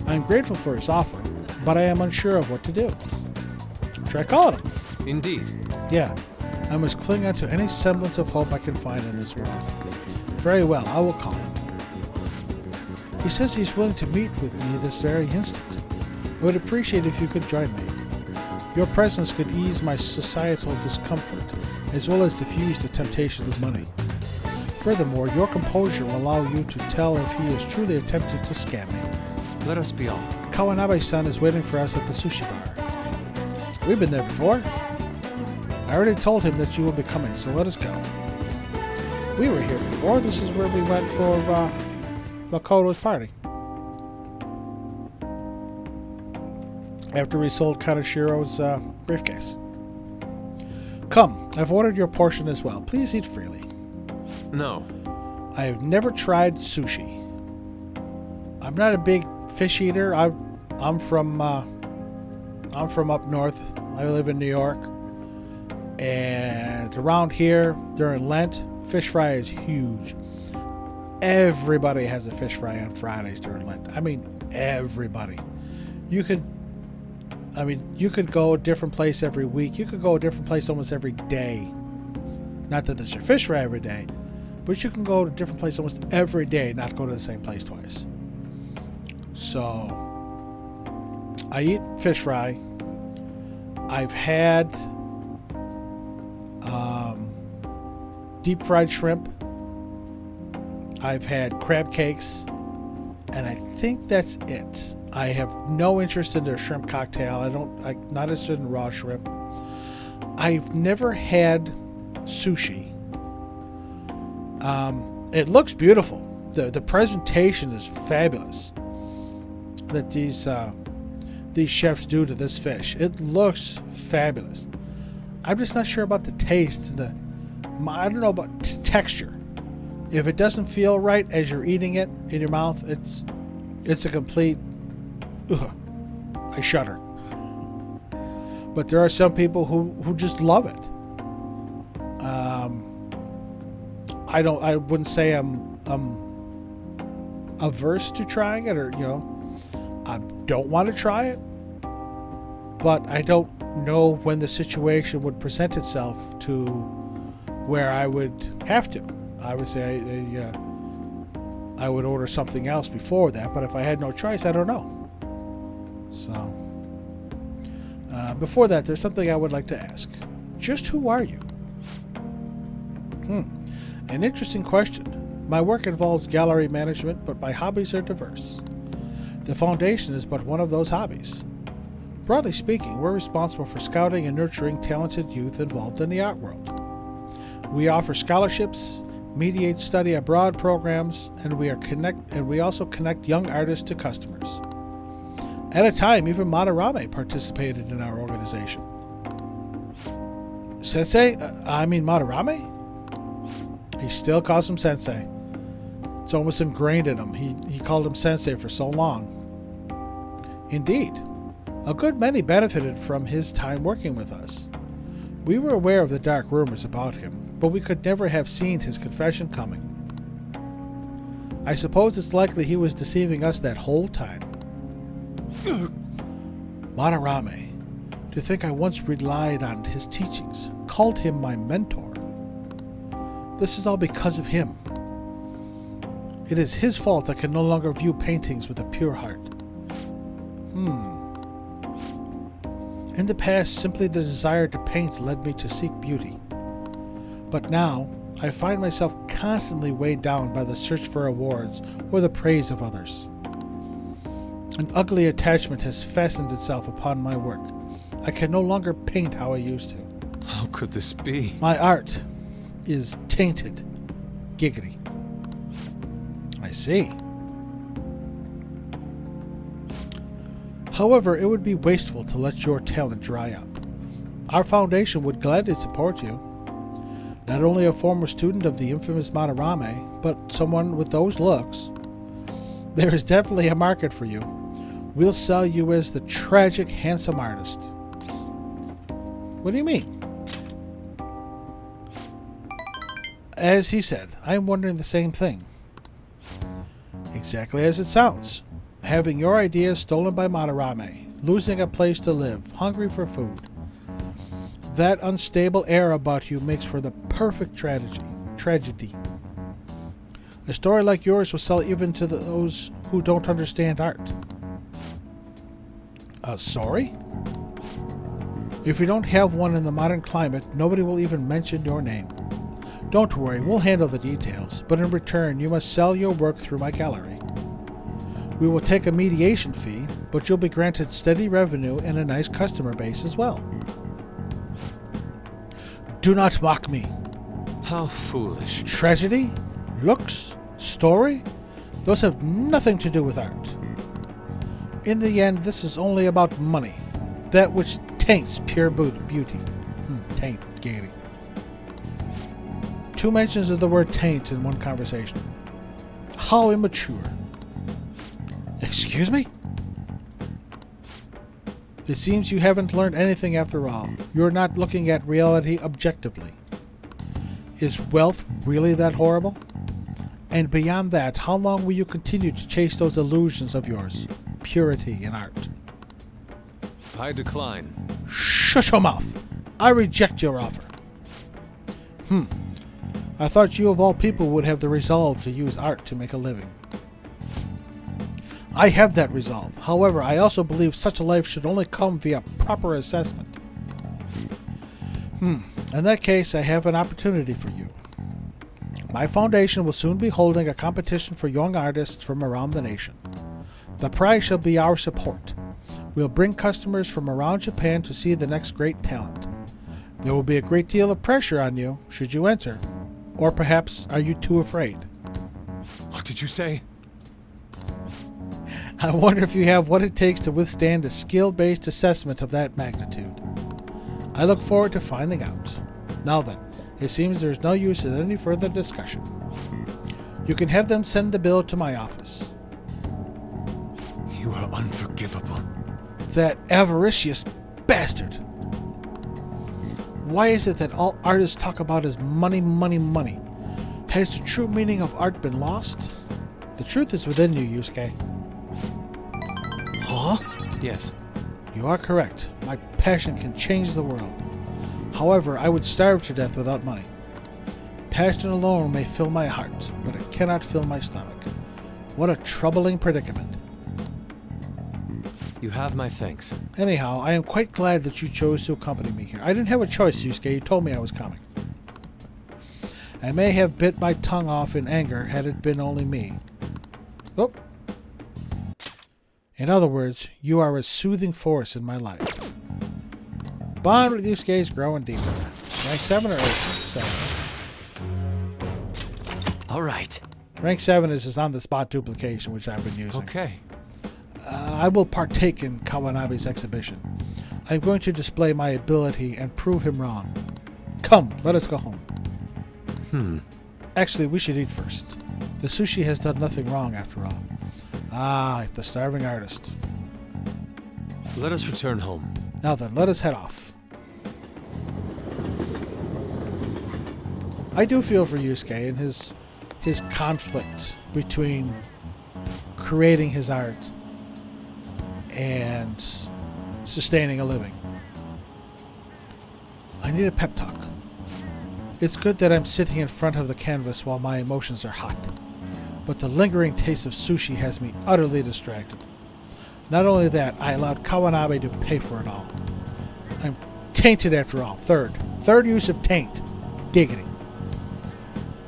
I am grateful for his offer, but I am unsure of what to do. Try calling him. Indeed. Yeah, I must cling on to any semblance of hope I can find in this world. Very well, I will call him. He says he's willing to meet with me this very instant. I would appreciate if you could join me. Your presence could ease my societal discomfort, as well as diffuse the temptation of money. Furthermore, your composure will allow you to tell if he is truly attempting to scam me. Let us be on. Kawanabe-san is waiting for us at the sushi bar. We've been there before. I already told him that you will be coming, so let us go. We were here before. This is where we went for Makoto's party. After we sold Kanashiro's briefcase. Come, I've ordered your portion as well. Please eat freely. No. I have never tried sushi. I'm not a big fish eater. I'm from up north. I live in New York. And around here, during Lent, fish fry is huge. Everybody has a fish fry on Fridays during Lent. I mean, everybody. You could go a different place every week. You could go a different place almost every day. Not that there's a fish fry every day, but you can go to a different place almost every day, not go to the same place twice. So, I eat fish fry. I've had deep fried shrimp. I've had crab cakes, and I think that's it. I have no interest in their shrimp cocktail. I'm not interested in raw shrimp. I've never had sushi. It looks beautiful. The presentation is fabulous that these chefs do to this fish. It looks fabulous. I'm just not sure about the taste. I don't know about texture. If it doesn't feel right as you're eating it in your mouth, it's a complete I shudder. But there are some people who just love it. I wouldn't say I'm averse to trying it, or I don't want to try it, but I don't know when the situation would present itself to where I would have to. I would say I would order something else before that, but if I had no choice, I don't know. So, before that, there's something I would like to ask. Just who are you? An interesting question. My work involves gallery management, but my hobbies are diverse. The Foundation is but one of those hobbies. Broadly speaking, we're responsible for scouting and nurturing talented youth involved in the art world. We offer scholarships, mediate study abroad programs, and we also connect young artists to customers. At a time, even Madarame participated in our organization. Sensei? Madarame? He still calls him Sensei. It's almost ingrained in him. He called him Sensei for so long. Indeed. A good many benefited from his time working with us. We were aware of the dark rumors about him, but we could never have seen his confession coming. I suppose it's likely he was deceiving us that whole time. Madarame, to think I once relied on his teachings, called him my mentor. This is all because of him. It is his fault I can no longer view paintings with a pure heart. In the past, simply the desire to paint led me to seek beauty. But now, I find myself constantly weighed down by the search for awards or the praise of others. An ugly attachment has fastened itself upon my work. I can no longer paint how I used to. How could this be? My art is tainted. Giggity. I see. However, it would be wasteful to let your talent dry up. Our foundation would gladly support you. Not only a former student of the infamous Madarame, but someone with those looks. There is definitely a market for you. We'll sell you as the tragic, handsome artist. What do you mean? As he said, I'm wondering the same thing. Exactly as it sounds. Having your ideas stolen by Madarame, losing a place to live, hungry for food. That unstable air about you makes for the perfect tragedy. A story like yours will sell even to those who don't understand art. A story? If you don't have one in the modern climate, nobody will even mention your name. Don't worry, we'll handle the details, but in return, you must sell your work through my gallery. We will take a mediation fee, but you'll be granted steady revenue and a nice customer base as well. Do not mock me. How foolish. Tragedy? Looks? Story? Those have nothing to do with art. In the end, this is only about money. That which taints pure beauty. Taint, gaiety. 2 mentions of the word taint in one conversation. How immature. Excuse me? It seems you haven't learned anything after all. You're not looking at reality objectively. Is wealth really that horrible? And beyond that, how long will you continue to chase those illusions of yours? Purity in art. I decline. Shut your mouth! I reject your offer. I thought you of all people would have the resolve to use art to make a living. I have that resolve. However, I also believe such a life should only come via proper assessment. In that case, I have an opportunity for you. My foundation will soon be holding a competition for young artists from around the nation. The prize shall be our support. We'll bring customers from around Japan to see the next great talent. There will be a great deal of pressure on you should you enter. Or perhaps are you too afraid? What did you say? I wonder if you have what it takes to withstand a skill-based assessment of that magnitude. I look forward to finding out. Now then, it seems there's no use in any further discussion. You can have them send the bill to my office. You are unforgivable. That avaricious bastard! Why is it that all artists talk about is money, money, money? Has the true meaning of art been lost? The truth is within you, Yusuke. Huh? Yes. You are correct. My passion can change the world. However, I would starve to death without money. Passion alone may fill my heart, but it cannot fill my stomach. What a troubling predicament. You have my thanks. Anyhow, I am quite glad that you chose to accompany me here. I didn't have a choice, Yusuke. You told me I was coming. I may have bit my tongue off in anger had it been only me. Oh. In other words, you are a soothing force in my life. Bond with Yusuke is growing deeper. Rank 7 or 8? 7. All right. Rank 7 is on-the-spot duplication, which I've been using. Okay. I will partake in Kawanabe's exhibition. I'm going to display my ability and prove him wrong. Come, let us go home. Actually, we should eat first. The sushi has done nothing wrong after all. Ah, the starving artist. Let us return home. Now then, let us head off. I do feel for Yusuke and his conflict between creating his art and sustaining a living. I need a pep talk. It's good that I'm sitting in front of the canvas while my emotions are hot, but the lingering taste of sushi has me utterly distracted. Not only that, I allowed Kawanabe to pay for it all. I'm tainted after all. Third use of taint. Giggity.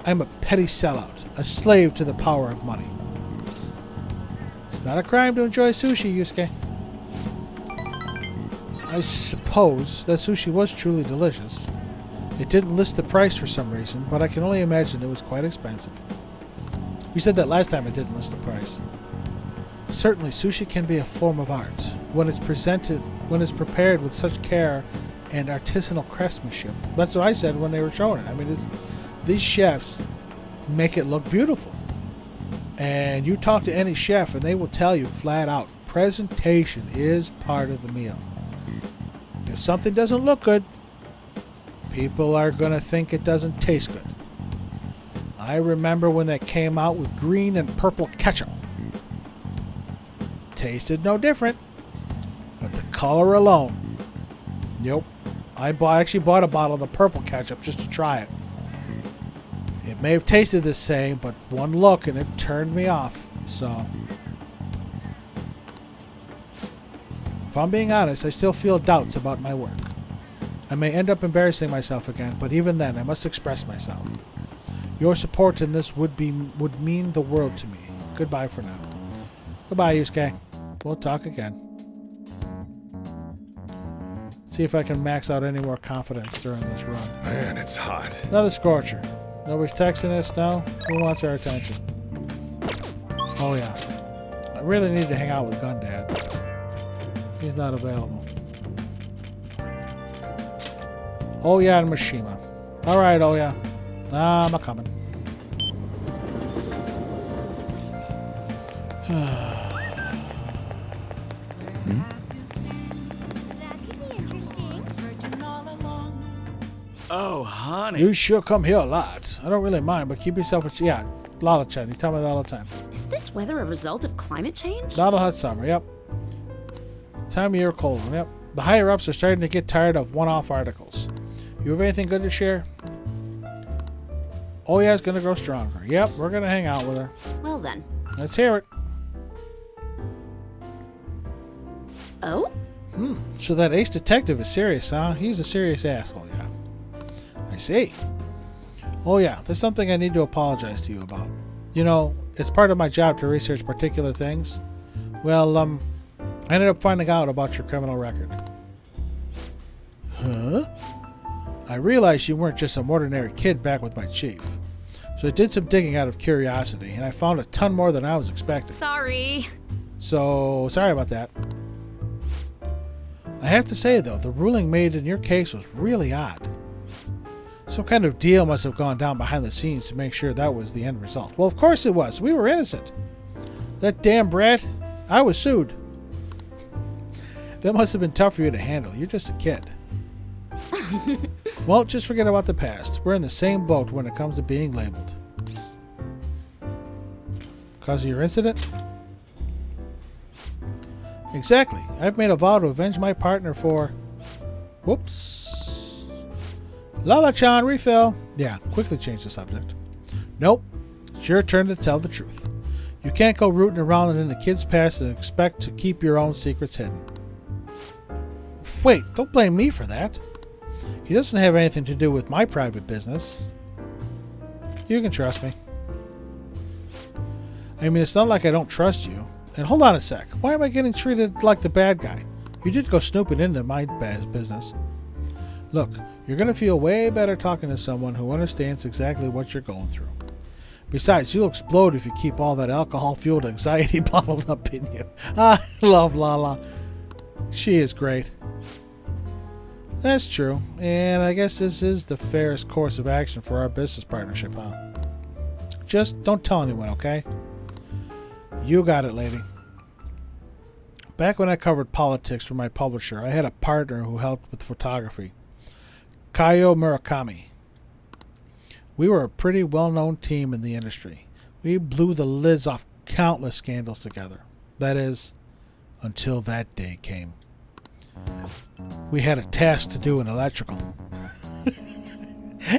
I'm a petty sellout, a slave to the power of money. It's not a crime to enjoy sushi, Yusuke. I suppose that sushi was truly delicious. It didn't list the price for some reason, but I can only imagine it was quite expensive. You said that last time it didn't list the price. Certainly, sushi can be a form of art when it's prepared with such care and artisanal craftsmanship. That's what I said when they were showing it. I mean, these chefs make it look beautiful. And you talk to any chef and they will tell you flat out, presentation is part of the meal. If something doesn't look good, people are going to think it doesn't taste good. I remember when they came out with green and purple ketchup. Tasted no different, but the color alone. Yep. I actually bought a bottle of the purple ketchup just to try it. It may have tasted the same, but one look and it turned me off. So, if I'm being honest, I still feel doubts about my work. I may end up embarrassing myself again, but even then, I must express myself. Your support in this would mean the world to me. Goodbye for now. Goodbye, Yusuke. We'll talk again. See if I can max out any more confidence during this run. Man, it's hot. Another scorcher. Nobody's texting us now. Who wants our attention? Oh yeah. I really need to hang out with Gundad. He's not available. Oh yeah, and Mishima. Alright, oh yeah. I'm a-coming. Oh, honey. You sure come here a lot. I don't really mind, but keep yourself a... Yeah, Lala-chan. You tell me that all the time. Is this weather a result of climate change? Not a hot summer, yep. Time of year cold one, yep. The higher-ups are starting to get tired of one-off articles. You have anything good to share? Oh yeah, it's going to grow stronger. Yep, we're going to hang out with her. Well then. Let's hear it. Oh? So that ace detective is serious, huh? He's a serious asshole, yeah. I see. Oh yeah, there's something I need to apologize to you about. You know, it's part of my job to research particular things. Well, I ended up finding out about your criminal record. Huh? I realized you weren't just some ordinary kid back with my chief. So I did some digging out of curiosity, and I found a ton more than I was expecting. Sorry. So, sorry about that. I have to say, though, the ruling made in your case was really odd. Some kind of deal must have gone down behind the scenes to make sure that was the end result. Well, of course it was. We were innocent. That damn brat, I was sued. That must have been tough for you to handle. You're just a kid. Well, just forget about the past. We're in the same boat when it comes to being labeled. Because of your incident? Exactly. I've made a vow to avenge my partner for... Whoops. Lala-chan, refill. Yeah, quickly change the subject. Nope. It's your turn to tell the truth. You can't go rooting around in the kid's past and expect to keep your own secrets hidden. Wait, don't blame me for that. He doesn't have anything to do with my private business. You can trust me. I mean, it's not like I don't trust you. And hold on a sec. Why am I getting treated like the bad guy? You did go snooping into my business. Look, you're going to feel way better talking to someone who understands exactly what you're going through. Besides, you'll explode if you keep all that alcohol-fueled anxiety bottled up in you. I love Lala. She is great. That's true. And I guess this is the fairest course of action for our business partnership, huh? Just don't tell anyone, okay? You got it, lady. Back when I covered politics for my publisher, I had a partner who helped with photography. Kaio Murakami. We were a pretty well-known team in the industry. We blew the lids off countless scandals together. That is, until that day came. We had a task to do in electrical.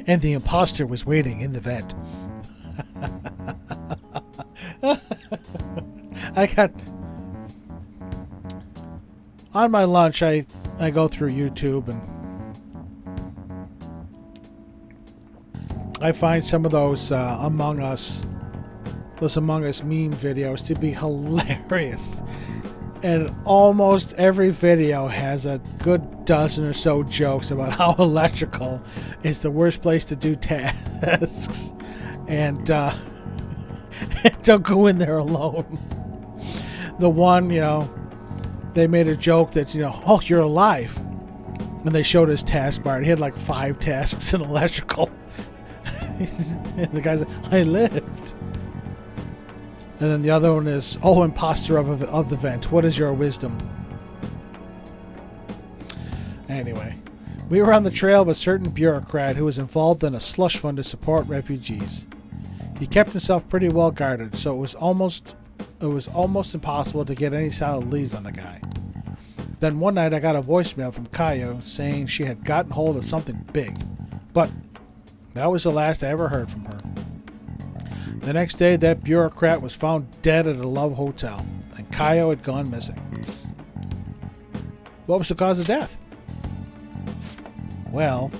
And the imposter was waiting in the vent. On my lunch, I go through YouTube and I find some of those Among Us meme videos to be hilarious. And almost every video has a good dozen or so jokes about how electrical is the worst place to do tasks. And don't go in there alone. The one, they made a joke that, oh, you're alive. when they showed his taskbar, he had like 5 tasks in electrical. And the guy's like, I lived. And then the other one is, oh, imposter of the vent, what is your wisdom? Anyway, we were on the trail of a certain bureaucrat who was involved in a slush fund to support refugees. He kept himself pretty well guarded, so it was almost impossible to get any solid leads on the guy. Then one night I got a voicemail from Kayo saying she had gotten hold of something big, but that was the last I ever heard from her. The next day, that bureaucrat was found dead at a Love Hotel, and Kayo had gone missing. What was the cause of death? Well,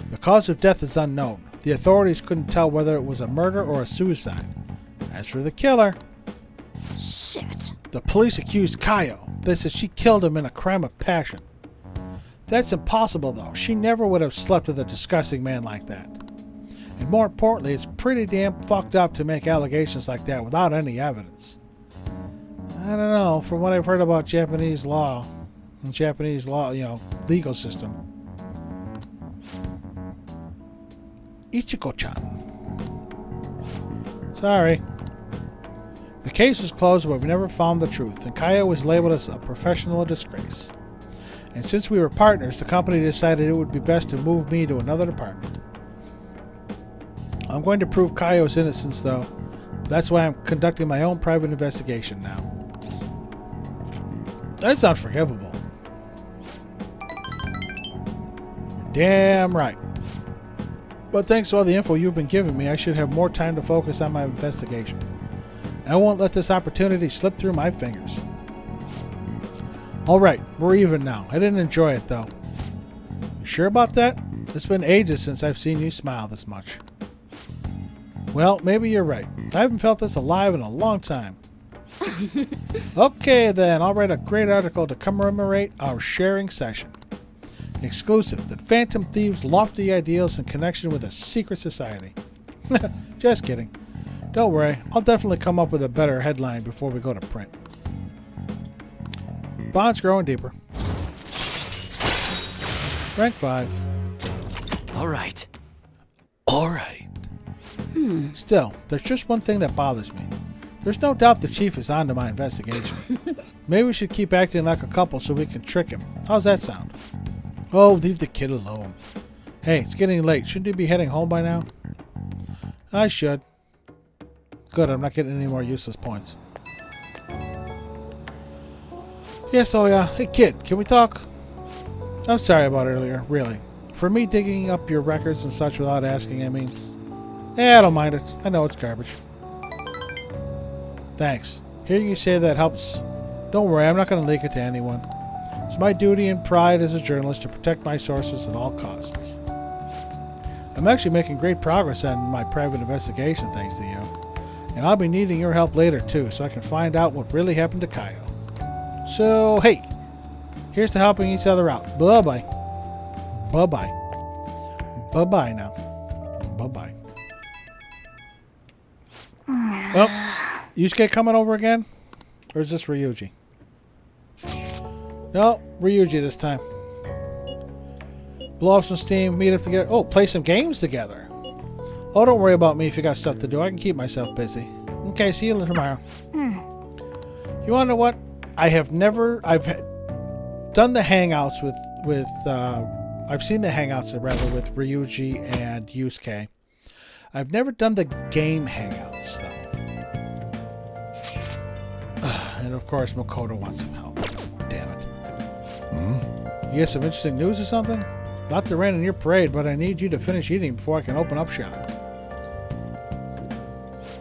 the cause of death is unknown. The authorities couldn't tell whether it was a murder or a suicide. As for the killer, Shit. the police accused Kayo. They said she killed him in a crime of passion. That's impossible, though. She never would have slept with a disgusting man like that. And more importantly, it's pretty damn fucked up to make allegations like that without any evidence. I don't know. From what I've heard about Japanese law, legal system. Ichiko-chan. Sorry. The case was closed, but we never found the truth, and Kayo was labeled as a professional disgrace. And since we were partners, the company decided it would be best to move me to another department. I'm going to prove Kayo's innocence, though. That's why I'm conducting my own private investigation now. That's unforgivable. You're damn right. But thanks to all the info you've been giving me, I should have more time to focus on my investigation. I won't let this opportunity slip through my fingers. Alright, we're even now. I didn't enjoy it, though. You sure about that? It's been ages since I've seen you smile this much. Well, maybe you're right. I haven't felt this alive in a long time. Okay, then. I'll write a great article to commemorate our sharing session. Exclusive. The Phantom Thieves' lofty ideals in connection with a secret society. Just kidding. Don't worry. I'll definitely come up with a better headline before we go to print. Bond's growing deeper. Rank 5. All right. All right. Still, there's just one thing that bothers me. There's no doubt the chief is onto my investigation. Maybe we should keep acting like a couple so we can trick him. How's that sound? Oh, leave the kid alone. Hey, it's getting late. Shouldn't you be heading home by now? I should. Good, I'm not getting any more useless points. Yes, oh yeah. Hey kid, can we talk? I'm sorry about earlier, really. For me digging up your records and such without asking, I mean... I don't mind it. I know it's garbage. Thanks. Hearing you say that helps. Don't worry, I'm not going to leak it to anyone. It's my duty and pride as a journalist to protect my sources at all costs. I'm actually making great progress on my private investigation thanks to you. And I'll be needing your help later too, so I can find out what really happened to Kayo. So, hey, here's to helping each other out. Bye-bye. Bye-bye. Bye-bye now. Bye-bye. Well, Yusuke coming over again? Or is this Ryuji? No, Ryuji this time. Blow off some steam, meet up together. Oh, play some games together. Oh, don't worry about me if you got stuff to do. I can keep myself busy. Okay, see you tomorrow. You want to know what? I've done the hangouts with I've seen the hangouts rather with Ryuji and Yusuke. I've never done the game hangouts though. And of course Makoto wants some help. Damn it. You get some interesting news or something? Not to rain in your parade, but I need you to finish eating before I can open up shop.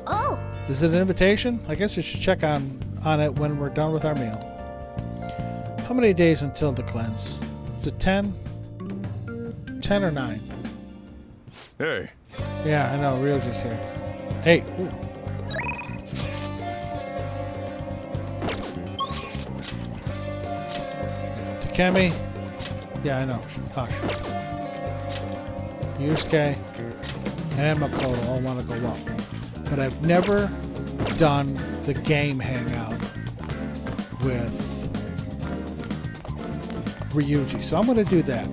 Oh! Is it an invitation? I guess we should check on it when we're done with our meal. How many days until the cleanse? Is it 10? 10 or 9? Hey. Yeah, I know. Ryoji's here. 8. Ooh. Takemi. Yeah, I know. Hush. Yusuke and Makoto all want to go up. But I've never done the game hangout with Ryuji, so I'm going to do that.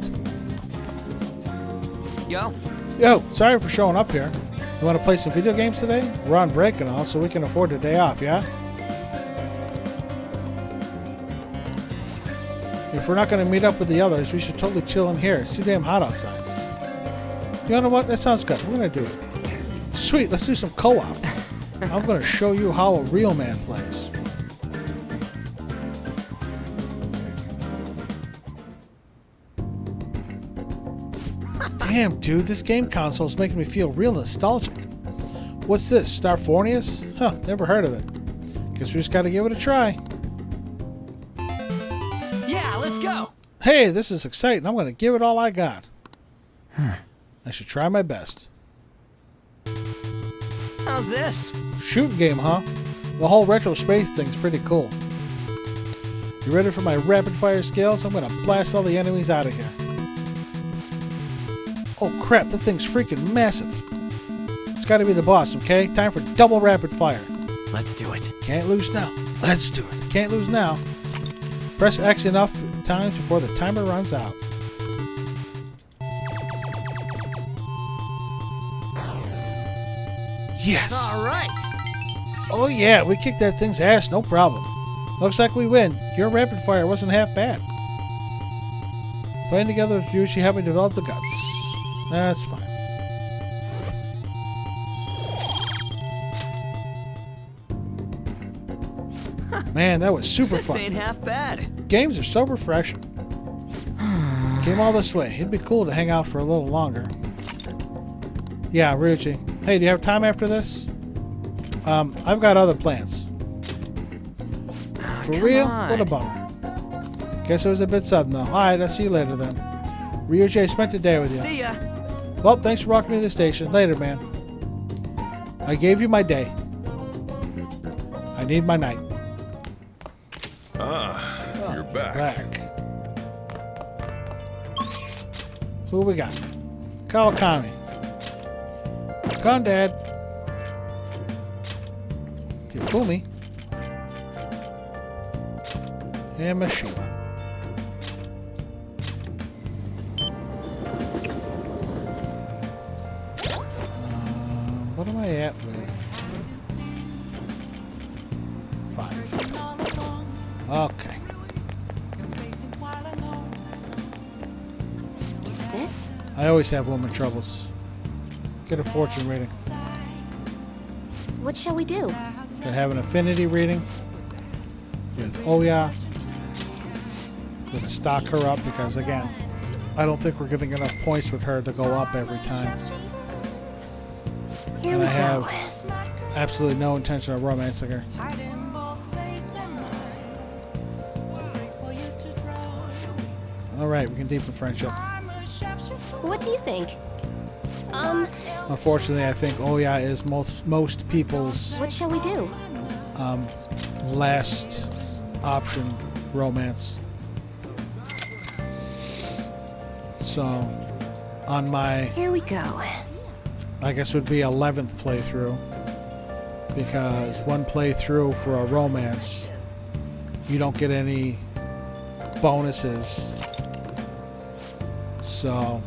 Yo. Yo, sorry for showing up here. You want to play some video games today? We're on break and all, so we can afford a day off, yeah? If we're not going to meet up with the others, we should totally chill in here. It's too damn hot outside. You know what? That sounds good. We're going to do it. Sweet, let's do some co-op. I'm going to show you how a real man plays. Damn, dude, this game console is making me feel real nostalgic. What's this, Starfornius? Huh, never heard of it. Guess we just gotta give it a try. Yeah, let's go. Hey, this is exciting. I'm gonna give it all I got. I should try my best. How's this? Shooting game, huh? The whole retro space thing's pretty cool. You ready for my rapid fire skills? I'm gonna blast all the enemies out of here. Oh crap, that thing's freaking massive. It's gotta be the boss, okay? Time for double rapid fire. Let's do it. Can't lose now. Let's do it. Can't lose now. Press X enough times before the timer runs out. Yes! Alright! Oh yeah, we kicked that thing's ass, no problem. Looks like we win. Your rapid fire wasn't half bad. Playing together with you, she helped me develop the guts. That's fine. Man, that was super fun. This ain't half bad. Games are so refreshing. Came all this way. It'd be cool to hang out for a little longer. Yeah, Ryuji. Hey, do you have time after this? I've got other plans. For real? On. What a bummer. Guess it was a bit sudden, though. Alright, I'll see you later then. Ryuji, I spent the day with you. See ya. Well, thanks for walking me to the station. Later, man. I gave you my day. I need my night. Ah, you're back. Who we got? Kawakami. Come on, Dad. Hifumi. And Mishima. What am I at with? 5. Okay. Is this? I always have woman troubles. Get a fortune reading. What shall we do? Then have an affinity reading with Oya. Gonna stock her up because, again, I don't think we're getting enough points with her to go up every time. Here And we I go. have absolutely no intention of romancing her. Alright, we can deepen friendship. What do you think? Unfortunately, I think Oya is most people's What shall we do? last option romance. So, on my, Here we go. I guess would be 11th playthrough, because one playthrough for a romance, you don't get any bonuses. So,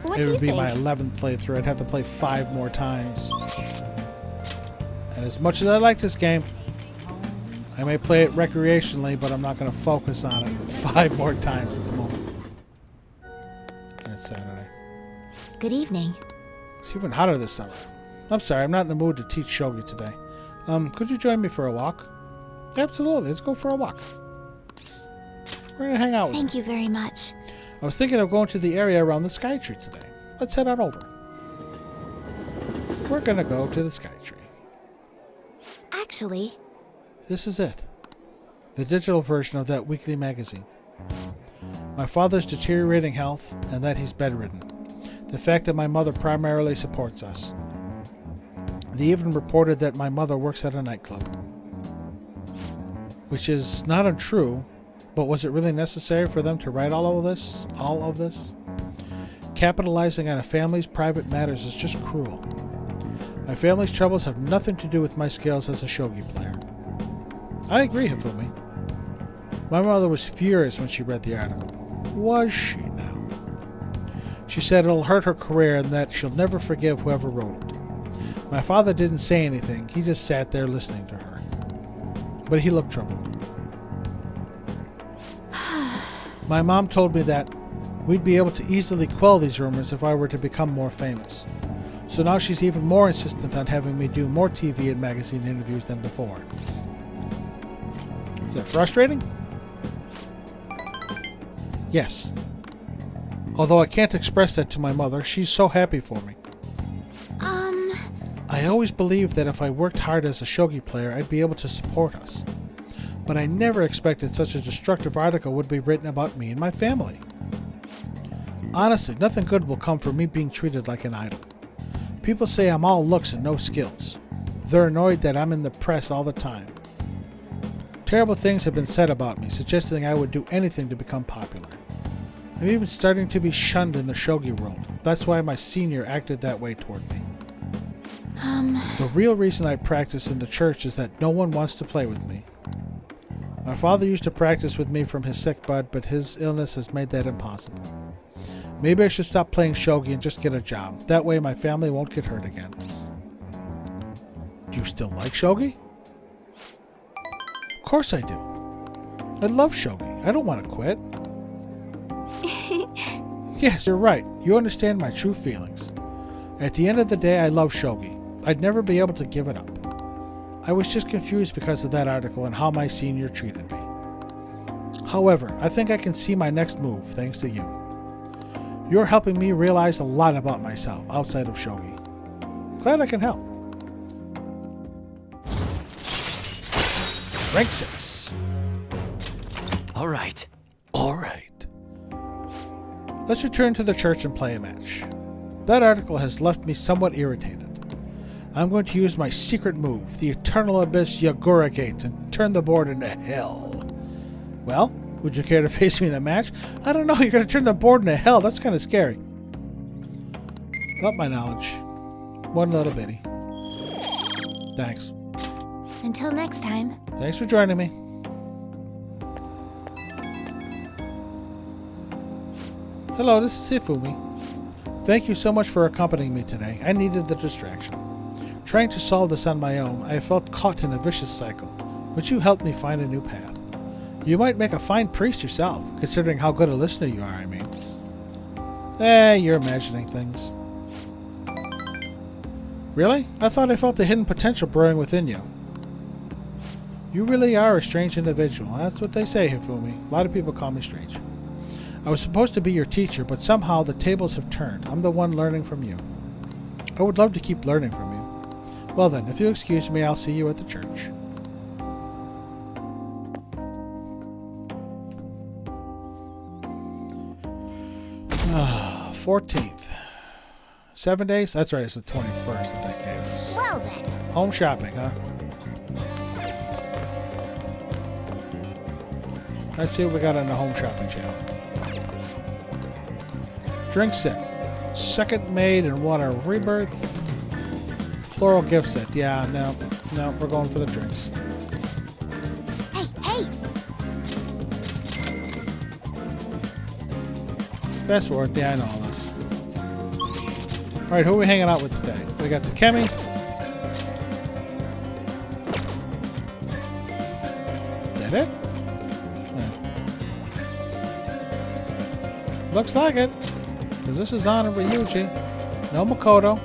What it do would you be my think? 11th playthrough. I'd have to play 5 more times. And as much as I like this game, I may play it recreationally, but I'm not going to focus on it 5 more times at the moment. And it's Saturday. Good evening. It's even hotter this summer. I'm sorry, I'm not in the mood to teach shogi today. Could you join me for a walk? Absolutely, let's go for a walk. We're going to hang out with Thank you very much. I was thinking of going to the area around the Sky Tree today. Let's head on over. We're gonna go to the Sky Tree. Actually, This is it. The digital version of that weekly magazine. My father's deteriorating health and that he's bedridden. The fact that my mother primarily supports us. They even reported that my mother works at a nightclub. Which is not untrue. But was it really necessary for them to write all of this? Capitalizing on a family's private matters is just cruel. My family's troubles have nothing to do with my skills as a shogi player. I agree, Hifumi. My mother was furious when she read the article. Was she now? She said it'll hurt her career and that she'll never forgive whoever wrote it. My father didn't say anything. He just sat there listening to her. But he looked troubled. My mom told me that we'd be able to easily quell these rumors if I were to become more famous. So now she's even more insistent on having me do more TV and magazine interviews than before. Is that frustrating? Yes. Although I can't express that to my mother, she's so happy for me. I always believed that if I worked hard as a shogi player, I'd be able to support us. But I never expected such a destructive article would be written about me and my family. Honestly, nothing good will come from me being treated like an idol. People say I'm all looks and no skills. They're annoyed that I'm in the press all the time. Terrible things have been said about me, suggesting I would do anything to become popular. I'm even starting to be shunned in the shogi world. That's why my senior acted that way toward me. The real reason I practice in the church is that no one wants to play with me. My father used to practice with me from his sick bud, but his illness has made that impossible. Maybe I should stop playing shogi and just get a job. That way my family won't get hurt again. Do you still like shogi? Of course I do. I love shogi. I don't want to quit. Yes, you're right. You understand my true feelings. At the end of the day, I love shogi. I'd never be able to give it up. I was just confused because of that article and how my senior treated me. However, I think I can see my next move thanks to you. You're helping me realize a lot about myself outside of shogi. Glad I can help. Rank 6. All right. All right. Let's return to the church and play a match. That article has left me somewhat irritated. I'm going to use my secret move, the Eternal Abyss Yagura Gate, and turn the board into hell. Well, would you care to face me in a match? I don't know, you're going to turn the board into hell. That's kind of scary. Not my knowledge. One little bitty. Thanks. Until next time. Thanks for joining me. Hello, this is Hifumi. Thank you so much for accompanying me today. I needed the distraction. Trying to solve this on my own, I felt caught in a vicious cycle, but you helped me find a new path. You might make a fine priest yourself, considering how good a listener you are, I mean. You're imagining things. Really? I thought I felt the hidden potential brewing within you. You really are a strange individual. That's what they say, Hifumi. A lot of people call me strange. I was supposed to be your teacher, but somehow the tables have turned. I'm the one learning from you. I would love to keep learning from you. Well then, if you excuse me, I'll see you at the church. Ah, 14th. 7 days? That's right, it's the 21st that they gave us. Well then. Home shopping, huh? Let's see what we got on the home shopping channel. Drink set. Second Maid and Water Rebirth. Floral gift set. Yeah, no, we're going for the drinks. Hey! Fast forward. Yeah, I know all this. Alright, who are we hanging out with today? We got the Kemi. Is that it? Yeah. Looks like it. Because this is on Ryuji. No Makoto.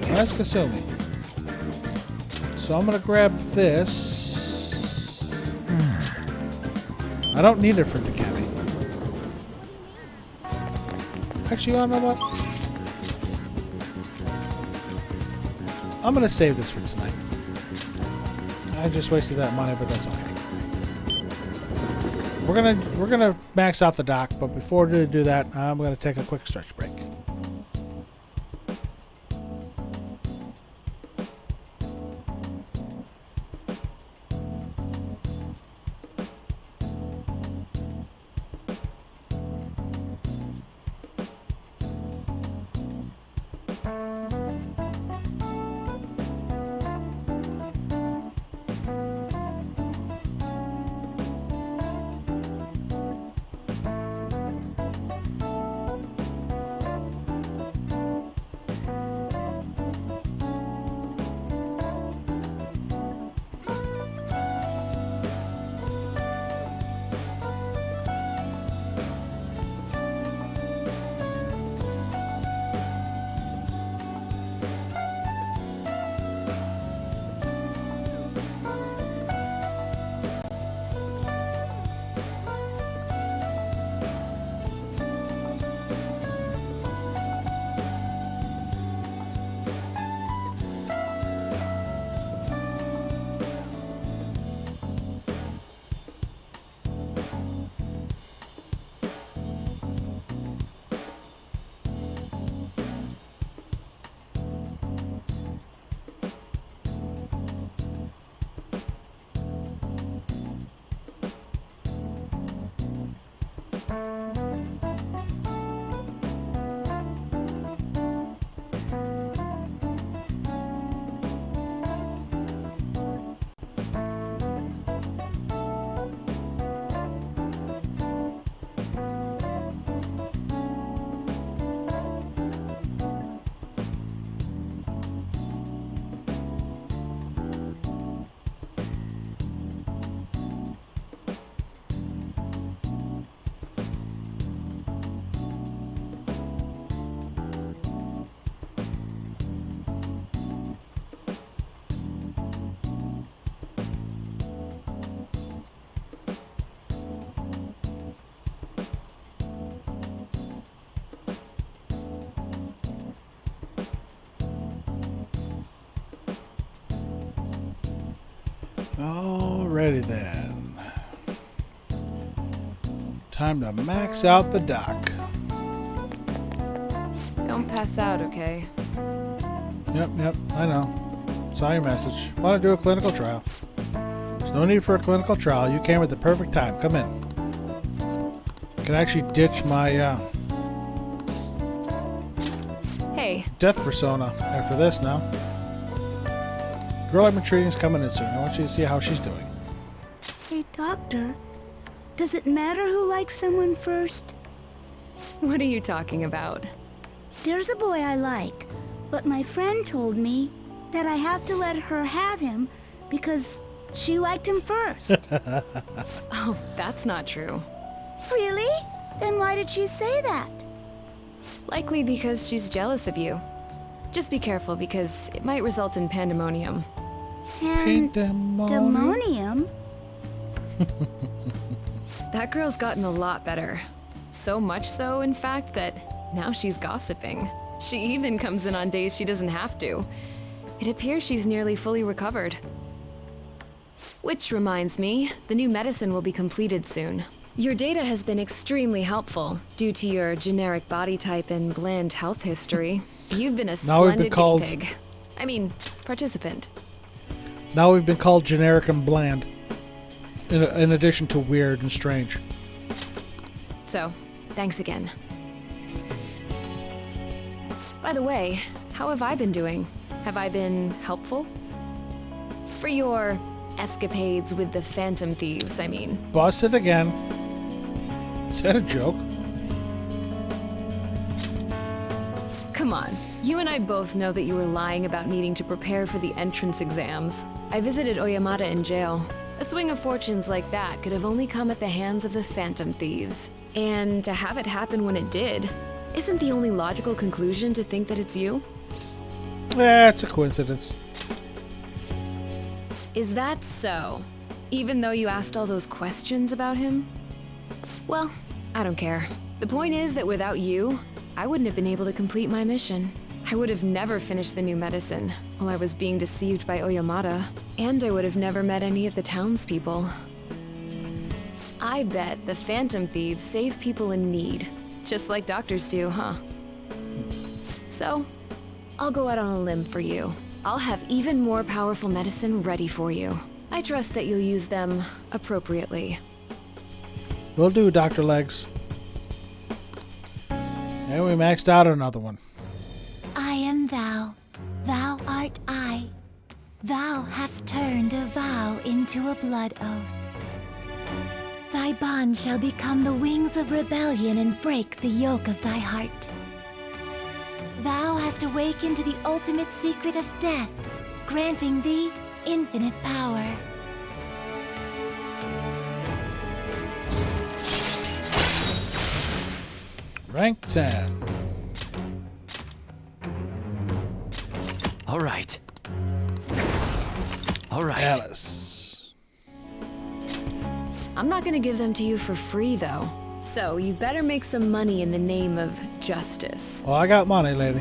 That's Kasumi. So I'm going to grab this. I don't need it for Takemi. Actually, you want to know what? I'm going to save this for tonight. I just wasted that money, but that's okay. We're gonna max out the dock, but before we do that, I'm going to take a quick stretch break. Alrighty then. Time to max out the dock. Don't pass out, okay? Yep, I know. Saw your message. Want to do a clinical trial. There's no need for a clinical trial. You came at the perfect time. Come in. Can actually ditch my Hey. death persona after this now. Girl I've been treating is coming in soon. I want you to see how she's doing. Hey, Doctor. Does it matter who likes someone first? What are you talking about? There's a boy I like, but my friend told me that I have to let her have him because she liked him first. Oh, that's not true. Really? Then why did she say that? Likely because she's jealous of you. Just be careful because it might result in pandemonium. Pandemonium? That girl's gotten a lot better. So much so, in fact, that now she's gossiping. She even comes in on days she doesn't have to. It appears she's nearly fully recovered. Which reminds me, the new medicine will be completed soon. Your data has been extremely helpful due to your generic body type and bland health history. You've been a splendid guinea pig. I mean, participant. Now we've been called generic and bland. In addition to weird and strange. So, thanks again. By the way, how have I been doing? Have I been helpful? For your escapades with the Phantom Thieves, I mean. Busted again. Is that a joke? Come on. You and I both know that you were lying about needing to prepare for the entrance exams. I visited Oyamata in jail. A swing of fortunes like that could have only come at the hands of the Phantom Thieves. And to have it happen when it did, isn't the only logical conclusion to think that it's you? Yeah, it's a coincidence. Is that so? Even though you asked all those questions about him? Well, I don't care. The point is that without you, I wouldn't have been able to complete my mission. I would have never finished the new medicine while I was being deceived by Oyamata, and I would have never met any of the townspeople. I bet the Phantom Thieves save people in need, just like doctors do, huh? So, I'll go out on a limb for you. I'll have even more powerful medicine ready for you. I trust that you'll use them appropriately. Will do, Dr. Legs. And we maxed out another one. I am thou, thou art I. Thou hast turned a vow into a blood oath. Thy bond shall become the wings of rebellion and break the yoke of thy heart. Thou hast awakened to the ultimate secret of death, granting thee infinite power. Rank 10. All right. All right. Alice. I'm not gonna give them to you for free, though. So you better make some money in the name of justice. Well, I got money, lady.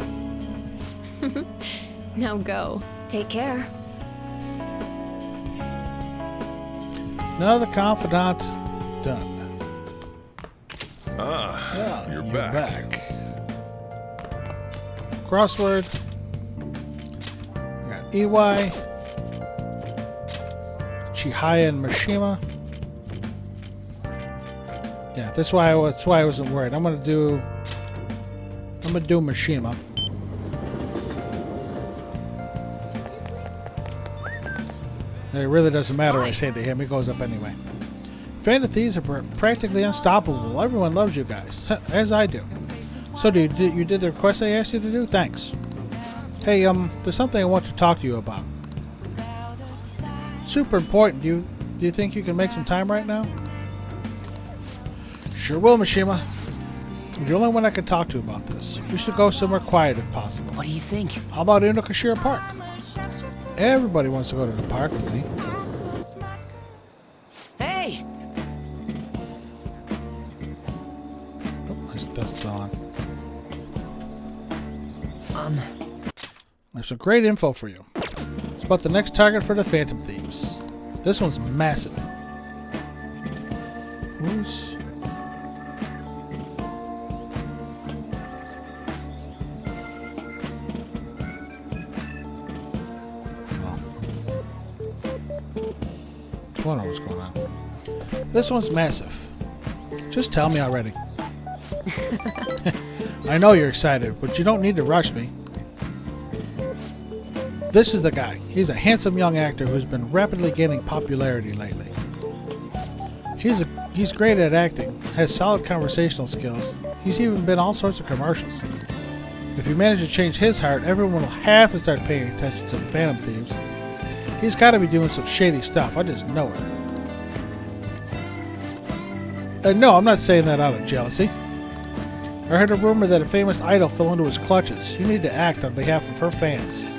Now go. Take care. Another confidant done. Ah, you're back. Crossword. We got EY. Chihaya and Mishima. Yeah, that's why I wasn't worried. I'm gonna do Mishima. It really doesn't matter what I say to him. He goes up anyway. Phantom Thieves are practically unstoppable. Everyone loves you guys, as I do. So, you did the request I asked you to do? Thanks. Hey, there's something I want to talk to you about. Super important. Do you think you can make some time right now? Sure will, Mishima. You're the only one I can talk to about this. We should go somewhere quiet if possible. What do you think? How about Inokashira Park? Everybody wants to go to the park with me. Hey! Oh, that's on. I have some great info for you. It's about the next target for the Phantom Thieves. This one's massive. Who's... I don't know what's going on. This one's massive. Just tell me already. I know you're excited, but you don't need to rush me. This is the guy. He's a handsome young actor who's been rapidly gaining popularity lately. He's great at acting, has solid conversational skills. He's even been in all sorts of commercials. If you manage to change his heart, everyone will have to start paying attention to the Phantom Thieves. He's got to be doing some shady stuff. I just know it. No, I'm not saying that out of jealousy. I heard a rumor that a famous idol fell into his clutches. You need to act on behalf of her fans.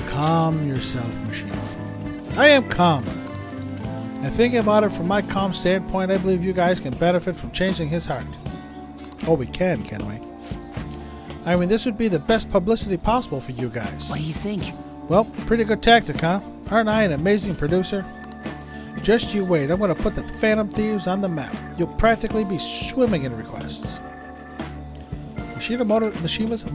Calm yourself, Mishima. I am calm. And thinking about it from my calm standpoint, I believe you guys can benefit from changing his heart. Oh, we can we? I mean, this would be the best publicity possible for you guys. What do you think? Well, pretty good tactic, huh? Aren't I an amazing producer? Just you wait. I'm going to put the Phantom Thieves on the map. You'll practically be swimming in requests. Mishima's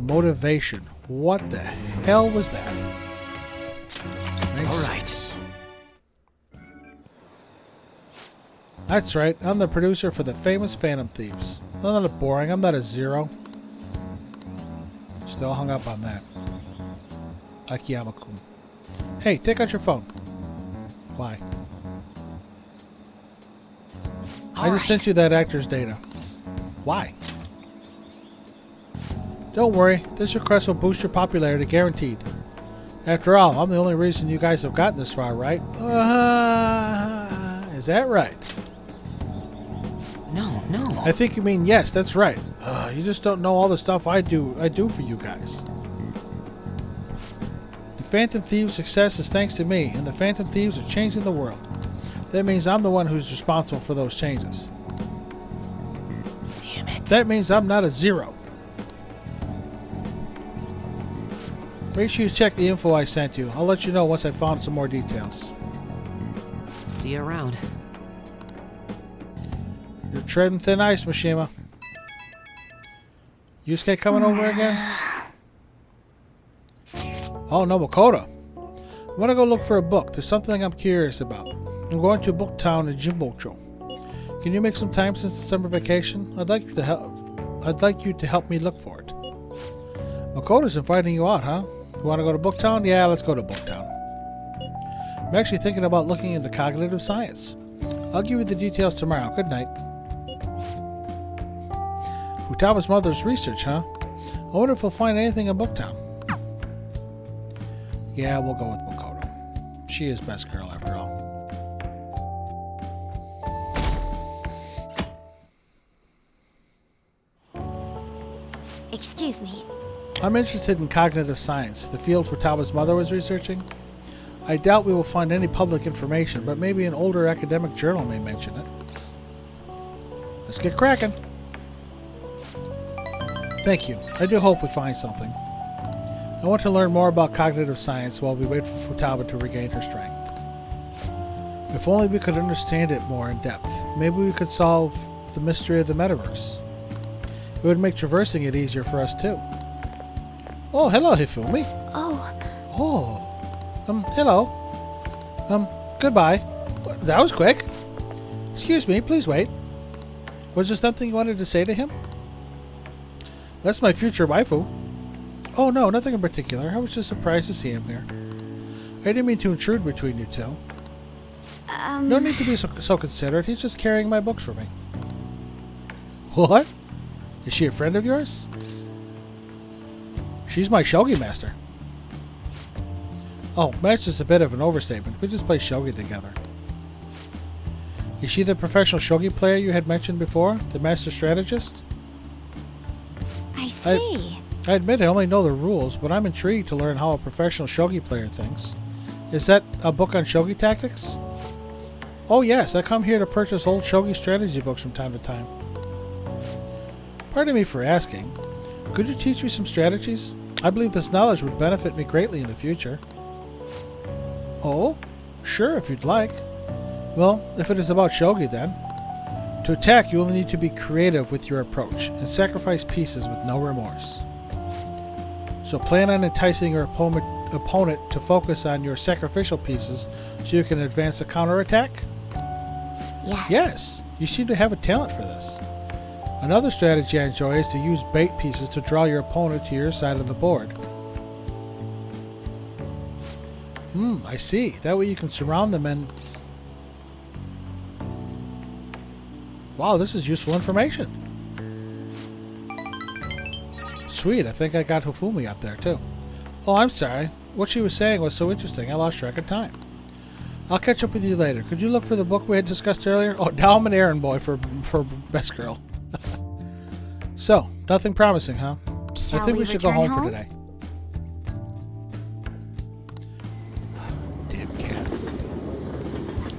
motivation. What the hell was that? All right. That's right. I'm the producer for the famous Phantom Thieves. I'm not boring. I'm not a zero. Still hung up on that. Akiyama-kun. Hey, take out your phone. Why? I just sent you that actor's data. Why? Don't worry. This request will boost your popularity, guaranteed. After all, I'm the only reason you guys have gotten this far, right? Is that right? No. I think you mean yes, that's right. You just don't know all the stuff I do for you guys. The Phantom Thieves' success is thanks to me, and the Phantom Thieves are changing the world. That means I'm the one who's responsible for those changes. Damn it. That means I'm not a zero. Make sure you check the info I sent you. I'll let you know once I found some more details. See you around. You're treading thin ice, Mishima. Yusuke coming over again? Oh, no, Makoto. I want to go look for a book. There's something I'm curious about. I'm going to a book town in Jimbocho. Can you make some time since the summer vacation? I'd like you to help me look for it. Makoto's inviting you out, huh? You want to go to Booktown? Yeah, let's go to Booktown. I'm actually thinking about looking into cognitive science. I'll give you the details tomorrow. Good night. Futaba's mother's research, huh? I wonder if we'll find anything in Booktown. Yeah, we'll go with Makoto. She is best girl after all. Excuse me. I'm interested in cognitive science, the field Futaba's mother was researching. I doubt we will find any public information, but maybe an older academic journal may mention it. Let's get cracking. Thank you. I do hope we find something. I want to learn more about cognitive science while we wait for Futaba to regain her strength. If only we could understand it more in depth, maybe we could solve the mystery of the metaverse. It would make traversing it easier for us too. Oh, hello, Hifumi. Hello. Goodbye. That was quick. Excuse me, please wait. Was there something you wanted to say to him? That's my future waifu. Oh, no, nothing in particular. I was just surprised to see him here. I didn't mean to intrude between you two. No need to be so considerate. He's just carrying my books for me. What? Is she a friend of yours? She's my shogi master. Oh, master's a bit of an overstatement. We just play shogi together. Is she the professional shogi player you had mentioned before? The master strategist? I see. I admit I only know the rules, but I'm intrigued to learn how a professional shogi player thinks. Is that a book on shogi tactics? Oh yes, I come here to purchase old shogi strategy books from time to time. Pardon me for asking. Could you teach me some strategies? I believe this knowledge would benefit me greatly in the future. Oh? Sure, if you'd like. Well, if it is about shogi then. To attack, you will need to be creative with your approach and sacrifice pieces with no remorse. So plan on enticing your opponent to focus on your sacrificial pieces so you can advance a counterattack? Yes. Yes, you seem to have a talent for this. Another strategy I enjoy is to use bait pieces to draw your opponent to your side of the board. I see. That way you can surround them and... Wow, this is useful information. Sweet, I think I got Hifumi up there too. Oh, I'm sorry. What she was saying was so interesting, I lost track of time. I'll catch up with you later. Could you look for the book we had discussed earlier? Oh, now I'm an errand boy for best girl. So, nothing promising, huh? I think we should go home for today. Damn cat.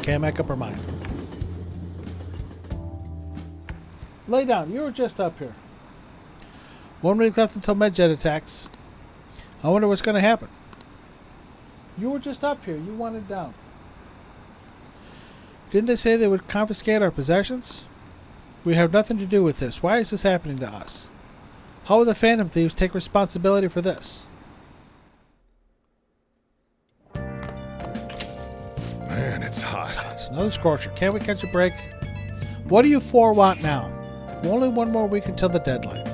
Can't make up her mind. Lay down. You were just up here. 1 week left until Medjet attacks. I wonder what's going to happen. You were just up here. You wanted down. Didn't they say they would confiscate our possessions? We have nothing to do with this. Why is this happening to us? How will the Phantom Thieves take responsibility for this? Man, it's hot. It's another scorcher. Can't we catch a break? What do you four want now? Only 1 more week until the deadline.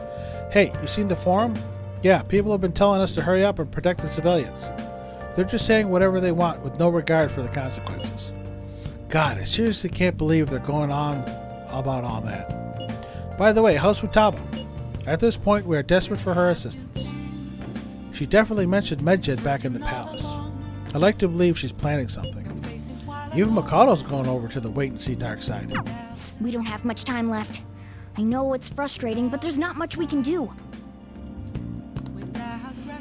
Hey, you seen the forum? Yeah, people have been telling us to hurry up and protect the civilians. They're just saying whatever they want with no regard for the consequences. God, I seriously can't believe they're going on about all that. By the way, how's Futaba? At this point, we are desperate for her assistance. She definitely mentioned Medjet back in the palace. I'd like to believe she's planning something. Even Mikado's going over to the wait-and-see dark side. We don't have much time left. I know it's frustrating, but there's not much we can do.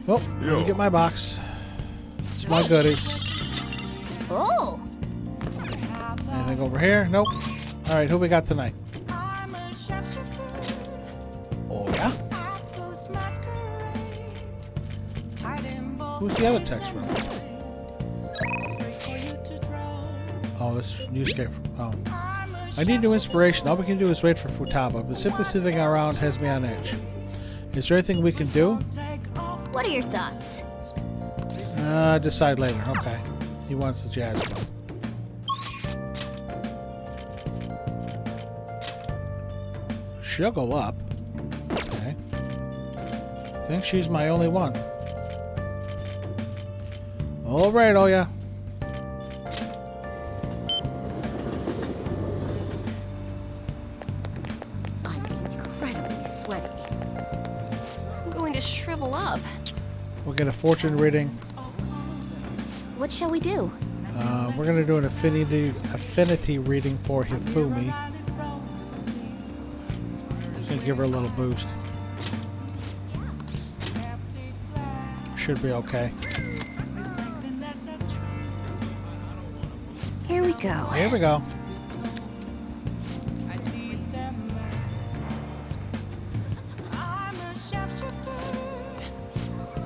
Oh, let me get my box. It's my goodies. Oh! Anything over here? Nope. Alright, who we got tonight? Oh, yeah? Who's the other text from? Oh, this newscape. Oh. I need new inspiration. All we can do is wait for Futaba, but simply sitting around has me on edge. Is there anything we can do? What are your thoughts? Decide later. Okay. He wants the jazz club. She'll go up. Okay. I think she's my only one. Alright, oh yeah. I'm incredibly sweaty. I'm going to shrivel up. We'll get a fortune reading. What shall we do? We're going to do an affinity reading for Hifumi. Gonna give her a little boost. Should be okay. Here we go. Here we go.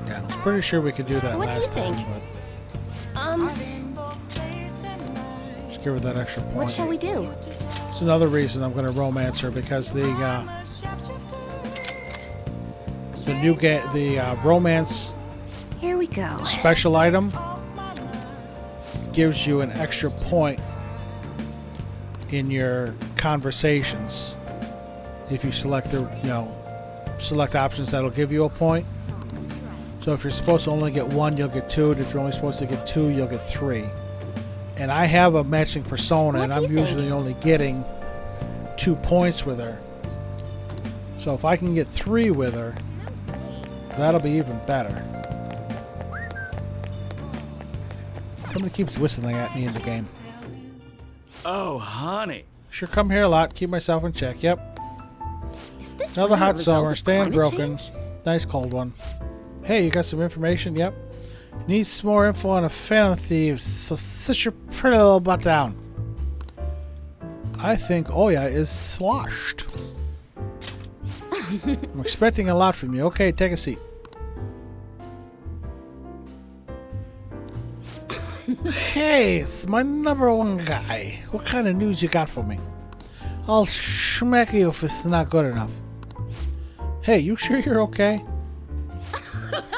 Yeah, I was pretty sure we could do that last time, but just give her that extra point. What shall we do? It's another reason I'm going to romance her, because the romance Here we go. special item gives you an extra point in your conversations if you select select options that'll give you a point. So if you're supposed to only get 1, you'll get 2. If you're only supposed to get 2, you'll get 3. And I have a matching persona, and I'm usually only getting 2 points with her. So if I can get 3 with her, that'll be even better. Somebody keeps whistling at me in the game. Oh, honey. Sure come here a lot. Keep myself in check. Yep. Is this Another really a hot result summer. of Stand climate broken. change? Nice cold one. Hey, you got some information? Yep. Need some more info on a Phantom Thieves, so sit your pretty little butt down. I think Oya is sloshed. I'm expecting a lot from you. Okay, take a seat. Hey, it's my #1 guy. What kind of news you got for me? I'll smack you if it's not good enough. Hey, you sure you're okay?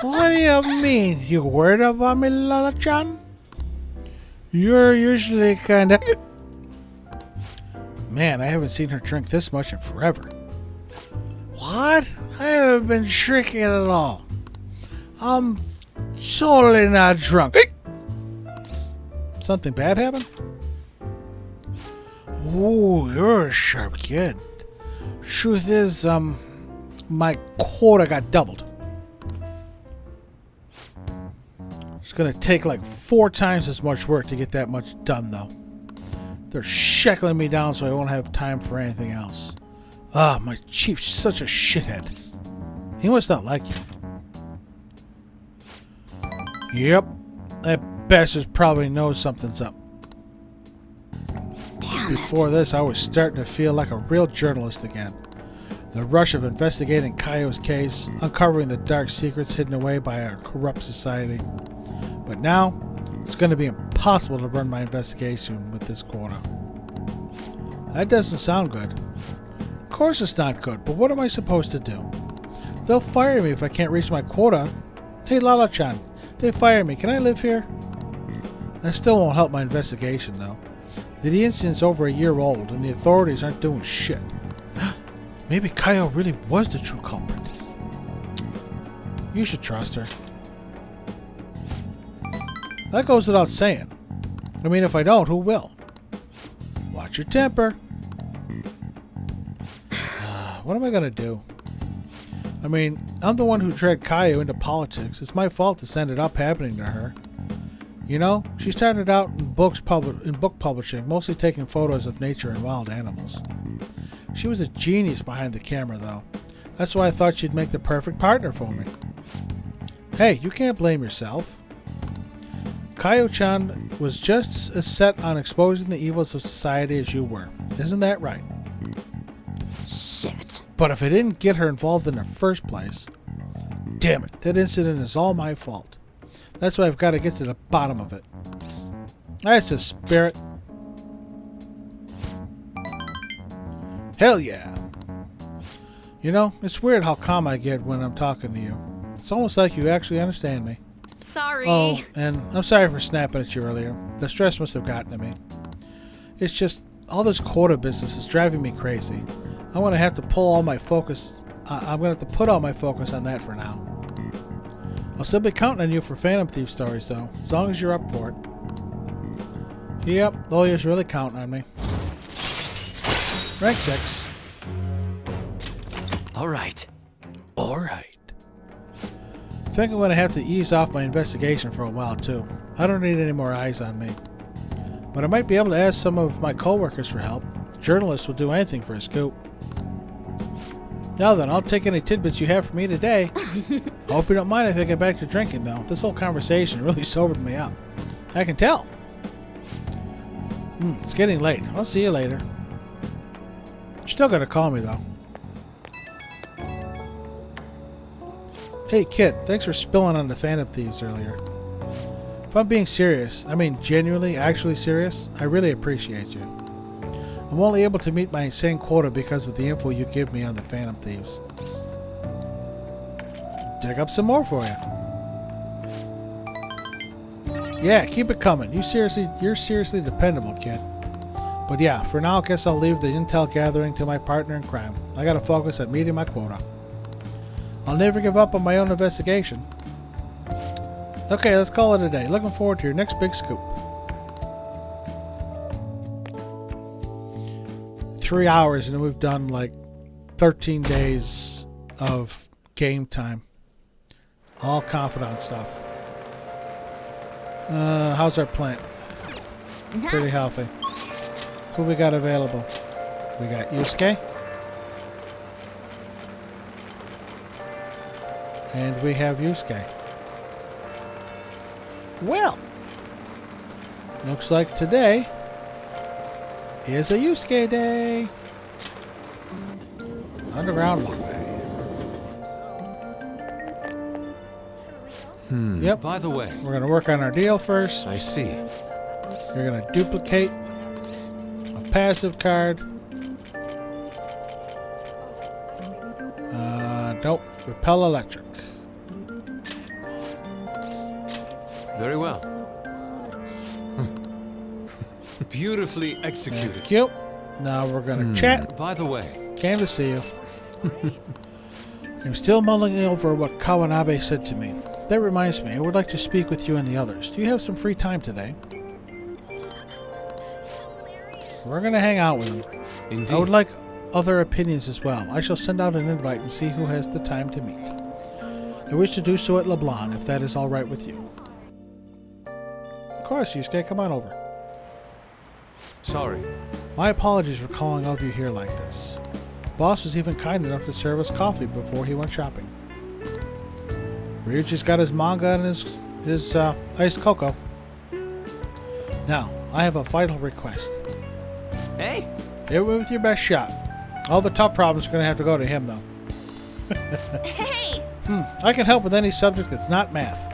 What do you mean? You worried about me, Lala-chan? You're usually kinda... Man, I haven't seen her drink this much in forever. What? I haven't been drinking at all. I'm totally not drunk. Something bad happened? Ooh, you're a sharp kid. Truth is, my quota got doubled. It's gonna take like 4 times as much work to get that much done, though. They're shackling me down so I won't have time for anything else. Ah, my chief's such a shithead. He must not like you. Yep, that bastard probably knows something's up. Before this, I was starting to feel like a real journalist again. The rush of investigating Kaio's case, uncovering the dark secrets hidden away by our corrupt society. But now, it's going to be impossible to run my investigation with this quota. That doesn't sound good. Of course it's not good, but what am I supposed to do? They'll fire me if I can't reach my quota. Hey, Lala-chan, they fire me. Can I live here? That still won't help my investigation, though. The incident's over a year old, and the authorities aren't doing shit. Maybe Kaio really was the true culprit. You should trust her. That goes without saying. I mean, if I don't, who will? Watch your temper. What am I gonna do? I mean, I'm the one who dragged Kaio into politics. It's my fault this ended up happening to her. You know, she started out in book publishing, mostly taking photos of nature and wild animals. She was a genius behind the camera, though. That's why I thought she'd make the perfect partner for me. Hey, you can't blame yourself. Kaio-chan was just as set on exposing the evils of society as you were. Isn't that right? Shit. But if I didn't get her involved in the first place... Damn it, that incident is all my fault. That's why I've got to get to the bottom of it. That's a spirit. Hell yeah. You know, it's weird how calm I get when I'm talking to you. It's almost like you actually understand me. Sorry. Oh, and I'm sorry for snapping at you earlier. The stress must have gotten to me. It's just, all this quota business is driving me crazy. I'm going to have to pull all my focus... I'm going to have to put all my focus on that for now. I'll still be counting on you for Phantom Thief stories, though, as long as you're up for it. Yep, lawyer's really counting on me. Rank 6. Alright. Alright. I think I'm going to have to ease off my investigation for a while, too. I don't need any more eyes on me. But I might be able to ask some of my coworkers for help. Journalists will do anything for a scoop. Now then, I'll take any tidbits you have for me today. I hope you don't mind if I get back to drinking, though. This whole conversation really sobered me up. I can tell. It's getting late. I'll see you later. You're still gonna call me, though. Hey, kid. Thanks for spilling on the Phantom Thieves earlier. If I'm being serious, I mean genuinely, actually serious, I really appreciate you. I'm only able to meet my insane quota because of the info you give me on the Phantom Thieves. Dig up some more for you. Yeah, keep it coming. You're seriously dependable, kid. But yeah, for now, I guess I'll leave the intel gathering to my partner in crime. I gotta focus on meeting my quota. I'll never give up on my own investigation. Okay, let's call it a day. Looking forward to your next big scoop. 3 hours and we've done like 13 days of game time. All confidant stuff. How's our plant? Nice. Pretty healthy. Who we got available? We got Yusuke. And we have Yusuke. Well, looks like today is a Yusuke day. Underground walkway. Yep. By the way, We're going to work on our deal first. I see. You're going to duplicate a passive card. Nope. Repel electric. Very well. Beautifully executed. Thank you. Now we're going to chat. By the way, Came to see you. I'm still mulling over what Kawanabe said to me. That reminds me, I would like to speak with you and the others. Do you have some free time today? We're going to hang out with them. Indeed. I would like other opinions as well. I shall send out an invite and see who has the time to meet. I wish to do so at LeBlanc, if that is all right with you. Of course, Yusuke, come on over. Sorry. My apologies for calling over you here like this. Boss was even kind enough to serve us coffee before he went shopping. Ryuji's got his manga and his iced cocoa. Now, I have a vital request. Hey! Hit me with your best shot. All the tough problems are going to have to go to him, though. Hey! I can help with any subject that's not math.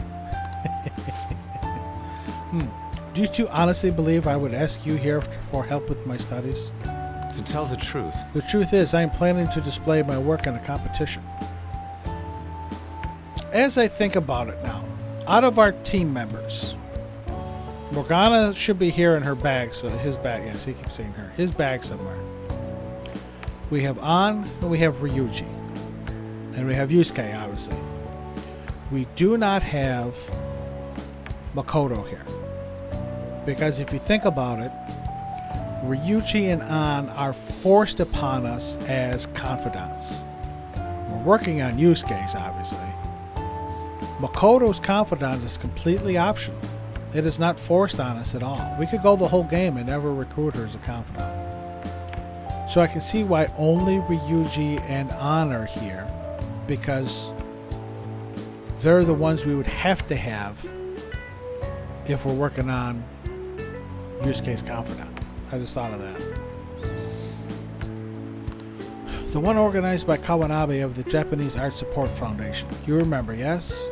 Do you two honestly believe I would ask you here for help with my studies? To tell the truth. The truth is, I am planning to display my work in a competition. As I think about it now, out of our team members, Morgana should be here in her bag, so his bag, yes, he keeps saying her, his bag somewhere. We have An, and we have Ryuji. And we have Yusuke, obviously. We do not have Makoto here. Because if you think about it, Ryuji and An are forced upon us as confidants. We're working on Yusuke's, obviously. Makoto's confidant is completely optional. It is not forced on us at all. We could go the whole game and never recruit her as a confidant. So I can see why only Ryuji and An are here, because they're the ones we would have to have if we're working on Yusuke's confidant. I just thought of that. The one organized by Kawanabe of the Japanese Art Support Foundation. You remember, yes?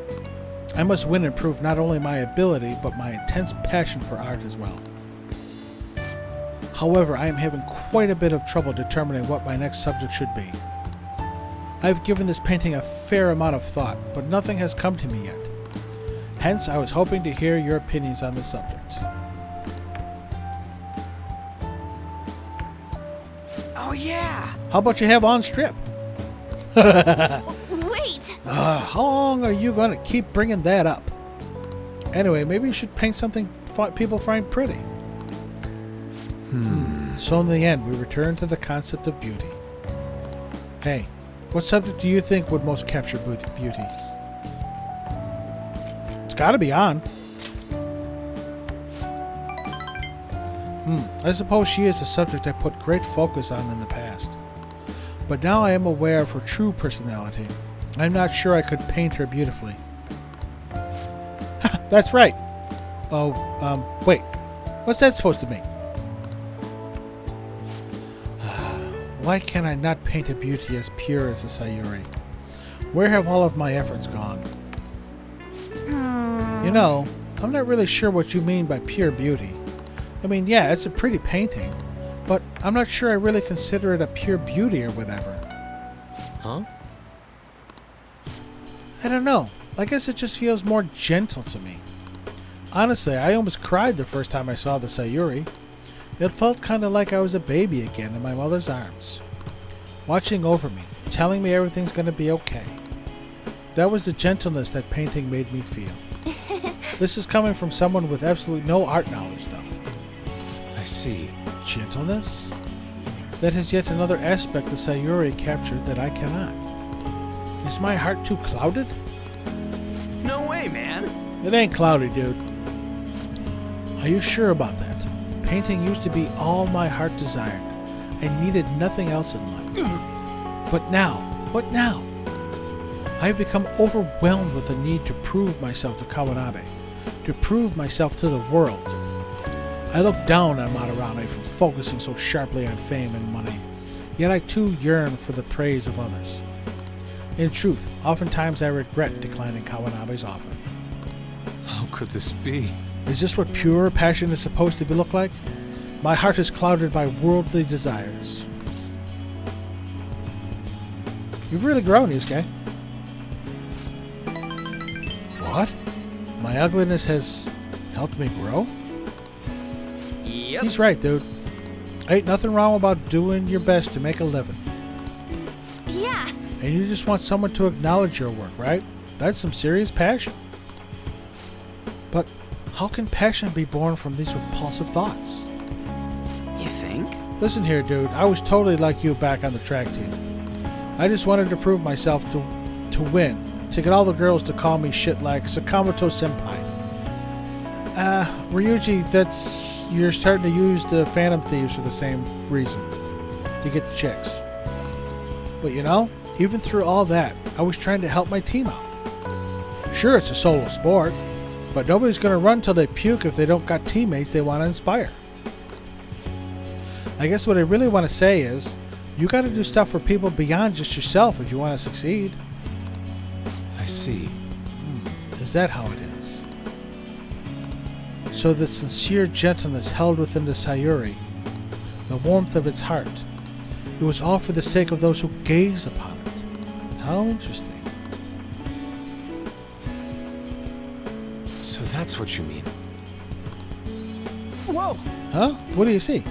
I must win and prove not only my ability, but my intense passion for art as well. However, I am having quite a bit of trouble determining what my next subject should be. I have given this painting a fair amount of thought, but nothing has come to me yet. Hence, I was hoping to hear your opinions on the subject. Oh, yeah! How about you have on strip? Wait! How long are you going to keep bringing that up? Anyway, maybe you should paint something people find pretty. So in the end, we return to the concept of beauty. Hey, what subject do you think would most capture beauty? It's got to be on. I suppose she is a subject I put great focus on in the past. But now I am aware of her true personality. I'm not sure I could paint her beautifully. That's right. Oh, wait. What's that supposed to mean? Why can I not paint a beauty as pure as the Sayuri? Where have all of my efforts gone? You know, I'm not really sure what you mean by pure beauty. I mean, yeah, it's a pretty painting, but I'm not sure I really consider it a pure beauty or whatever. Huh? I don't know. I guess it just feels more gentle to me. Honestly, I almost cried the first time I saw the Sayuri. It felt kind of like I was a baby again in my mother's arms, watching over me, telling me everything's going to be okay. That was the gentleness that painting made me feel. This is coming from someone with absolutely no art knowledge, though. I see. Gentleness? That is yet another aspect the Sayuri captured that I cannot. Is my heart too clouded? No way, man! It ain't cloudy, dude. Are you sure about that? Painting used to be all my heart desired. I needed nothing else in life. But now, what now? I have become overwhelmed with the need to prove myself to Kawanabe, to prove myself to the world. I look down on Madarame for focusing so sharply on fame and money, yet I too yearn for the praise of others. In truth, oftentimes I regret declining Kawanabe's offer. could this be? Is this what pure passion is supposed to look like? My heart is clouded by worldly desires. You've really grown, Yusuke. What? My ugliness has helped me grow? Yep. He's right, dude. Ain't nothing wrong about doing your best to make a living. Yeah. And you just want someone to acknowledge your work, right? That's some serious passion. But how can passion be born from these repulsive thoughts? You think? Listen here, dude. I was totally like you back on the track team. I just wanted to prove myself to win, to get all the girls to call me shit like Sakamoto Senpai. Ryuji, you're starting to use the Phantom Thieves for the same reason, to get the chicks. But you know, even through all that, I was trying to help my team out. Sure, it's a solo sport, but nobody's going to run till they puke if they don't got teammates they want to inspire. I guess what I really want to say is, you got to do stuff for people beyond just yourself if you want to succeed. I see. Is that how it is? So the sincere gentleness held within the Sayuri, the warmth of its heart, it was all for the sake of those who gaze upon it. How interesting. So that's what you mean. Whoa! Huh? What do you see?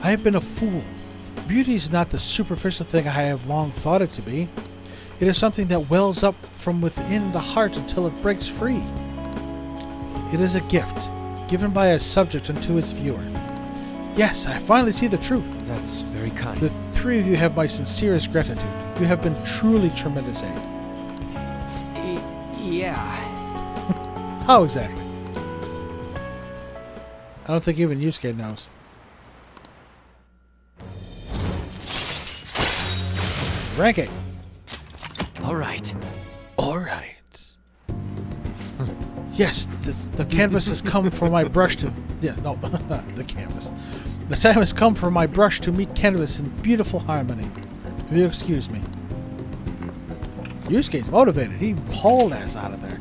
I have been a fool. Beauty is not the superficial thing I have long thought it to be. It is something that wells up from within the heart until it breaks free. It is a gift, given by a subject unto its viewer. Yes, I finally see the truth. That's very kind. The three of you have my sincerest gratitude. You have been truly tremendous aid. Yeah. How exactly? I don't think even Yusuke knows. Rank it. All right. All right. Yes, the canvas has come for my brush to... Yeah, no, the canvas. The time has come for my brush to meet canvas in beautiful harmony. If you excuse me. Yusuke's motivated. He hauled ass out of there.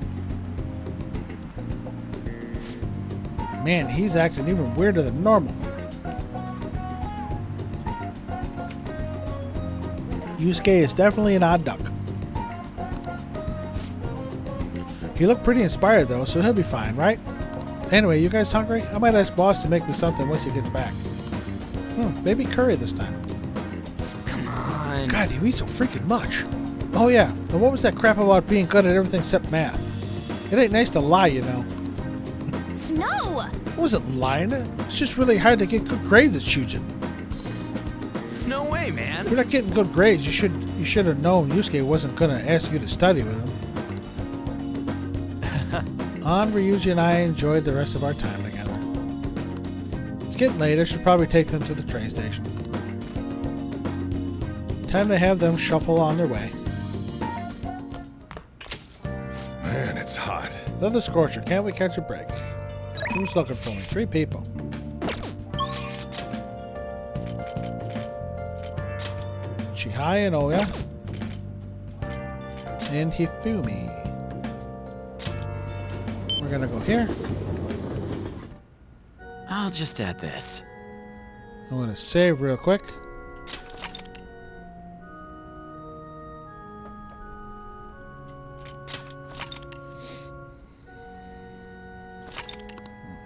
Man, he's acting even weirder than normal. Yusuke is definitely an odd duck. He looked pretty inspired though, so he'll be fine, right? Anyway, you guys hungry? I might ask boss to make me something once he gets back. Maybe curry this time. Come on. God, you eat so freaking much. Oh yeah, and what was that crap about being good at everything except math? It ain't nice to lie, you know. No! I wasn't lying. It's just really hard to get good grades at Shujin. No way, man. If you're not getting good grades, you should have known Yusuke wasn't gonna ask you to study with him. On Ryuji and I enjoyed the rest of our time together. It's getting late. I should probably take them to the train station. Time to have them shuffle on their way. Man, it's hot. Leather Scorcher, can't we catch a break? Who's looking for me? 3 people. Chihaya and Oya. And Hifumi. We're gonna go here. I'll just add this. I'm gonna save real quick.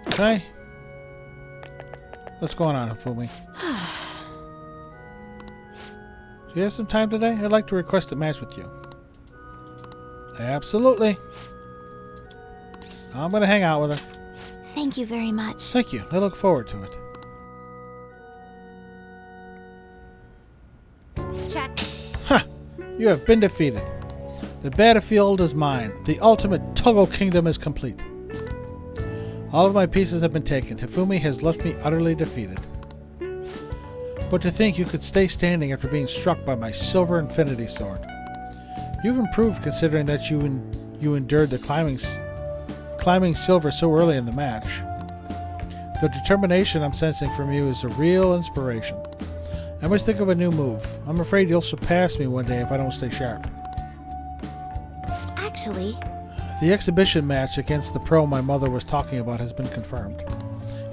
Okay. What's going on, Hifumi? Do you have some time today? I'd like to request a match with you. Absolutely. I'm gonna hang out with her. Thank you very much. Thank you. I look forward to it. Check. Ha! You have been defeated. The battlefield is mine. The ultimate Togo kingdom is complete. All of my pieces have been taken. Hifumi has left me utterly defeated. But to think you could stay standing after being struck by my silver infinity sword. You've improved considering that you endured the climbing silver so early in the match. The determination I'm sensing from you is a real inspiration. I must think of a new move. I'm afraid you'll surpass me one day if I don't stay sharp. Actually, The exhibition match against the pro my mother was talking about has been confirmed.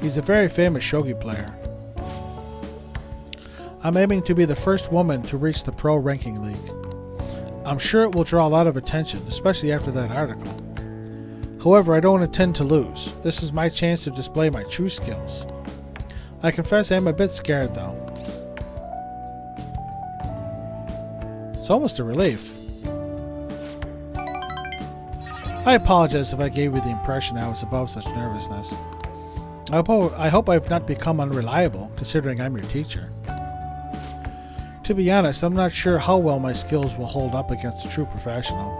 He's a very famous shogi player. I'm aiming to be the first woman to reach the pro ranking league. I'm sure it will draw a lot of attention, especially after that article. However, I don't intend to lose. This is my chance to display my true skills. I confess I am a bit scared though. It's almost a relief. I apologize if I gave you the impression I was above such nervousness. I hope I've not become unreliable, considering I'm your teacher. To be honest, I'm not sure how well my skills will hold up against a true professional.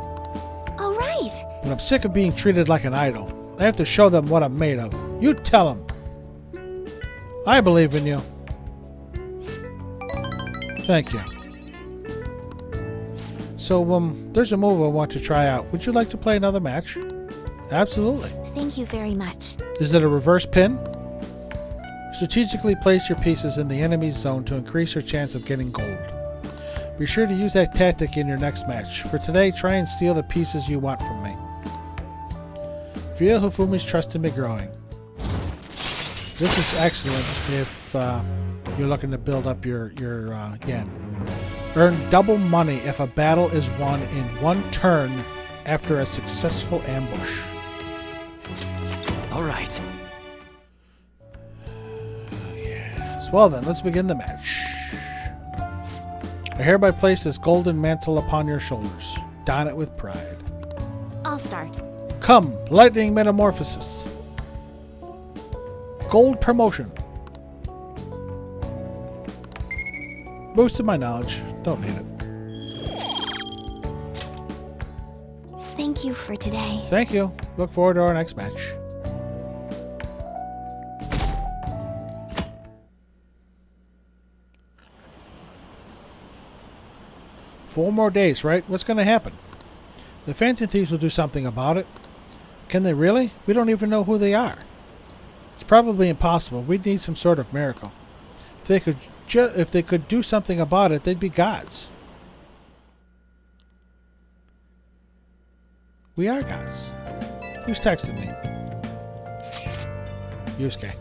All right. But I'm sick of being treated like an idol. I have to show them what I'm made of. You tell them. I believe in you. Thank you. So, there's a move I want to try out. Would you like to play another match? Absolutely. Thank you very much. Is it a reverse pin? Strategically place your pieces in the enemy's zone to increase your chance of getting gold. Be sure to use that tactic in your next match. For today, try and steal the pieces you want from me. Feel Hifumi's trust in me growing. This is excellent if you're looking to build up your yen. Earn double money if a battle is won in one turn after a successful ambush. All right. Yes. Well then, let's begin the match. I hereby place this golden mantle upon your shoulders. Don it with pride. I'll start. Come, lightning metamorphosis. Gold promotion. Boosted my knowledge. Don't need it. Thank you for today. Thank you. Look forward to our next match. Four more days, right? What's going to happen? The Phantom Thieves will do something about it. Can they really? We don't even know who they are. It's probably impossible. We'd need some sort of miracle. If they could do something about it, they'd be gods. We are gods. Who's texting me? Yusuke.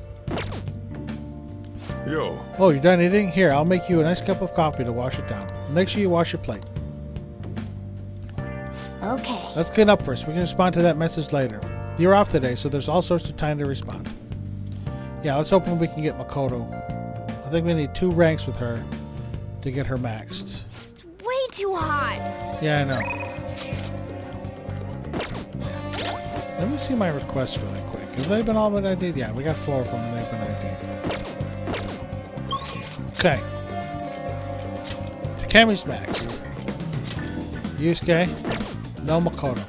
Yo. Oh, you're done eating? Here, I'll make you a nice cup of coffee to wash it down. Make sure you wash your plate. Okay. Let's clean up first. We can respond to that message later. You're off today, so there's all sorts of time to respond. Yeah, let's hope we can get Makoto. I think we need 2 ranks with her to get her maxed. It's way too hot. Yeah, I know. Yeah. Let me see my requests really quick. Have they been all that I did? Yeah, we got 4 of them and they've been I did. Okay. Takemi's maxed. Yusuke. No Makoto.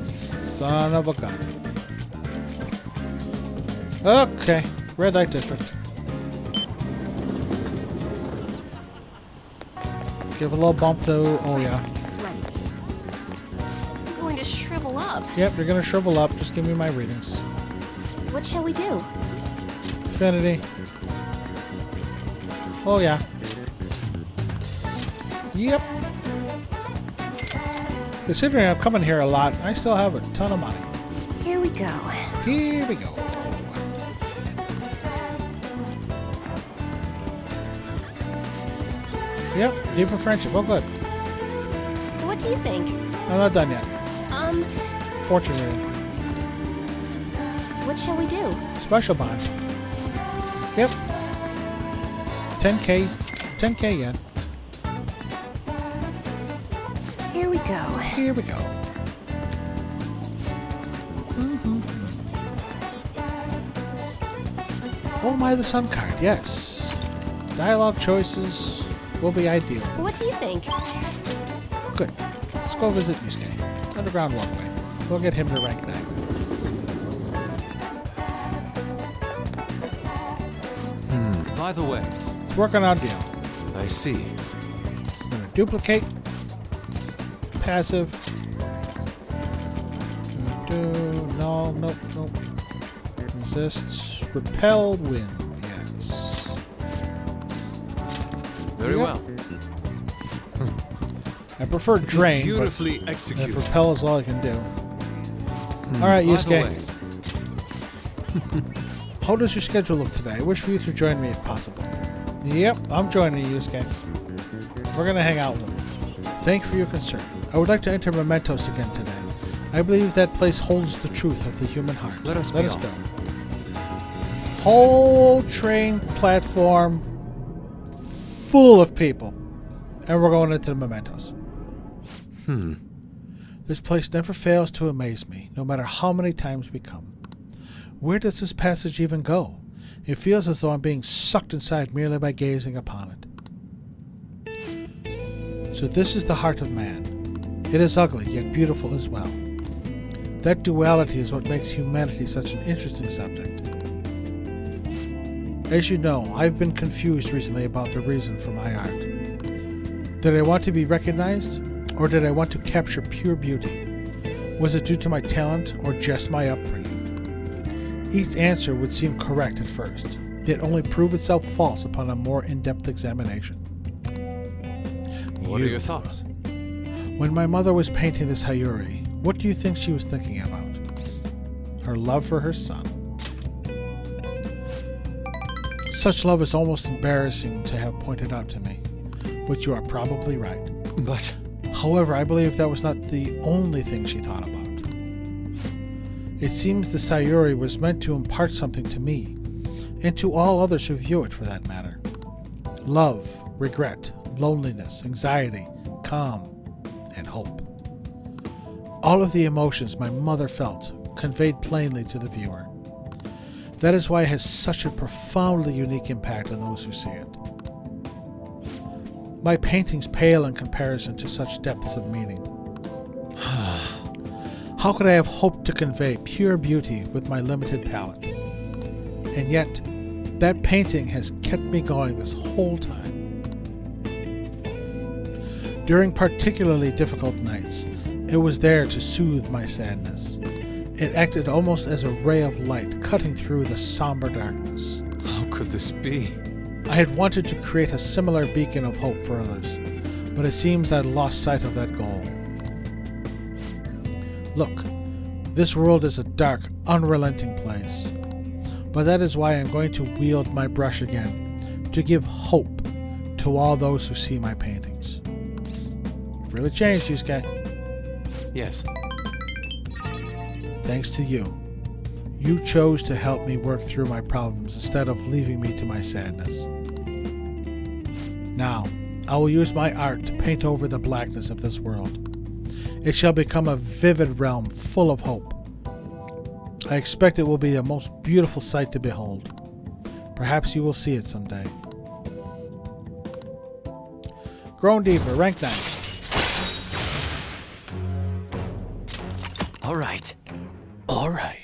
Son of a gun. Okay. Red Light District. Give a little bump to... Oh, yeah. I'm going to shrivel up. Yep, you're going to shrivel up. Just give me my readings. What shall we do? Infinity. Oh, yeah. Yep. Considering I'm coming here a lot, I still have a ton of money. Here we go. Here we go. Yep, deeper friendship. Oh, good. What do you think? I'm not done yet. Fortune reading. What shall we do? Special bond. Yep. 10k yen. Here we go. Here we go. Oh my, the sun card. Yes. Dialogue choices will be ideal. So what do you think? Good. Let's go visit Yusuke. Underground walkway. We'll get him to rank 9. By the way. Let's work on our deal. I see. I'm going to duplicate. Passive. No, nope. Resists. Repelled wind. Yes. Very well. I prefer drain. Beautifully but executed. If repel is all I can do. Alright, by the Yusuke. How does your schedule look today? I wish for you to join me if possible. Yep, I'm joining you, Yusuke. We're gonna hang out. Thank you for your concern. I would like to enter Mementos again today. I believe that place holds the truth of the human heart. Let us go. off. Whole train platform full of people. And we're going into the Mementos. This place never fails to amaze me, no matter how many times we come. Where does this passage even go? It feels as though I'm being sucked inside merely by gazing upon it. So this is the heart of man. It is ugly, yet beautiful as well. That duality is what makes humanity such an interesting subject. As you know, I've been confused recently about the reason for my art. Did I want to be recognized, or did I want to capture pure beauty? Was it due to my talent, or just my upbringing? Each answer would seem correct at first, yet only prove itself false upon a more in-depth examination. What are your thoughts? When my mother was painting this Hayuri, what do you think she was thinking about? Her love for her son. Such love is almost embarrassing to have pointed out to me, but you are probably right. But... However, I believe that was not the only thing she thought about. It seems the Sayuri was meant to impart something to me, and to all others who view it for that matter. Love, regret, loneliness, anxiety, calm, and hope. All of the emotions my mother felt conveyed plainly to the viewer. That is why it has such a profoundly unique impact on those who see it. My paintings pale in comparison to such depths of meaning. How could I have hoped to convey pure beauty with my limited palette? And yet, that painting has kept me going this whole time. During particularly difficult nights, it was there to soothe my sadness. It acted almost as a ray of light cutting through the somber darkness. How could this be? I had wanted to create a similar beacon of hope for others, but it seems I'd lost sight of that goal. Look, this world is a dark, unrelenting place, but that is why I'm going to wield my brush again, to give hope to all those who see my paintings. You've really changed, Yusuke. Yes. Thanks to you. You chose to help me work through my problems instead of leaving me to my sadness. Now, I will use my art to paint over the blackness of this world. It shall become a vivid realm full of hope. I expect it will be the most beautiful sight to behold. Perhaps you will see it someday. Grown deeper, rank 9. All right. All right.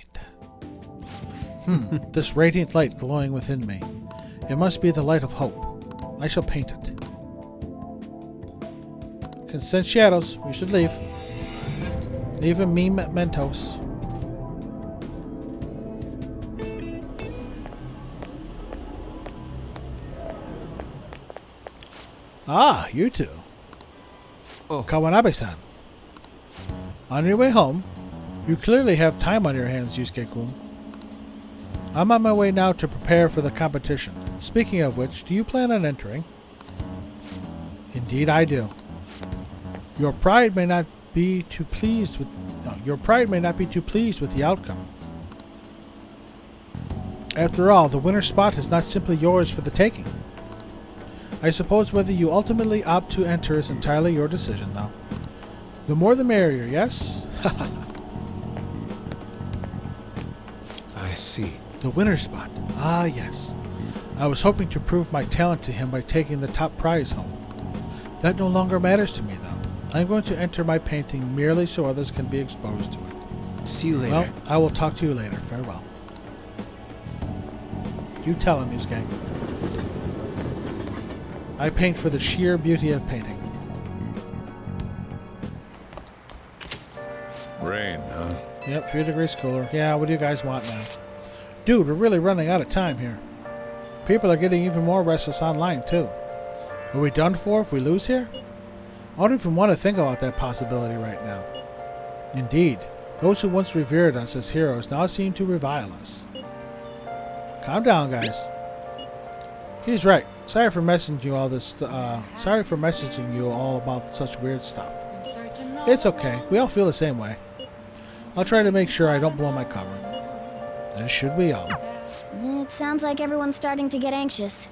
This radiant light glowing within me. It must be the light of hope. I shall paint it. Consent shadows. We should leave. Leave a me Mentos. Ah, you two. Oh. Kawanabe-san. On your way home, you clearly have time on your hands, Yusuke-kun. I'm on my way now to prepare for the competition. Speaking of which, do you plan on entering? Indeed I do. Your pride may not be too pleased with the outcome. After all, the winner spot is not simply yours for the taking. I suppose whether you ultimately opt to enter is entirely your decision, though. The more the merrier, yes? I see. The winner spot. Ah, yes. I was hoping to prove my talent to him by taking the top prize home. That no longer matters to me, though. I'm going to enter my painting merely so others can be exposed to it. See you later. Well, I will talk to you later. Farewell. You tell him, Yusuke. I paint for the sheer beauty of painting. Rain, huh? Yep, 3 degrees cooler. Yeah, what do you guys want now? Dude, we're really running out of time here. People are getting even more restless online, too. Are we done for if we lose here? I don't even want to think about that possibility right now. Indeed, Those who once revered us as heroes now seem to revile us. Calm down, guys. He's right. Sorry for messaging you all this. Sorry for messaging you all about such weird stuff. It's okay. We all feel the same way. I'll try to make sure I don't blow my cover. As should we all. It sounds like everyone's starting to get anxious.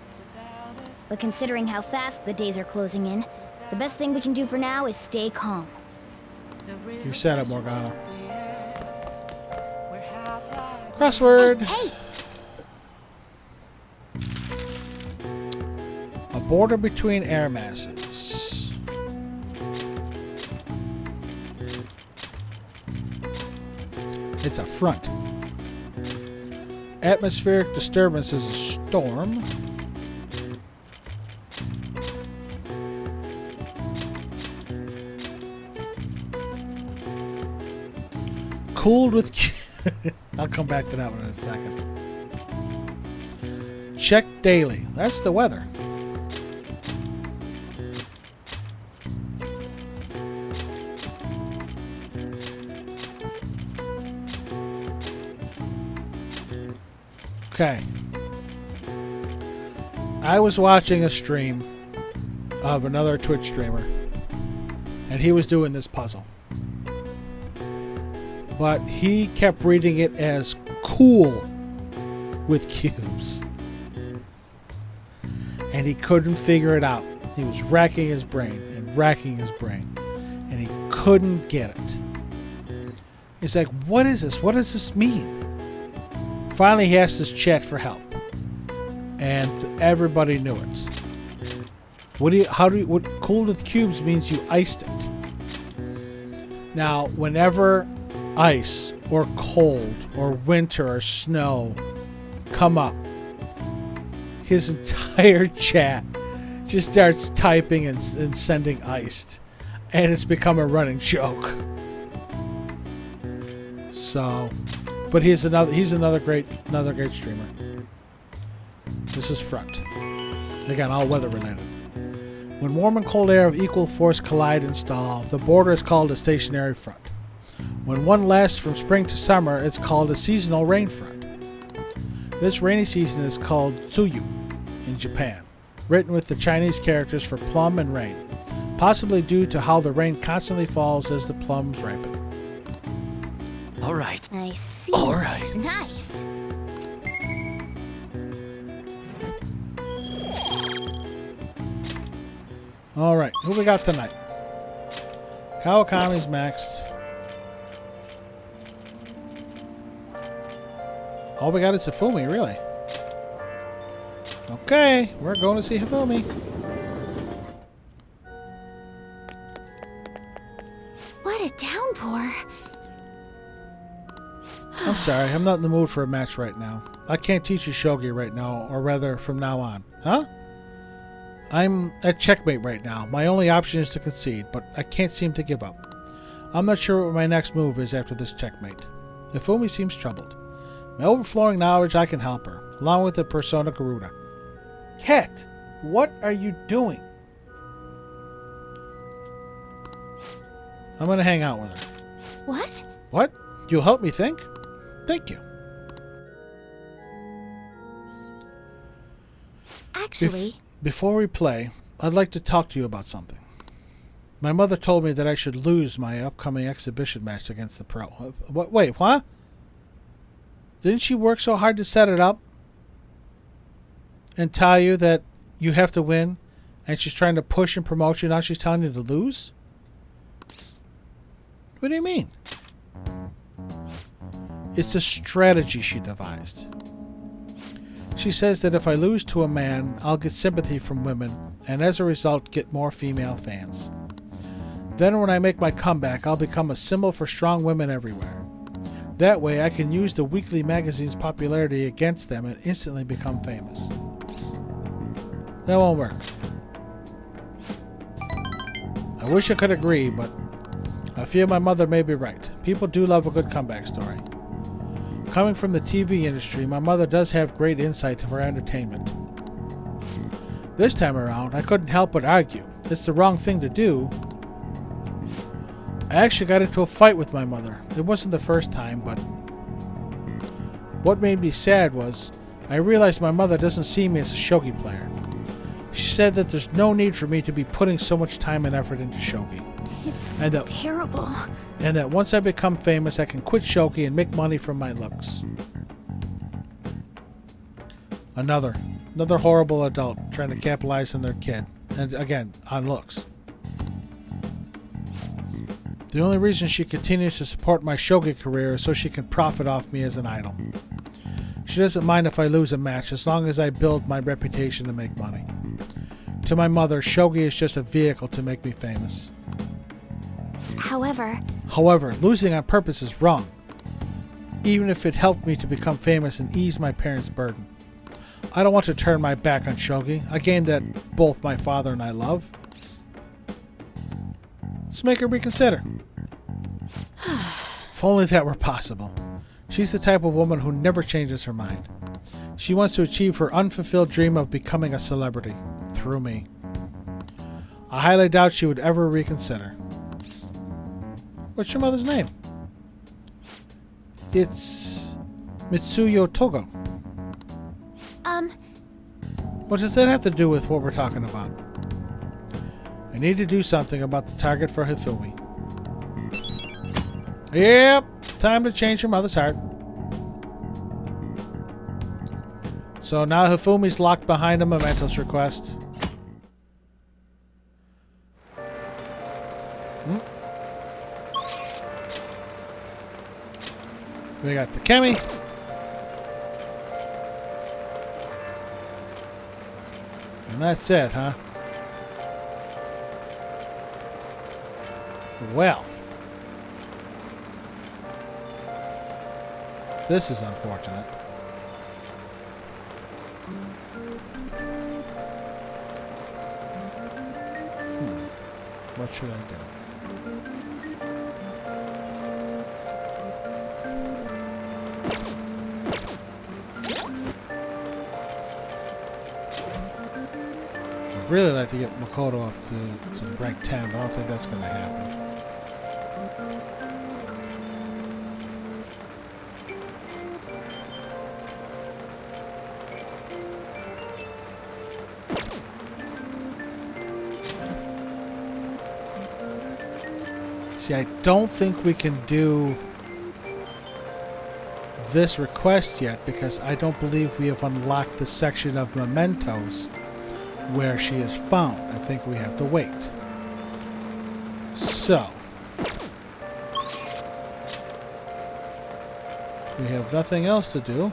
But considering how fast the days are closing in, the best thing we can do for now is stay calm. You said it, Morgana. Crossword! Hey! A border between air masses. It's a front. Atmospheric disturbance is a storm. Cooled with... I'll come back to that one in a second. Check daily. That's the weather. Okay. I was watching a stream of another Twitch streamer, and he was doing this puzzle. But he kept reading it as cool with cubes. And he couldn't figure it out. He was racking his brain and racking his brain. And he couldn't get it. He's like, what is this? What does this mean? Finally, he asked his chat for help. And everybody knew it. What cooled with cubes means you iced it. Now, whenever ice or cold or winter or snow come up, his entire chat just starts typing and sending iced, and it's become a running joke. So, but he's another great streamer. This is front. Again, all weather related. When warm and cold air of equal force collide and stall, the border is called a stationary front. When one lasts from spring to summer, it's called a seasonal rain front. This rainy season is called Tsuyu in Japan, written with the Chinese characters for plum and rain, possibly due to how the rain constantly falls as the plums ripen. All right. I see. All right. Nice. All right, who we got tonight? Kawakami's maxed. All we got is Hifumi, really. Okay, we're going to see Hifumi. What a downpour. I'm sorry, I'm not in the mood for a match right now. I can't teach you shogi right now, or rather, from now on. Huh? I'm at checkmate right now. My only option is to concede, but I can't seem to give up. I'm not sure what my next move is after this checkmate. Hifumi seems troubled. My overflowing knowledge, I can help her, along with the persona Garuda. Cat, what are you doing? I'm going to hang out with her. What? What? You'll help me think? Thank you. Actually... Before we play, I'd like to talk to you about something. My mother told me that I should lose my upcoming exhibition match against the pro. What? Wait, what? Didn't she work so hard to set it up? And tell you that you have to win? And she's trying to push and promote you, now she's telling you to lose? What do you mean? It's a strategy she devised. She says that if I lose to a man, I'll get sympathy from women, and as a result, get more female fans. Then when I make my comeback, I'll become a symbol for strong women everywhere. That way, I can use the weekly magazine's popularity against them and instantly become famous. That won't work. I wish I could agree, but I feel my mother may be right. People do love a good comeback story. Coming from the TV industry, my mother does have great insight to her entertainment. This time around, I couldn't help but argue. It's the wrong thing to do. I actually got into a fight with my mother. It wasn't the first time, but what made me sad was I realized my mother doesn't see me as a shogi player. She said that there's no need for me to be putting so much time and effort into shogi. It's terrible. And that once I become famous, I can quit shogi and make money from my looks. Another horrible adult trying to capitalize on their kid. And again, on looks. The only reason she continues to support my shogi career is so she can profit off me as an idol. She doesn't mind if I lose a match as long as I build my reputation to make money. To my mother, shogi is just a vehicle to make me famous. However, losing on purpose is wrong, even if it helped me to become famous and ease my parents' burden. I don't want to turn my back on shogi, a game that both my father and I love. Let's make her reconsider. If only that were possible. She's the type of woman who never changes her mind. She wants to achieve her unfulfilled dream of becoming a celebrity, through me. I highly doubt she would ever reconsider. What's your mother's name? It's Mitsuyo Togo. What does that have to do with what we're talking about? I need to do something about the target for Hifumi. Yep, time to change your mother's heart. So now Hifumi's locked behind a mementos request. We got the Kemi. And that's it, huh? Well. This is unfortunate. What should I do? I'd really like to get Makoto up to rank 10, but I don't think that's going to happen. See, I don't think we can do this request yet because I don't believe we have unlocked the section of mementos where she is found. I think we have to wait. So, we have nothing else to do.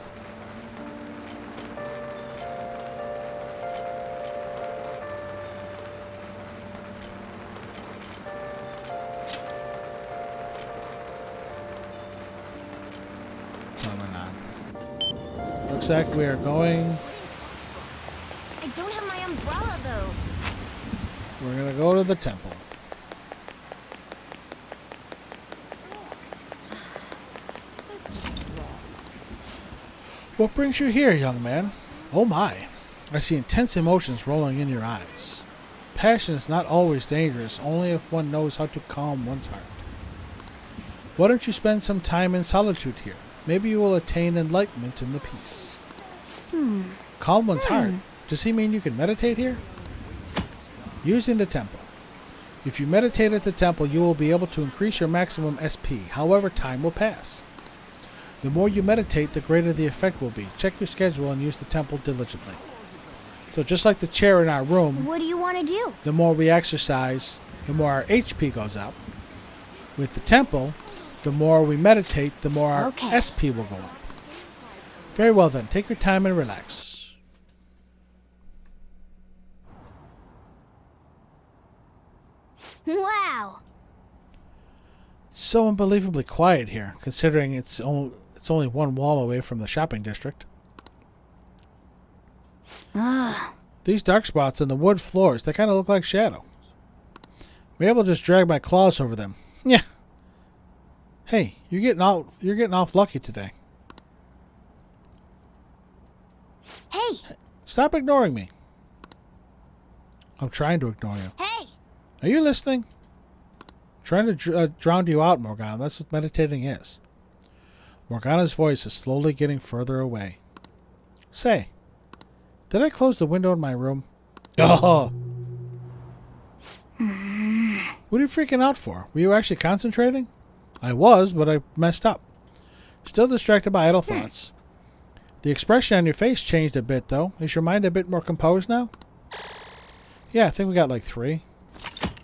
Looks like we are going. I don't have my umbrella though. We're gonna go to the temple. What brings you here, young man? Oh my. I see intense emotions rolling in your eyes. Passion is not always dangerous, only if one knows how to calm one's heart. Why don't you spend some time in solitude here? Maybe you will attain enlightenment in the peace. Calm one's heart? Does he mean you can meditate here? Using the temple. If you meditate at the temple, you will be able to increase your maximum SP. However, time will pass. The more you meditate, the greater the effect will be. Check your schedule and use the temple diligently. So just like the chair in our room, What do you want to do? the more we exercise, the more our HP goes up. With the temple, the more we meditate, the more our SP will go up. Very well then, take your time and relax. Wow. So unbelievably quiet here, considering it's only one wall away from the shopping district. These dark spots in the wood floors, they kind of look like shadows. Maybe I'll just drag my claws over them. Yeah. Hey, you're getting off lucky today. Hey. Stop ignoring me. I'm trying to ignore you. Hey. Are you listening? Trying to drown you out, Morgana. That's what meditating is. Morgana's voice is slowly getting further away. Say, did I close the window in my room? Oh! What are you freaking out for? Were you actually concentrating? I was, but I messed up. Still distracted by idle thoughts. The expression on your face changed a bit, though. Is your mind a bit more composed now? Yeah, I think we got like 3.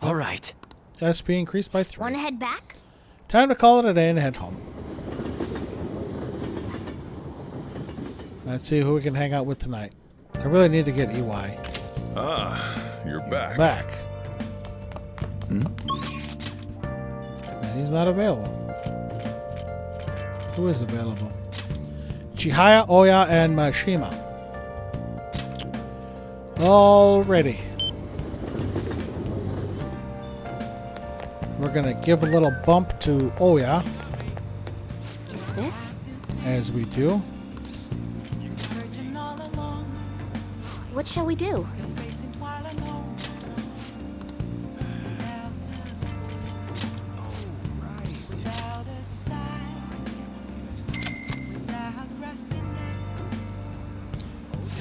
All right. SP increased by 3. Wanna head back? Time to call it a day and head home. Let's see who we can hang out with tonight. I really need to get EY. Ah, you're back. Back. And he's not available. Who is available? Chihaya, Oya, and Mashima. Alrighty. We're gonna give a little bump to Oya. Is this? As we do. What shall we do?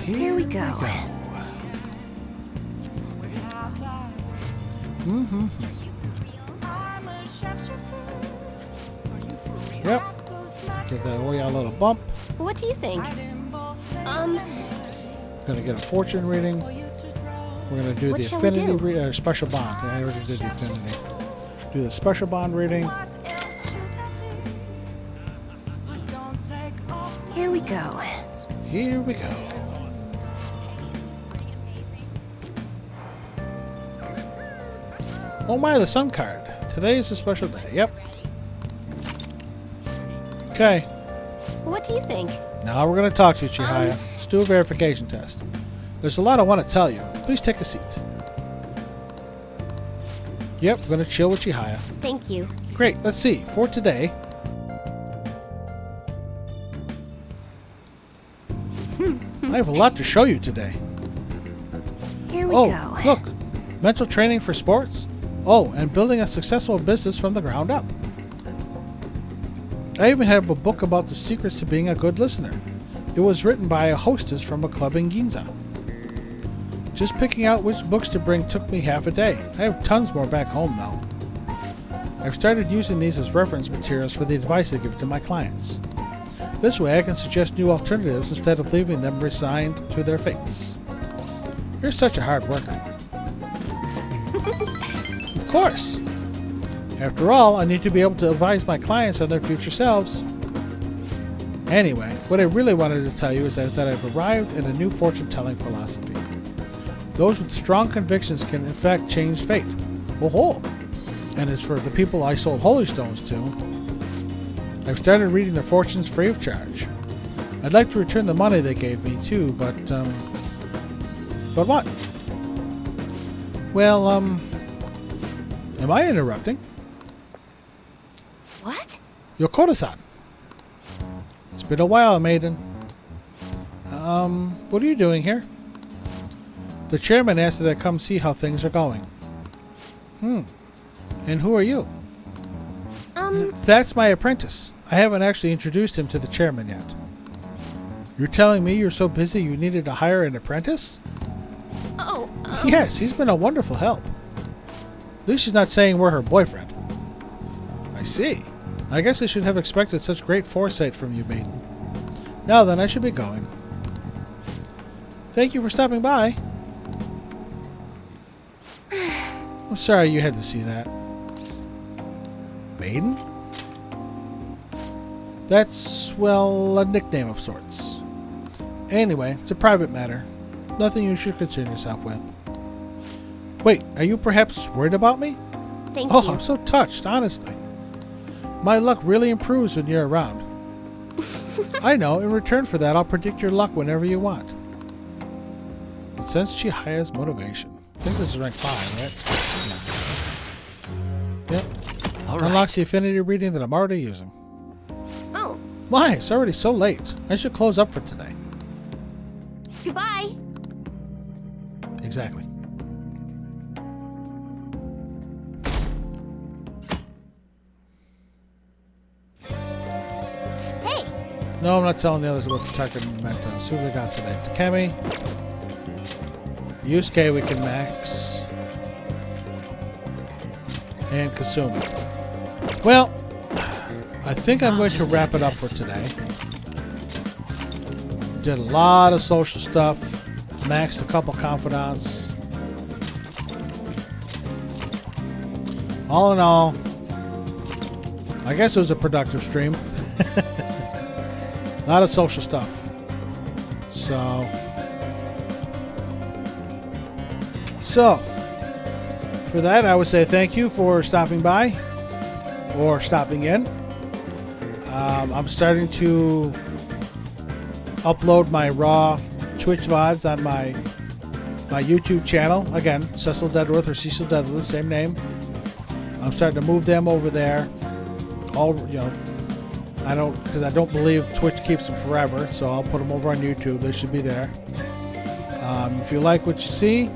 Here we go. Mm-hmm. Yep. Give that Oya a little bump. What do you think? Gonna get a fortune reading. We're gonna do What the shall we affinity do? special bond. I already did the affinity. Do the special bond reading. Here we go. Here we go. Oh my, the sun card. Today is a special day. Yep. Okay. What do you think? Now we're going to talk to you, Chihaya. Let's do a verification test. There's a lot I want to tell you. Please take a seat. Yep, we're going to chill with Chihaya. Thank you. Great. Let's see. For today... I have a lot to show you today. Here we go. Look. Mental training for sports. Oh, and building a successful business from the ground up. I even have a book about the secrets to being a good listener. It was written by a hostess from a club in Ginza. Just picking out which books to bring took me half a day. I have tons more back home, though. I've started using these as reference materials for the advice I give to my clients. This way I can suggest new alternatives instead of leaving them resigned to their fates. You're such a hard worker. Of course! After all, I need to be able to advise my clients on their future selves. Anyway, what I really wanted to tell you is that I've arrived at a new fortune-telling philosophy. Those with strong convictions can in fact change fate. Oh-ho! And it's for the people I sold holy stones to. I've started reading their fortunes free of charge. I'd like to return the money they gave me too, but what? Well, am I interrupting? What? Yokota-san. It's been a while, maiden. What are you doing here? The chairman asked that I come see how things are going. And who are you? That's my apprentice. I haven't actually introduced him to the chairman yet. You're telling me you're so busy you needed to hire an apprentice? Oh, Yes, he's been a wonderful help. At least she's not saying we're her boyfriend. I see. I guess I should have expected such great foresight from you, maiden. Now then, I should be going. Thank you for stopping by. I'm sorry you had to see that. Maiden? That's, well, a nickname of sorts. Anyway, it's a private matter. Nothing you should concern yourself with. Wait, are you perhaps worried about me? Thank you. I'm so touched, honestly. My luck really improves when you're around. I know, in return for that, I'll predict your luck whenever you want. It sends Chihaya's motivation. I think this is rank 5, right? Yeah. Yep. All right. Unlocks the affinity reading that I'm already using. Oh. Why? It's already so late. I should close up for today. Goodbye. Exactly. No, I'm not telling the others about the Sacramento. Let's see what we got today. Takemi. Yusuke we can max. And Kasumi. Well, I think I'm going to wrap it up for today. Did a lot of social stuff. Maxed a couple confidants. All in all, I guess it was a productive stream. A lot of social stuff. So, for that, I would say thank you for stopping by or stopping in. I'm starting to upload my raw Twitch VODs on my YouTube channel. Again, Cecil Deadworth or Cecil Deadworth, same name. I'm starting to move them over there. I don't believe Twitch keeps them forever, so I'll put them over on YouTube. They should be there. If you like what you see,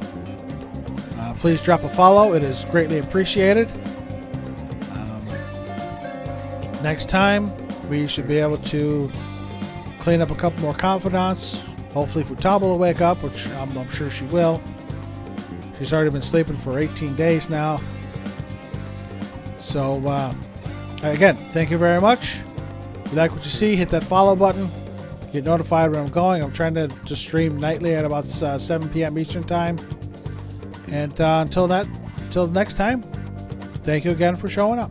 please drop a follow. It is greatly appreciated. Next time, we should be able to clean up a couple more confidants. Hopefully Futaba will wake up, which I'm sure she will. She's already been sleeping for 18 days now. So, again, thank you very much. If you like what you see, hit that follow button. Get notified when I'm going. I'm trying to stream nightly at about 7 p.m. Eastern Time. And until next time, thank you again for showing up.